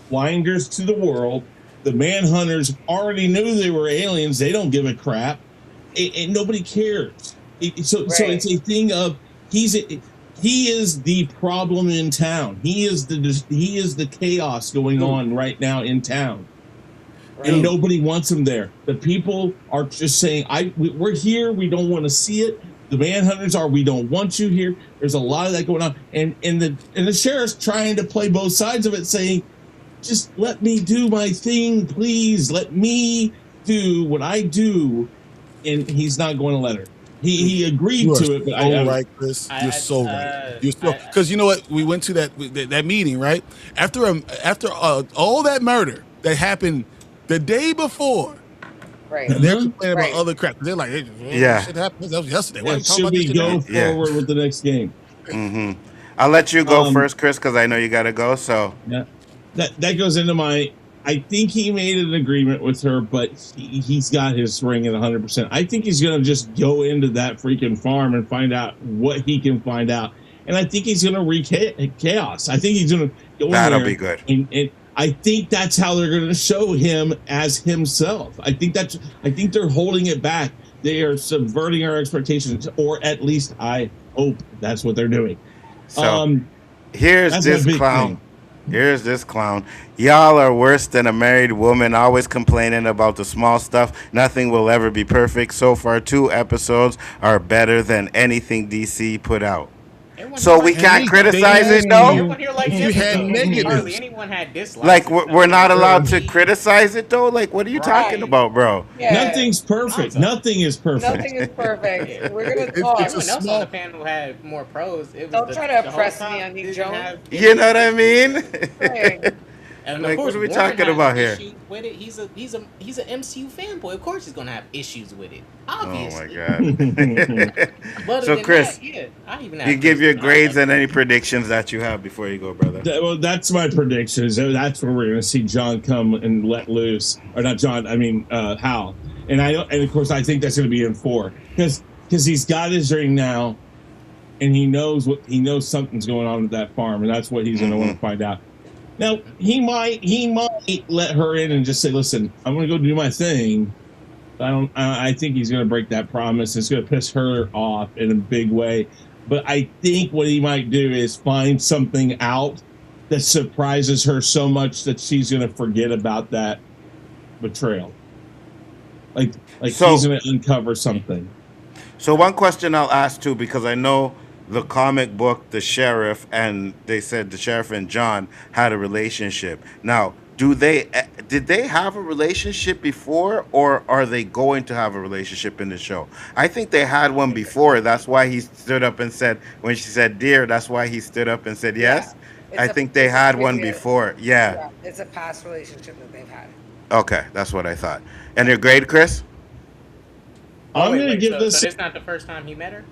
Blinders to the world. The Manhunters already knew they were aliens. They don't give a crap, and nobody cares. So it's a thing of he is the problem in town. He is the chaos going on right now in town, and nobody wants him there. The people are just saying, we're here. We don't want to see it. The Manhunters are, we don't want you here. There's a lot of that going on, and the sheriff's trying to play both sides of it, saying, just let me do my thing, please. Let me do what I do, and he's not going to let her. He agreed to it, but right, Chris. You're so right. You're so because you know what? We went to that meeting right after all that murder that happened the day before. Right. And they're complaining about other crap. They're like, hey, shit happened. That was yesterday. Should we go forward with the next game? Mm-hmm. I'll let you go first, Chris, because I know you got to go. So that goes into my. I think he made an agreement with her, but he's got his ring at 100%. I think he's going to just go into that freaking farm and find out what he can find out. And I think he's going to wreak chaos. I think he's going to go in there. That'll be good. And I think that's how they're going to show him as himself. I think they're holding it back They are subverting our expectations, or at least I hope that's what they're doing. So here's this clown. Here's this clown. Y'all are worse than a married woman, always complaining about the small stuff. Nothing will ever be perfect. So far, 2 episodes are better than anything DC put out. So we can't criticize it, though. You had negatives. Hardly anyone had dislikes. Like we're not allowed to criticize it, though. Like, what are you talking about, bro? Yeah. Nothing's perfect. Nothing is perfect. Nothing is perfect. We're gonna talk. Everyone else on the panel had more pros. Don't try to oppress me on these Jones. You know what I mean? And like, of course, what are we Warren talking has about here? issues with it. He's an MCU fanboy. Of course, he's gonna have issues with it. Obviously. Oh my god. So Chris, that, I even you give your grades and any predictions that you have before you go, brother. Well, that's my predictions. That's where we're going to see John come and let loose, or not John. I mean Hal. And of course, I think that's going to be in 4 because he's got his ring now, and he knows something's going on with that farm, and that's what he's going to want to find out. Now he might let her in and just say, "Listen, I'm going to go do my thing." I think he's going to break that promise. It's going to piss her off in a big way. But I think what he might do is find something out that surprises her so much that she's going to forget about that betrayal. Like he's going to uncover something. So one question I'll ask too, because I know the comic book, the sheriff, and they said the sheriff and John had a relationship. Now, did they have a relationship before, or are they going to have a relationship in the show? I think they had one before. That's why he stood up and said, when she said dear, that's why he stood up and said yes. I think they had one before. Yeah. It's a past relationship that they've had. Okay, that's what I thought. And your grade, Chris? I'm going to give this. So it's not the first time he met her?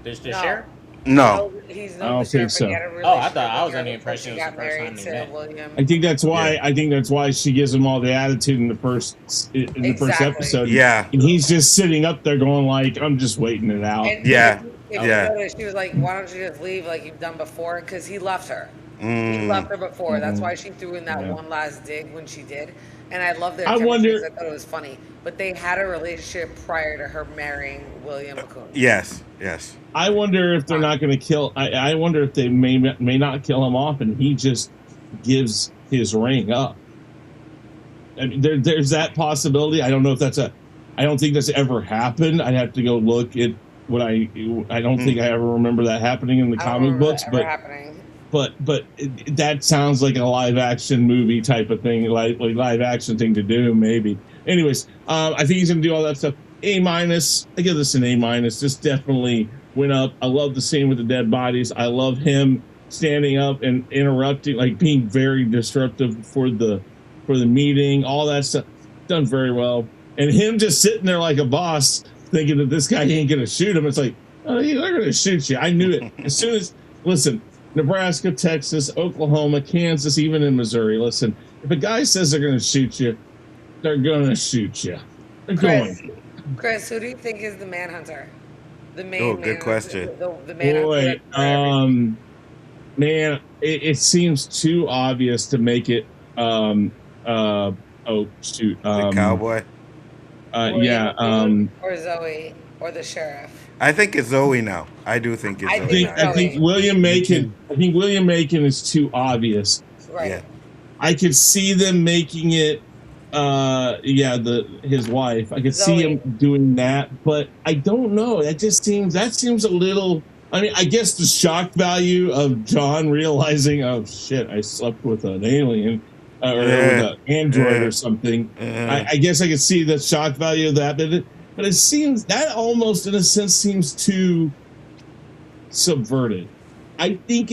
There's the sheriff? No. He's I don't think so. I thought I was under the impression it was the first time they met. I think that's why. I think that's why she gives him all the attitude in the first episode. Yeah. And he's just sitting up there going like, "I'm just waiting it out." And if you notice, she was like, "Why don't you just leave like you've done before?" Because he left her. He left her before. That's why she threw in that one last dig when she did. And I love their chemistry. I thought it was funny. But they had a relationship prior to her marrying William McCoon. Yes. I wonder if they're not going to kill. I wonder if they may not kill him off, and he just gives his ring up. I mean, there's that possibility. I don't know if that's I don't think that's ever happened. I'd have to go look at what I don't think I ever remember that happening in the comic books, but that sounds like a live action movie type of thing, like live action thing to do, maybe. Anyways, I think he's gonna do all that stuff. A-. I give this an A-. This definitely went up. I love the scene with the dead bodies. I love him standing up and interrupting, like being very disruptive for the meeting. All that stuff done very well. And him just sitting there like a boss, thinking that this guy ain't gonna shoot him. It's like, oh, they're gonna shoot you. I knew it as soon as. Listen. Nebraska, Texas, Oklahoma, Kansas, even in Missouri. Listen, if a guy says they're going to shoot you, they're going to shoot you. They're going. Chris, who do you think is the manhunter? The main. Good question. The manhunter. Boy, man, it seems too obvious to make it. The cowboy. Or Zoe, or the sheriff. I think it's Zoe now. I do think it's Zoe. I think William Macon. I think William Macon is too obvious. Right. Yeah. I could see them making it. His wife. I could see him doing that, but I don't know. That seems a little. I mean, I guess the shock value of John realizing, oh shit, I slept with an alien or with an android or something. I guess I could see the shock value of that, but it seems that almost, in a sense, seems too subverted. I think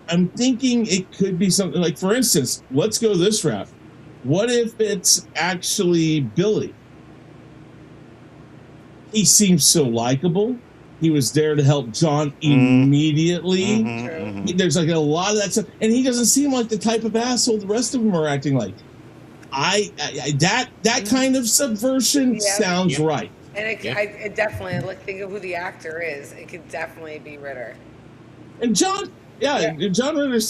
I'm thinking it could be something like, for instance, let's go this route. What if it's actually Billy? He seems so likable. He was there to help John immediately. There's like a lot of that stuff, and he doesn't seem like the type of asshole the rest of them are acting like. That kind of subversion sounds right. And it definitely, think of who the actor is. It could definitely be Ritter. And John Ritter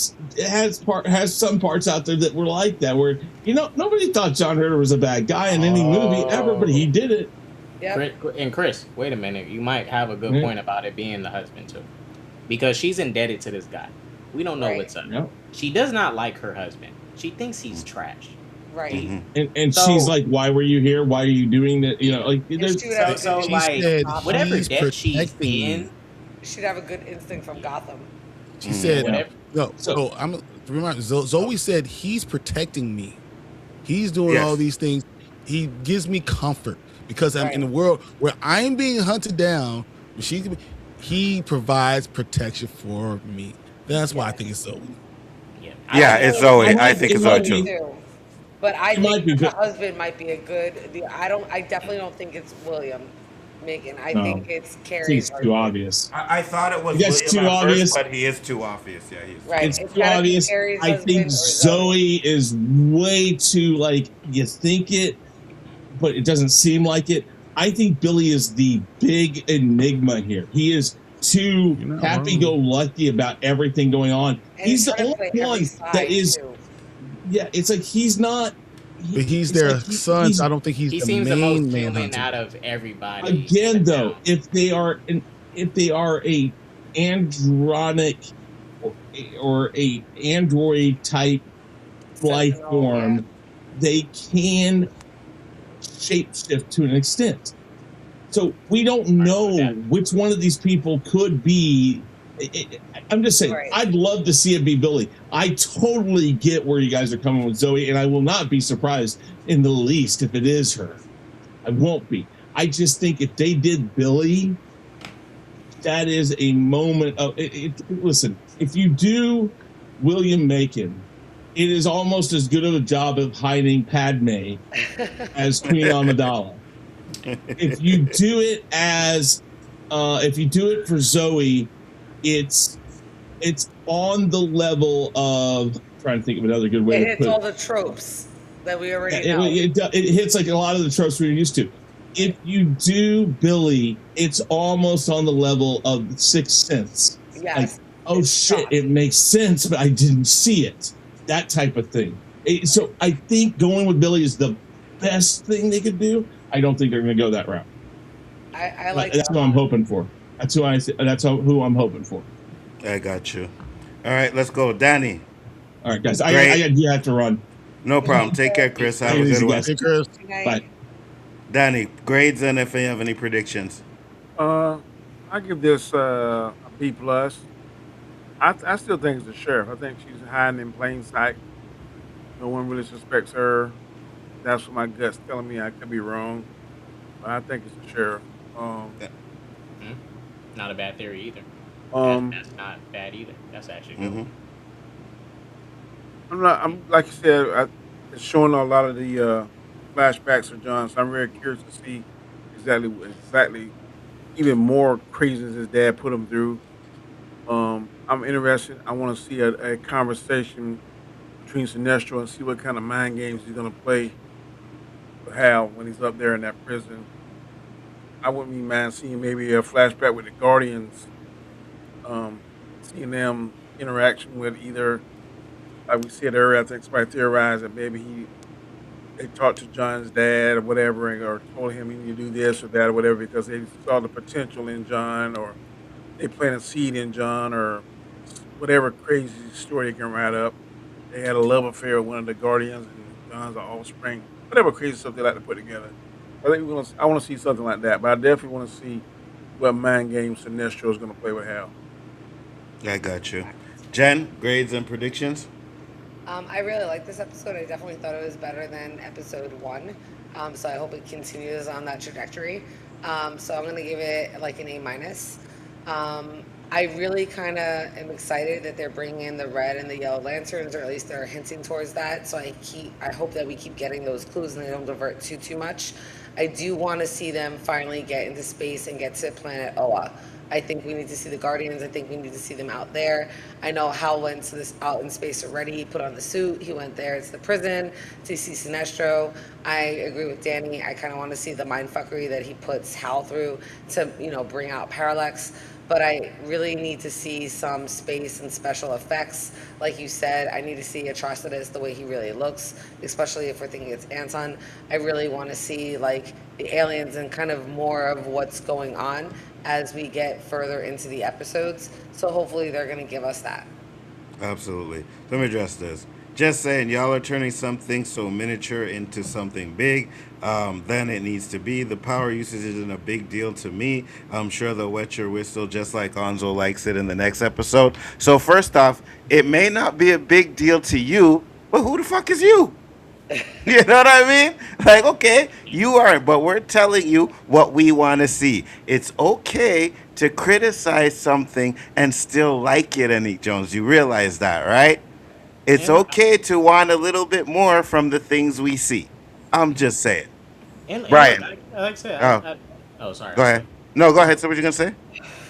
has some parts out there that were like that, where nobody thought John Ritter was a bad guy in any movie ever, but he did it. Yep. And Chris, wait a minute. You might have a good Yeah. point about it being the husband too, because she's indebted to this guy. We don't know Right. what's up. Yeah. She does not like her husband. She thinks he's trash. Right. She Mm-hmm. And she's so like, "Why were you here? Why are you doing that?" You know, like And there's she would have a good so She instinct like from said Gotham. whatever he's debt she's protecting me. in, She'd have a good instinct from Gotham. She yeah, said, yeah. whatever. no, So so I'm remember Zoe said he's protecting me. He's doing all Yes. these things. He gives me comfort because I'm in Right. a world where I'm being hunted down. He provides protection for me. That's why I think it's Yes. Zoe. Yeah, I Yeah, don't it's know. Zoe. I think it it's Zoe might I do too. be, too. But I it think might be, that the but husband might be a good. I don't. I definitely don't think it's William, Megan. I think no, it's I think Carrie's it's too husband. obvious. I thought it was That's William too at first, obvious. but he is too obvious. Yeah, he is too Right. It's obvious. It's too got to be obvious. Carrie's I think husband or Zoe. Zoe is way too like you think it, but it doesn't seem like it. I think Billy is the big enigma here. He is too You're not wrong. happy-go-lucky about everything going on. And he's He's the trying to only play every one that side is, too. yeah. It's like he's not. But he's It's like their son, so he's I don't think he's He the seems the most main human manhunter. out of everybody in the again though. town. If they are a andronic or, or a android type life Sentinel. Yeah. form, they can shapeshift to an extent. So we don't know which one of these people could be. I'm just saying, Right. I'd love to see it be Billy. I totally get where you guys are coming with Zoe, and I will not be surprised in the least if it is her. I won't be. I just think if they did Billy, that is a moment of listen, if you do William Macon, it is almost as good of a job of hiding Padme as Queen Amidala. If you do it for Zoe, it's on the level of, I'm trying to think of another good way It to hits put all it. the tropes that we already It, know. it hits like a lot of the tropes we're used to. If you do Billy, it's almost on the level of Sixth Sense. Yes. Like, oh It's shit, tough. it makes sense, but I didn't see it. That type of thing. So I think going with Billy is the best thing they could do. I don't think they're going to go that route. I like That's that who I'm one. hoping for. That's who I'm hoping for. I got you. All right, let's go, Danny. All right, guys. Great. I do have to run. No problem. Take care, Chris. Have a Easy, good one. guys. Hey, Chris. Good night. Bye. Danny, grades and if you have any predictions. I give this a B plus. I still think it's the sheriff. I think she's hiding in plain sight. No one really suspects her. That's what my gut's telling me. I could be wrong, but I think it's the sheriff. Hmm? Not a bad theory either. Um, That's not bad either. That's actually good. Mm-hmm. I'm like you said. It's showing a lot of the flashbacks of John. So I'm very curious to see exactly even more craziness his dad put him through. I'm interested. I want to see a conversation between Sinestro and see what kind of mind games he's going to play with Hal when he's up there in that prison. I wouldn't be mind seeing maybe a flashback with the Guardians, seeing them interaction with either, like we said earlier, I think somebody theorized that maybe they talked to John's dad or whatever, or told him he need to do this or that or whatever because they saw the potential in John, or they planted a seed in John, or whatever crazy story they can write up. They had a love affair with one of the Guardians, and John's an offspring. Whatever crazy stuff they like to put together. I want to see something like that, but I definitely want to see what mind game Sinestro is going to play with Hal. I got you. Jen, grades and predictions. I really like this episode. I definitely thought it was better than episode one. So I hope it continues on that trajectory. So I'm gonna give it like an A minus. I really kind of am excited that they're bringing in the red and the yellow lanterns, or at least they're hinting towards that. So I hope that we keep getting those clues and they don't divert too much. I do want to see them finally get into space and get to planet Oa. I think we need to see the Guardians. I think we need to see them out there. I know Hal went to this out in space already. He put on the suit. He went there to the prison to see Sinestro. I agree with Danny. I kind of want to see the mindfuckery that he puts Hal through to, bring out Parallax. but I really need to see some space and special effects. Like you said, I need to see Atrocitus the way he really looks, especially if we're thinking it's Anton. I really want to see like the aliens and kind of more of what's going on as we get further into the episodes. So hopefully they're going to give us that. Absolutely. Let me address this. Just saying, y'all are turning something so miniature into something big. Then it needs to be. The power usage isn't a big deal to me. I'm sure they'll wet your whistle just like Onzo likes it in the next episode. So first off, it may not be a big deal to you, but who the fuck is you? You know what I mean? Like, okay, you aren't, but we're telling you what we want to see. It's okay to criticize something and still like it, Anik Jones. You realize that, right? It's And okay to want a little bit more from the things we see. I'm just saying. and look, Brian, like I said, oh, oh sorry, go I'm ahead. sorry. No, go ahead. So what you gonna say?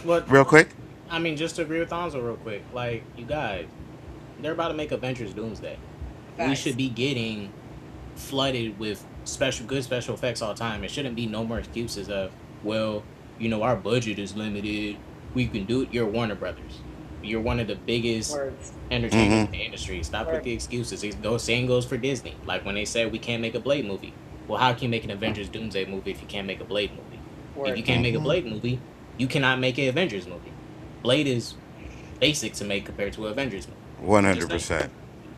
What Real quick? I mean, just to agree with Anzo real quick, like you guys, they're about to make Avengers Doomsday. We Facts. should be getting flooded with good special effects all the time. It shouldn't be no more excuses of, well, our budget is limited. We can do it. You're Warner Brothers. You're one of the biggest Words. entertainers in Mm-hmm. the industry. Stop with Word. the excuses. Same goes for Disney. Like when they said we can't make a Blade movie. Well, how can you make an Avengers Doomsday movie if you can't make a Blade movie? If you Word. can't make a Mm-hmm. Blade movie, you cannot make an Avengers movie. Blade is basic to make compared to an Avengers movie. One You're hundred just saying. percent.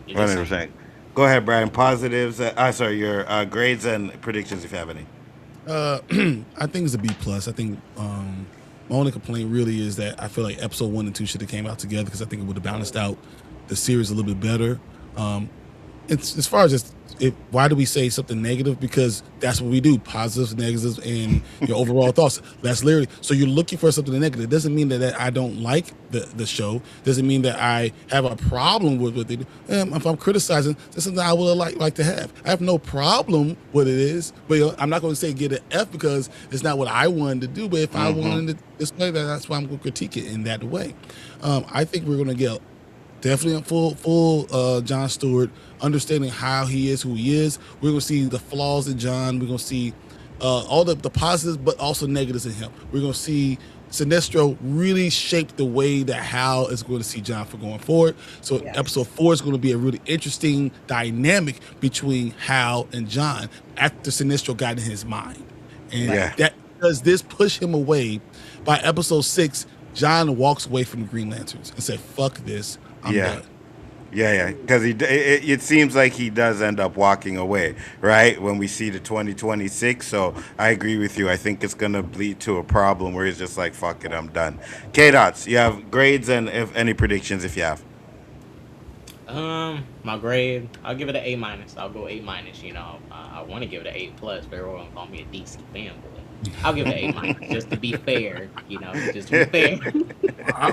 You're One just hundred saying. percent. Go ahead, Brian. Positives. Sorry, your grades and predictions if you have any. I think it's a B plus. I think my only complaint really is that I feel like episode 1 and 2 should have came out together because I think it would have balanced out the series a little bit better. It's as far as just why do we say something negative? Because that's what we do: positives, negatives, and your overall thoughts. That's literally so you're looking for something negative. It doesn't mean that I don't like the show. Doesn't mean that I have a problem with what they do. If I'm criticizing, that's something I would like to have. I have no problem with it is, but I'm not going to say get an F because it's not what I wanted to do. But if I Mm-hmm. wanted to display that, that's why I'm going to critique it in that way. I think we're going to get definitely a full John Stewart, understanding how he is, who he is. We're gonna see the flaws in John. We're gonna see all the positives, but also negatives in him. We're gonna see Sinestro really shape the way that Hal is going to see John for going forward. So Yes. episode 4 is going to be a really interesting dynamic between Hal and John after Sinestro got in his mind, and Yeah. that does this push him away. By episode 6, John walks away from the Green Lanterns and said, "Fuck this, I'm Yeah. done." Yeah. Because it seems like he does end up walking away, right? When we see the 2026. So I agree with you. I think it's gonna lead to a problem where he's just like, "Fuck it, I'm done." K-Dots, you have grades and if any predictions if you have. My grade, I'll give it an A minus. I'll go A minus. I want to give it an A plus, but everyone gonna call me a DC fanboy. I'll give it an A minus just to be fair. Just to be fair.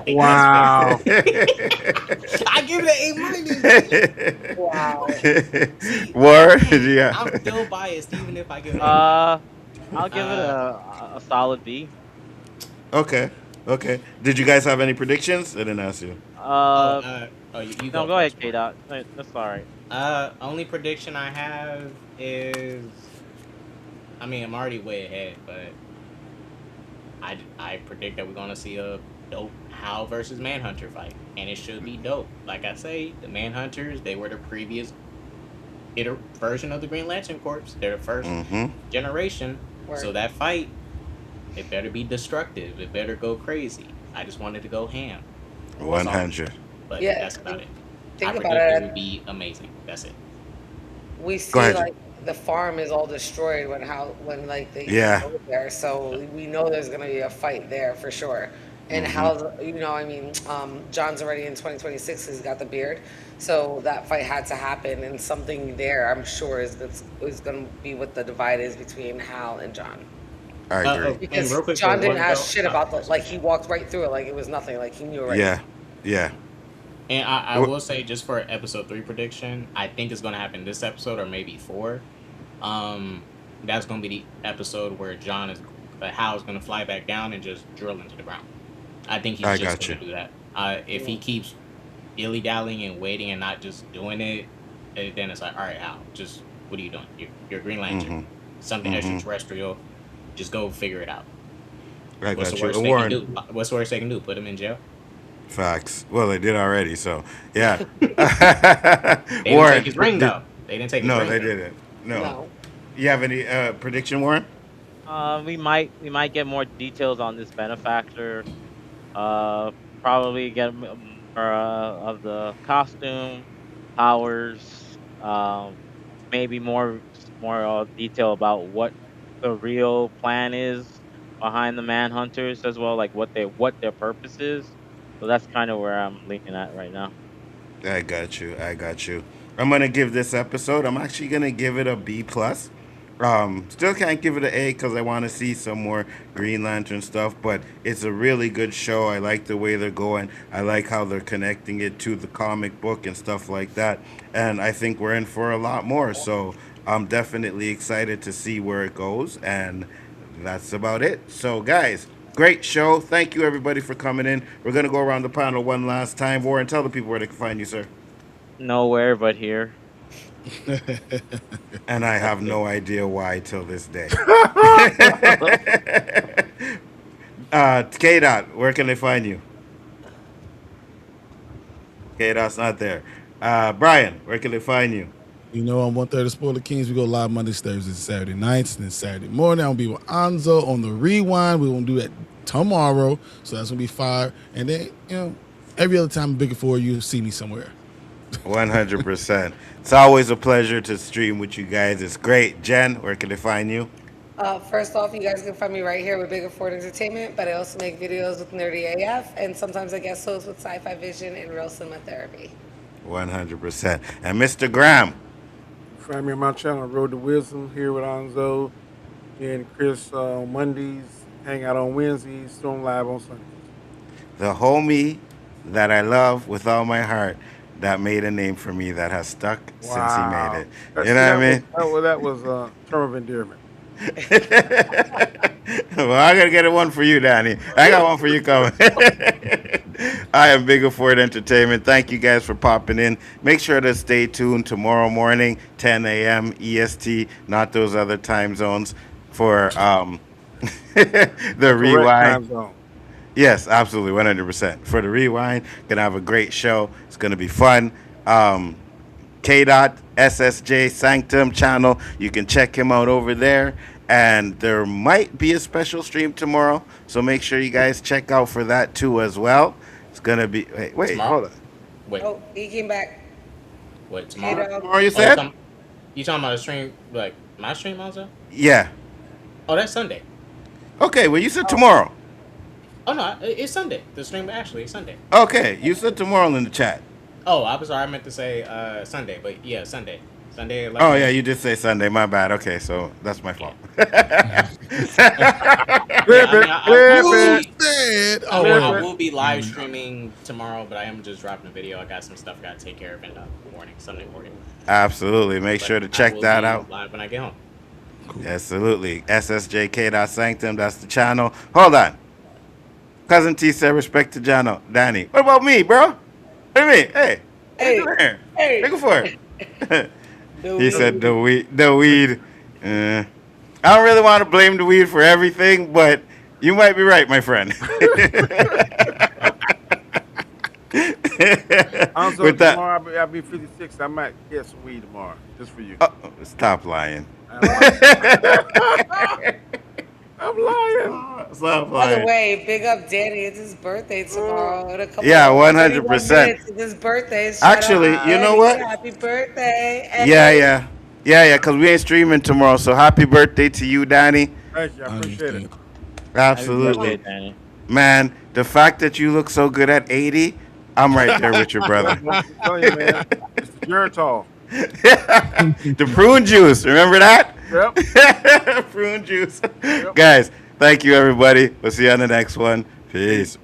Wow. I give it an A minus. Wow. See, Word, again, yeah. I'm still biased even if I give it an A minus. I'll give it Uh, a solid B. Okay. Did you guys have any predictions? I didn't ask you. Uh, you no, go go ahead, first, K bro. Dot. That's all right. Only prediction I have is, I mean, I'm already way ahead, but I predict that we're gonna see a dope Hal versus Manhunter fight, and it should be dope. Like I say, the Manhunters, they were the previous version of the Green Lantern Corps. They're the first Mm-hmm. generation, so Word. that fight, it better be destructive. It better go crazy. I just wanted to go ham. That's all. 100. But Yeah. that's about it. Think I about predict it it. would be amazing. That's it. We Go see ahead. like the farm is all destroyed when like they Yeah. go there, so we know there's gonna be a fight there for sure. And Mm-hmm. John's already in 2026. He's got the beard, so that fight had to happen, and something there, I'm sure, is gonna be what the divide is between Hal and John. I agree. And Because real quick, John didn't one ask shit about sorry. like he walked right through it like it was nothing, like he knew already. Yeah. And I Wh- will say, just for episode 3 prediction, I think it's going to happen this episode or maybe 4. That's going to be the episode where Hal's going to fly back down and just drill into the ground. I think he's I just got you. going to do that. If he keeps dilly dallying and waiting and not just doing it, then it's like, all right, Hal, just what are you doing? You're a Green Lantern, Mm-hmm. something Mm-hmm. extraterrestrial. Just go figure it out. I What's the got you. worst they can do? Warren. What's the worst they can do? Put him in jail? Facts. Well, they did already, so yeah. They didn't take Warren, his ring did, though. They didn't take his no, ring they though. didn't. No. No. You have any prediction, Warren? We might get more details on this benefactor. Uh, Probably get more of the costume, powers. Maybe more detail about what the real plan is behind the manhunters as well, like what their purpose is. So that's kind of where I'm leaning at right now. I got you. I got you. I'm gonna give this episode. I'm actually gonna give it a B plus. Still can't give it an A because I want to see some more Green Lantern stuff. But it's a really good show. I like the way they're going. I like how they're connecting it to the comic book and stuff like that. And I think we're in for a lot more. So I'm definitely excited to see where it goes. And that's about it. So guys, great show. Thank you everybody for coming in. We're gonna go around the panel one last time. Warren, tell the people where they can find you, sir. Nowhere but here. And I have no idea why till this day. K Dot, where can they find you? K Dot's not there. Brian, where can they find you? You know, on 1:30 Spoiler Kings, we go live Mondays, Thursdays, and Saturday nights. And then Saturday morning, I'll be with Anzo on the Rewind. We're going to do that tomorrow. So that's going to be fire. And then, every other time I'm bigger for you, see me somewhere. 100%. It's always a pleasure to stream with you guys. It's great. Jen, where can they find you? First off, you guys can find me right here with Bigger Ford Entertainment, but I also make videos with Nerdy AF, and sometimes I guest host with Sci-Fi Vision and Real Cinema Therapy. 100%. And Mr. Graham. Find me on my channel, Road to Wisdom, here with Nzo and Chris on Mondays, hang out on Wednesdays, Storm Live on Sundays. The homie that I love with all my heart that made a name for me that has stuck since he made it. You know what I mean? That was a term of endearment. Well, I gotta get one for you, Danny. I got one for you coming. I am Bigger Ford Entertainment. Thank you guys for popping in. Make sure to stay tuned tomorrow morning, 10 a.m. EST, not those other time zones, for the rewind. Yes, absolutely, 100%. For the rewind, gonna have a great show. It's gonna be fun. K-Dot SSJ Sanctum channel. You can check him out over there. And there might be a special stream tomorrow, so make sure you guys check out for that too as well. It's gonna be wait, Tomorrow? hold on. Wait, Oh, he came back. what tomorrow? K-Dot. Tomorrow you Oh, said? you talking about a stream like my stream also? Yeah. Oh, that's Sunday. Okay, well you said tomorrow. Oh no, it's Sunday. The stream actually is Sunday. Okay, you said tomorrow in the chat. Oh, I was sorry. I meant to say Sunday, but yeah, Sunday. Sunday. 11. Oh yeah, you did say Sunday. My bad. Okay, so that's my fault. I will be live streaming tomorrow, but I am just dropping a video. I got some stuff I got to take care of in the morning, Sunday morning. Absolutely. Make sure to check that out. Live when I get home. Absolutely. SSJ K-Dots Sanctum. That's the channel. Hold on. Cousin T said respect to Danny. What about me, bro? What do you mean? Hey. Hey. Hey. Make it for it. He said the weed. I don't really want to blame the weed for everything, but you might be right, my friend. With that, tomorrow I'll be 56. I might get some weed tomorrow, just for you. Stop lying. I'm lying. Stop By the lying. way, big up Danny. It's his birthday tomorrow. In a couple Yeah, of 100%. minutes, it's his birthday. Shout Actually, out you know Danny. what? Happy birthday. Yeah, because we ain't streaming tomorrow. So happy birthday to you, Danny. Thank you. I appreciate it. Absolutely. Happy birthday, Danny. Man, the fact that you look so good at 80, I'm right there with your brother. I'm telling you, man. It's the Geritol. The prune juice, remember that? Yep. Prune juice. Yep. Guys, thank you, everybody. We'll see you on the next one. Peace.